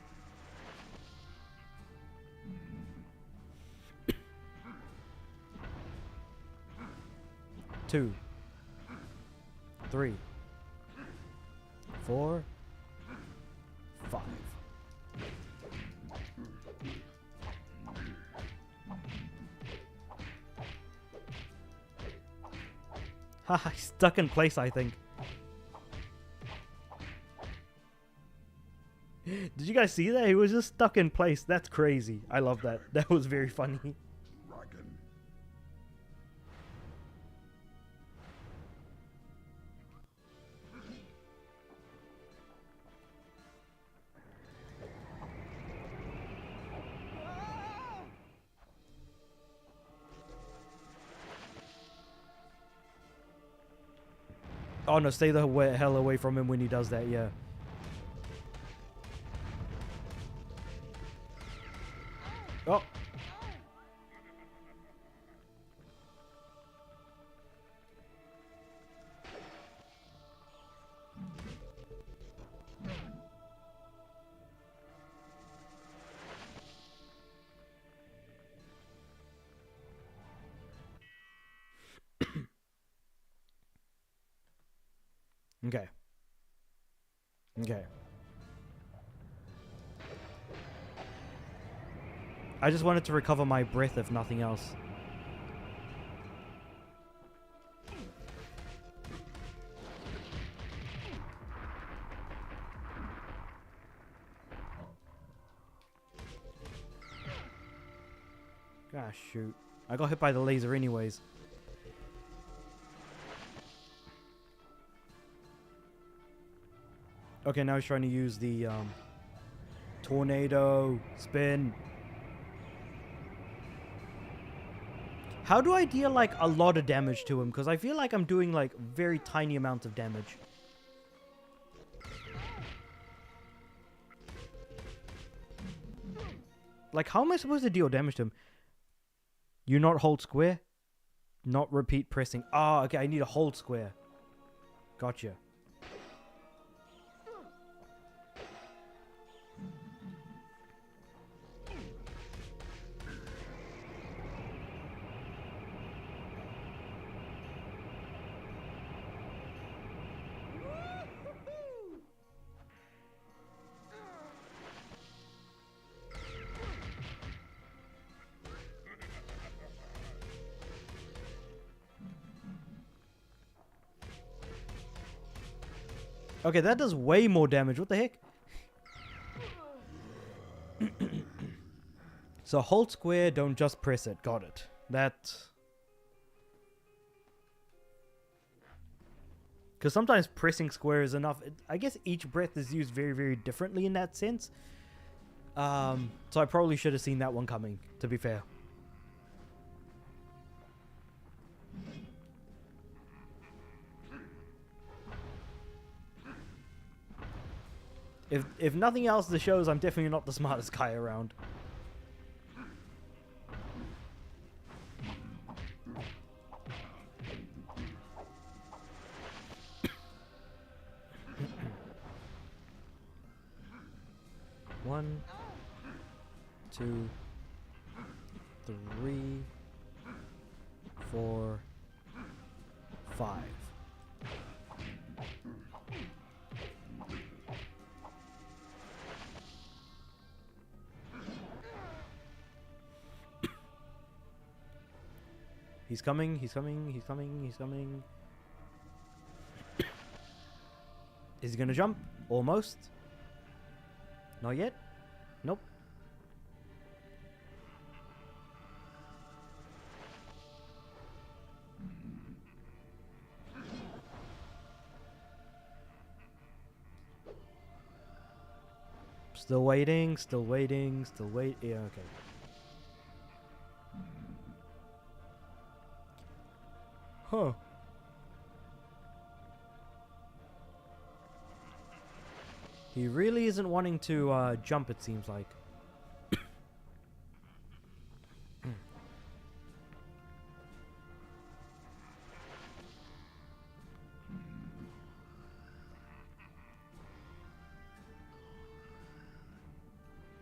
Two. 3. 4. 5. Haha, he's stuck in place, I think. Did you guys see that? He was just stuck in place. That's crazy. I love that. That was very funny. Oh no, stay the hell away from him when he does that, yeah. Oh. Okay. Okay. I just wanted to recover my breath, if nothing else. Gosh, shoot. I got hit by the laser anyways. Okay, now he's trying to use the tornado spin. How do I deal like a lot of damage to him? Because I feel like I'm doing like very tiny amounts of damage. Like, how am I supposed to deal damage to him? You not hold square? Not repeat pressing. Ah, okay, I need to hold square. Gotcha. Okay, that does way more damage. What the heck? So hold square, don't just press it. Got it. That... Because sometimes pressing square is enough. I guess each breath is used very, very differently in that sense. So I probably should have seen that one coming, to be fair. If nothing else, this shows I'm definitely not the smartest guy around. One, 2, 3, 4, 5. He's coming, he's coming, he's coming, he's coming. Is he gonna jump? Almost. Not yet? Nope. Still waiting, still waiting, still wait. Yeah, okay. Huh. He really isn't wanting to jump, it seems like.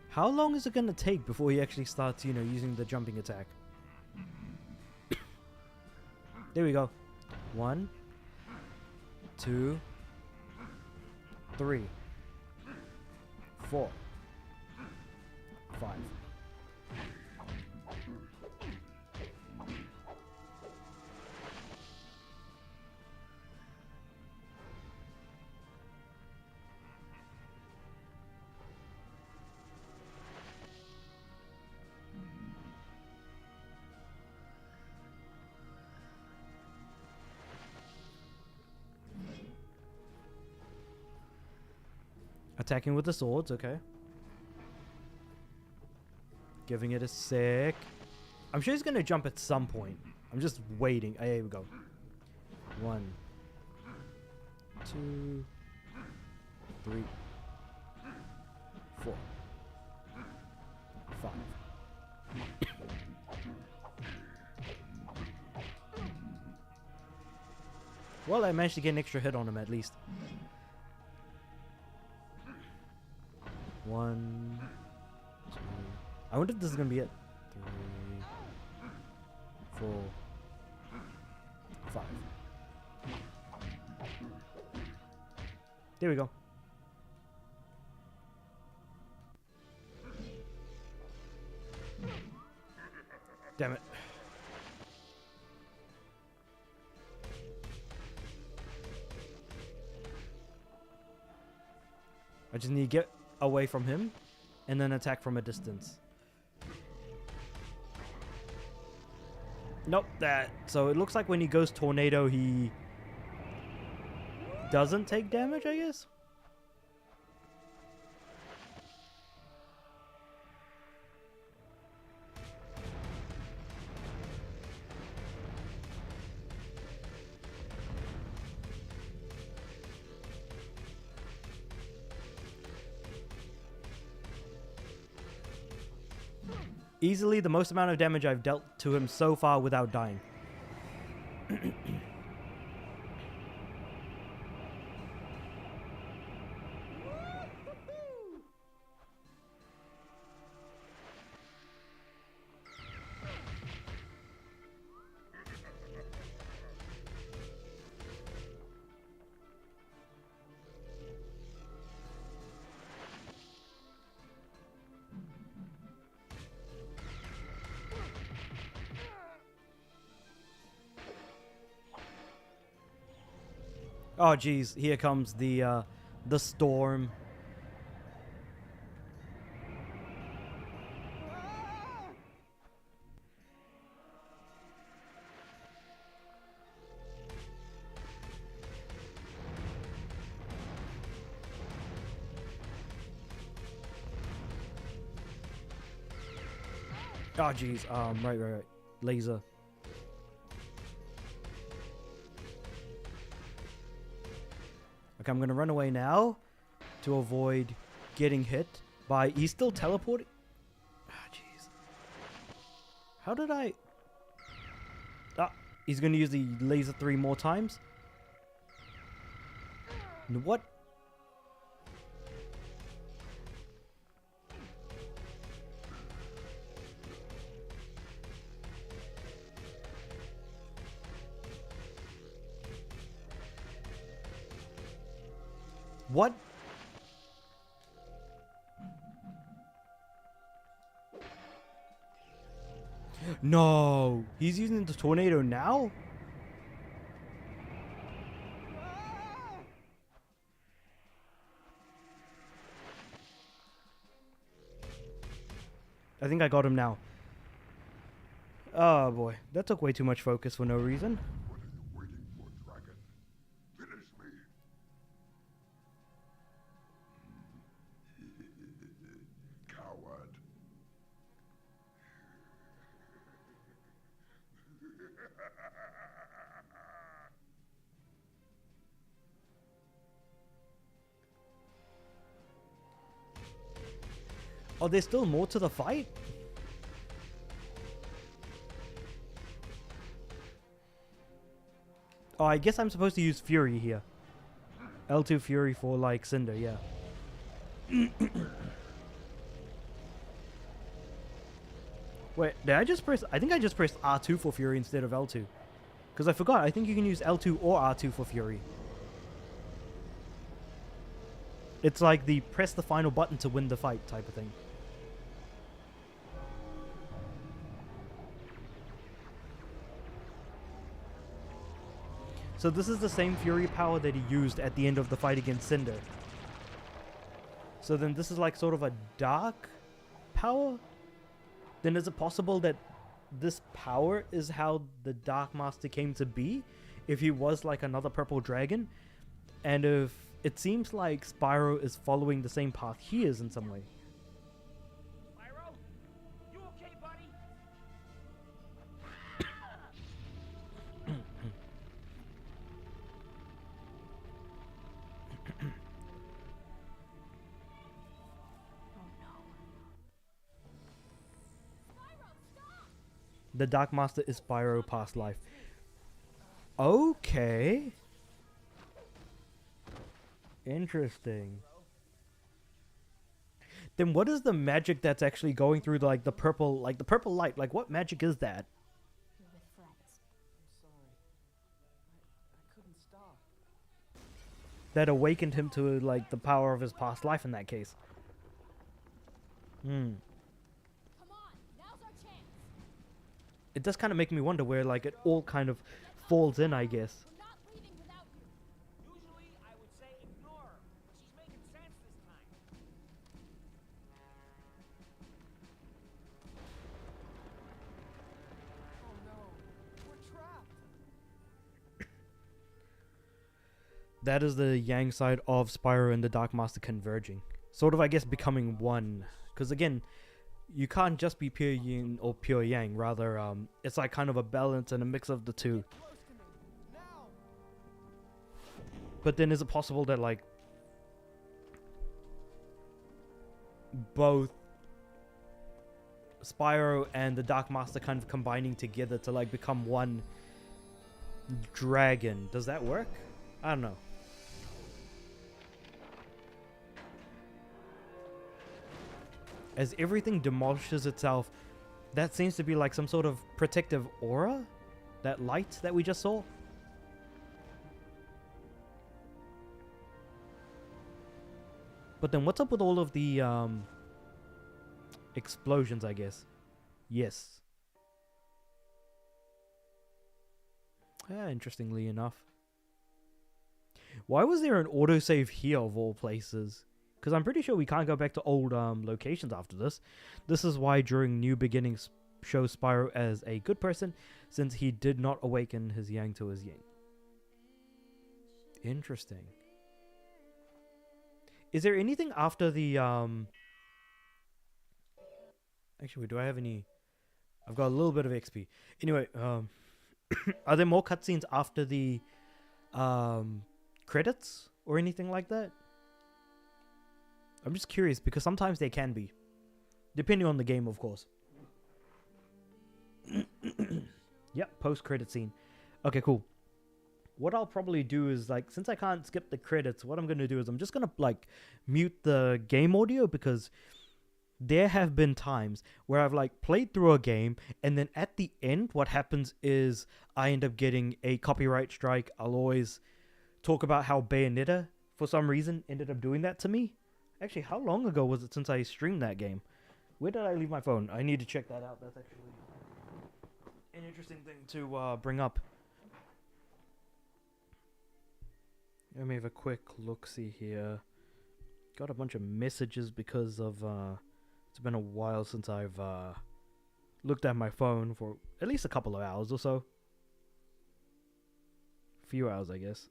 How long is it going to take before he actually starts, you know, using the jumping attack? There we go. 1, 2, 3, 4, 5. Attacking with the swords, okay. Giving it a sec. I'm sure he's gonna jump at some point. I'm just waiting. Oh, here we go. 1, 2, 3, 4, 5. Well, I managed to get an extra hit on him at least. 1, 2. I wonder if this is gonna be it. 3, 4, 5. There we go. Damn it. I just need to get away from him and then attack from a distance. Nope, that. So it looks like when he goes tornado, he doesn't take damage, I guess? Easily the most amount of damage I've dealt to him so far without dying. Oh jeez, here comes the storm. Oh jeez, right. Laser. Okay, I'm gonna run away now to avoid getting hit by. He's still teleporting. Ah, jeez. How did I? Ah, he's gonna use the laser 3 more times. What? What? No, he's using the tornado now? I think I got him now. Oh boy, that took way too much focus for no reason. What are you waiting for, dragon? Finish me! Coward. Oh, there's still more to the fight? Oh, I guess I'm supposed to use Fury here. L2 Fury for, like, Cinder, yeah. Wait, did I just press... I think I just pressed R2 for Fury instead of L2. Because I forgot, I think you can use L2 or R2 for Fury. It's like the press the final button to win the fight type of thing. So this is the same Fury power that he used at the end of the fight against Cinder. So then this is like sort of a dark power? Then is it possible that this power is how the Dark Master came to be? If he was like another purple dragon? And if it seems like Spyro is following the same path he is in some way. Spyro? You okay, buddy? The Dark Master is Spyro past life. Okay. Interesting. Then what is the magic that's actually going through the purple light? Like what magic is that? You're with friends. I'm sorry. I couldn't stop. That awakened him to like the power of his past life in that case. Come on, now's our chance. It does kind of make me wonder where like it all kind of falls in, I guess. We're not leaving without you. Usually I would say ignore her, but she's making sense this time. Oh no, we're trapped. That is the yang side of Spyro and the Dark Master converging. Sort of, I guess, becoming one. Because again, you can't just be pure yin or pure yang. Rather, it's like kind of a balance and a mix of the two. Close to me. Now. But then is it possible that like both Spyro and the Dark Master kind of combining together to like become one dragon? Does that work? I don't know. As everything demolishes itself, that seems to be like some sort of protective aura? That light that we just saw? But then what's up with all of the explosions, I guess? Yes. Interestingly enough. Why was there an autosave here of all places? Because I'm pretty sure we can't go back to old locations after this. This is why during New Beginnings show Spyro as a good person, since he did not awaken his yang to his yin. Interesting. Is there anything after the Actually, do I have any? I've got a little bit of XP. Anyway, are there more cutscenes after the credits or anything like that? I'm just curious because sometimes they can be, depending on the game, of course. Yep, post-credit scene. Okay, cool. What I'll probably do is, like, since I can't skip the credits, what I'm going to do is I'm just going to, like, mute the game audio, because there have been times where I've, like, played through a game, and then at the end, what happens is I end up getting a copyright strike. I'll always talk about how Bayonetta, for some reason, ended up doing that to me. Actually, how long ago was it since I streamed that game? Where did I leave my phone? I need to check that out. That's actually an interesting thing to bring up. Let me have a quick look-see here. Got a bunch of messages because of... it's been a while since I've looked at my phone for at least a couple of hours or so. A few hours, I guess.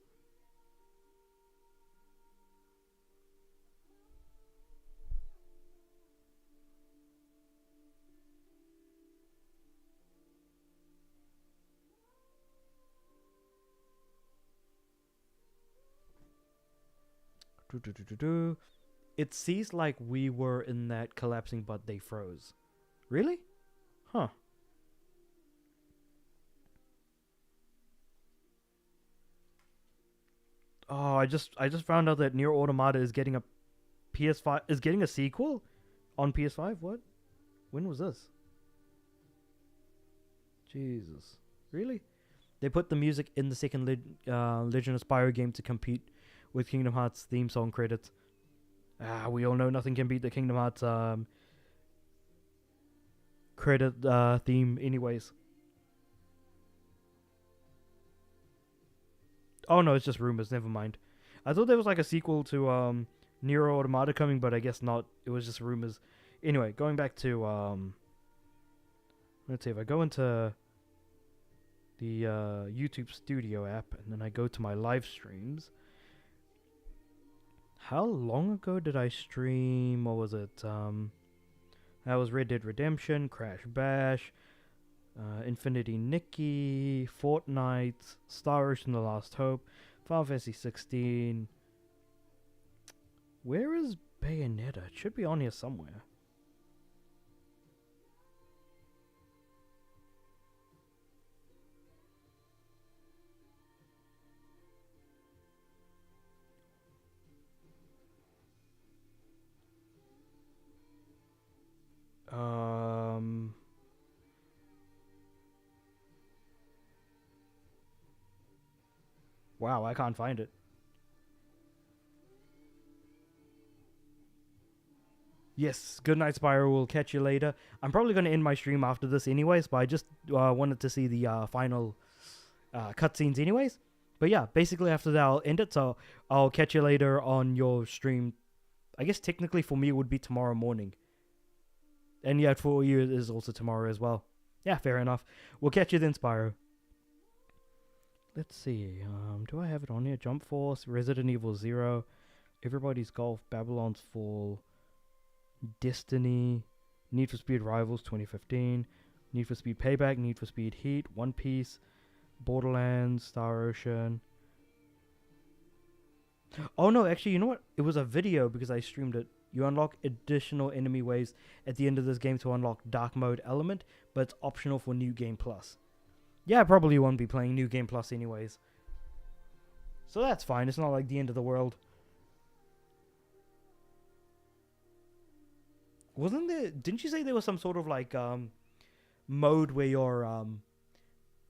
It seems like we were in that collapsing, but they froze. Really? Huh. Oh, I just found out that Nier Automata is getting a PS5 is getting a sequel on PS5. What? When was this? Jesus. Really? They put the music in the second Legend of Spyro game to compete with Kingdom Hearts theme song credits. We all know nothing can beat the Kingdom Hearts credit theme anyways. Oh no, it's just rumors, never mind. I thought there was like a sequel to Nier Automata coming, but I guess not. It was just rumors. Anyway, going back to let's see, if I go into the YouTube Studio app and then I go to my live streams. How long ago did I stream? What was it? That was Red Dead Redemption, Crash Bash, Infinity Nikki, Fortnite, Star Ocean: The Last Hope, Final Fantasy 16. Where is Bayonetta? It should be on here somewhere. Wow, I can't find it. Yes, good night, Spyro. We'll catch you later. I'm probably going to end my stream after this anyways, but I just wanted to see the final cutscenes anyways. But yeah, basically after that, I'll end it, so I'll catch you later on your stream. I guess technically for me it would be tomorrow morning. And yeah, for you it is also tomorrow as well. Yeah, fair enough. We'll catch you then, Spyro. Let's see. Do I have it on here? Jump Force, Resident Evil 0, Everybody's Golf, Babylon's Fall, Destiny, Need for Speed Rivals 2015, Need for Speed Payback, Need for Speed Heat, One Piece, Borderlands, Star Ocean. Oh no, actually, you know what? It was a video because I streamed it. You unlock additional enemy waves at the end of this game to unlock Dark Mode element, but it's optional for New Game Plus. Yeah, I probably won't be playing New Game Plus anyways. So that's fine. It's not like the end of the world. Wasn't there... Didn't you say there was some sort of like mode where you're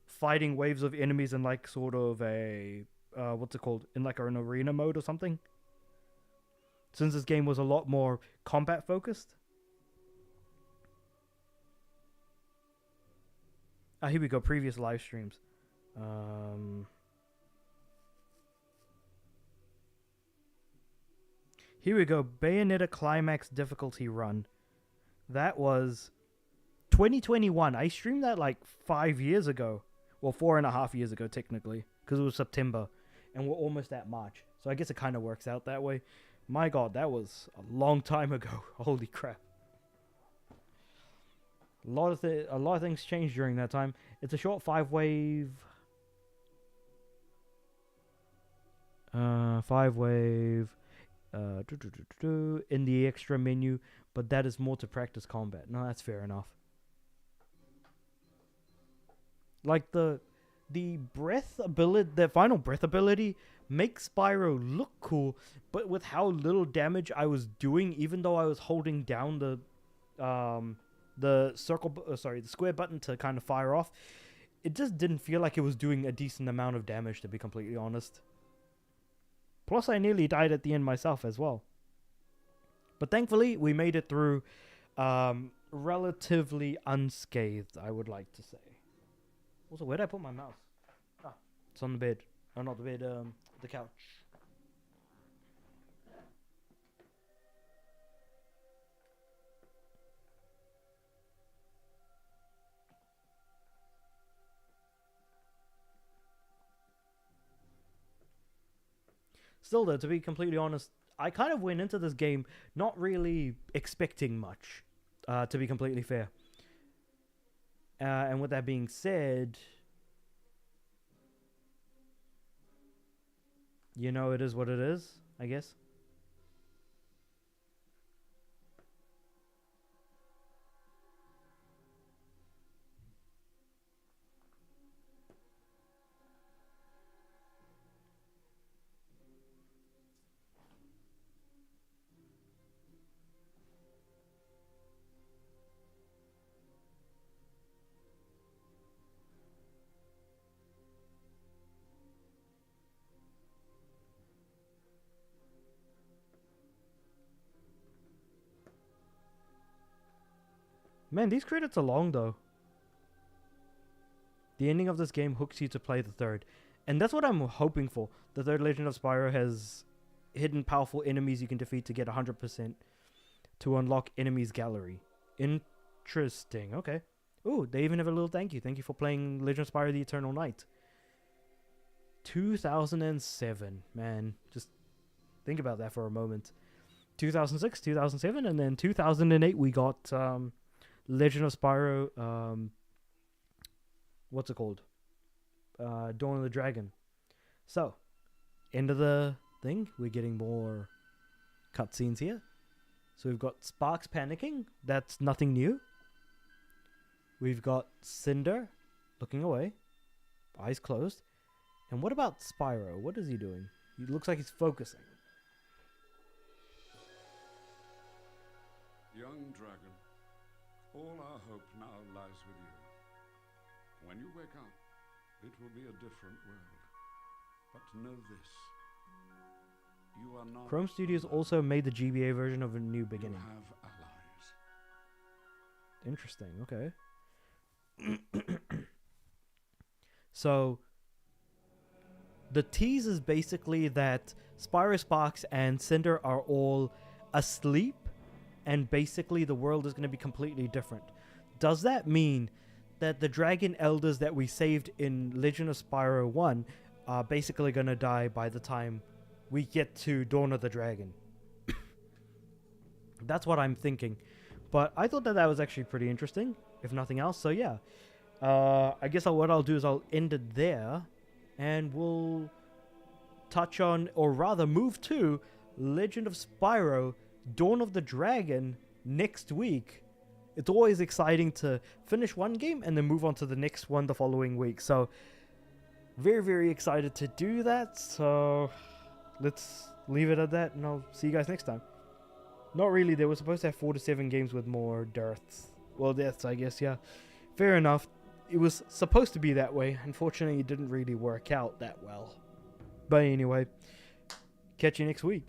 fighting waves of enemies in like sort of a... what's it called? In like an arena mode or something? Since this game was a lot more combat focused. Here we go. Previous live streams. Here we go. Bayonetta Climax Difficulty Run. That was 2021. I streamed that like 5 years ago. Well, 4.5 years ago, technically. Because it was September. And we're almost at March. So I guess it kind of works out that way. My god, that was a long time ago. Holy crap. A lot of things changed during that time. It's a short 5-wave... 5-wave... in the extra menu, but that is more to practice combat. No, that's fair enough. Like the breath ability, the final breath ability makes Spyro look cool, but with how little damage I was doing, even though I was holding down the square button to kind of fire off, it just didn't feel like it was doing a decent amount of damage, to be completely honest. Plus, I nearly died at the end myself as well. But thankfully, we made it through relatively unscathed, I would like to say. Also, where did I put my mouse? Ah, it's on the bed. Oh, not the bed, the couch. Still though, to be completely honest, I kind of went into this game not really expecting much, to be completely fair. And with that being said, you know, it is what it is, I guess. Man, these credits are long though. The ending of this game hooks you to play the third. And that's what I'm hoping for. The third Legend of Spyro has hidden powerful enemies you can defeat to get 100% to unlock enemies gallery. Interesting. Okay. Ooh, they even have a little thank you. Thank you for playing Legend of Spyro The Eternal Night. 2007. Man, just think about that for a moment. 2006, 2007, and then 2008 we got Legend of Spyro, what's it called? Dawn of the Dragon. So, end of the thing, we're getting more cutscenes here. So we've got Sparks panicking, that's nothing new. We've got Cinder looking away, eyes closed. And what about Spyro? What is he doing? He looks like he's focusing. Young dragon, all our hope now lies with you. When you wake up, it will be a different world. But know this. You are not Chrome Studios also made the GBA version of A New Beginning. You have allies. Interesting, okay. So, the tease is basically that Spyro, Sparks, and Cinder are all asleep, and basically the world is going to be completely different. Does that mean that the dragon elders that we saved in Legend of Spyro 1 are basically going to die by the time we get to Dawn of the Dragon? That's what I'm thinking. But I thought that was actually pretty interesting, if nothing else. So yeah, I guess what I'll do is I'll end it there, and we'll touch on, or rather move to, Legend of Spyro Dawn of the Dragon next week. It's always exciting to finish one game and then move on to the next one the following week. So very, very excited to do that. So let's leave it at that, and I'll see you guys next time. Not really, they were supposed to have 4 to 7 games with more deaths. Well, deaths, I guess, yeah. Fair enough. It was supposed to be that way. Unfortunately, it didn't really work out that well. But anyway, catch you next week.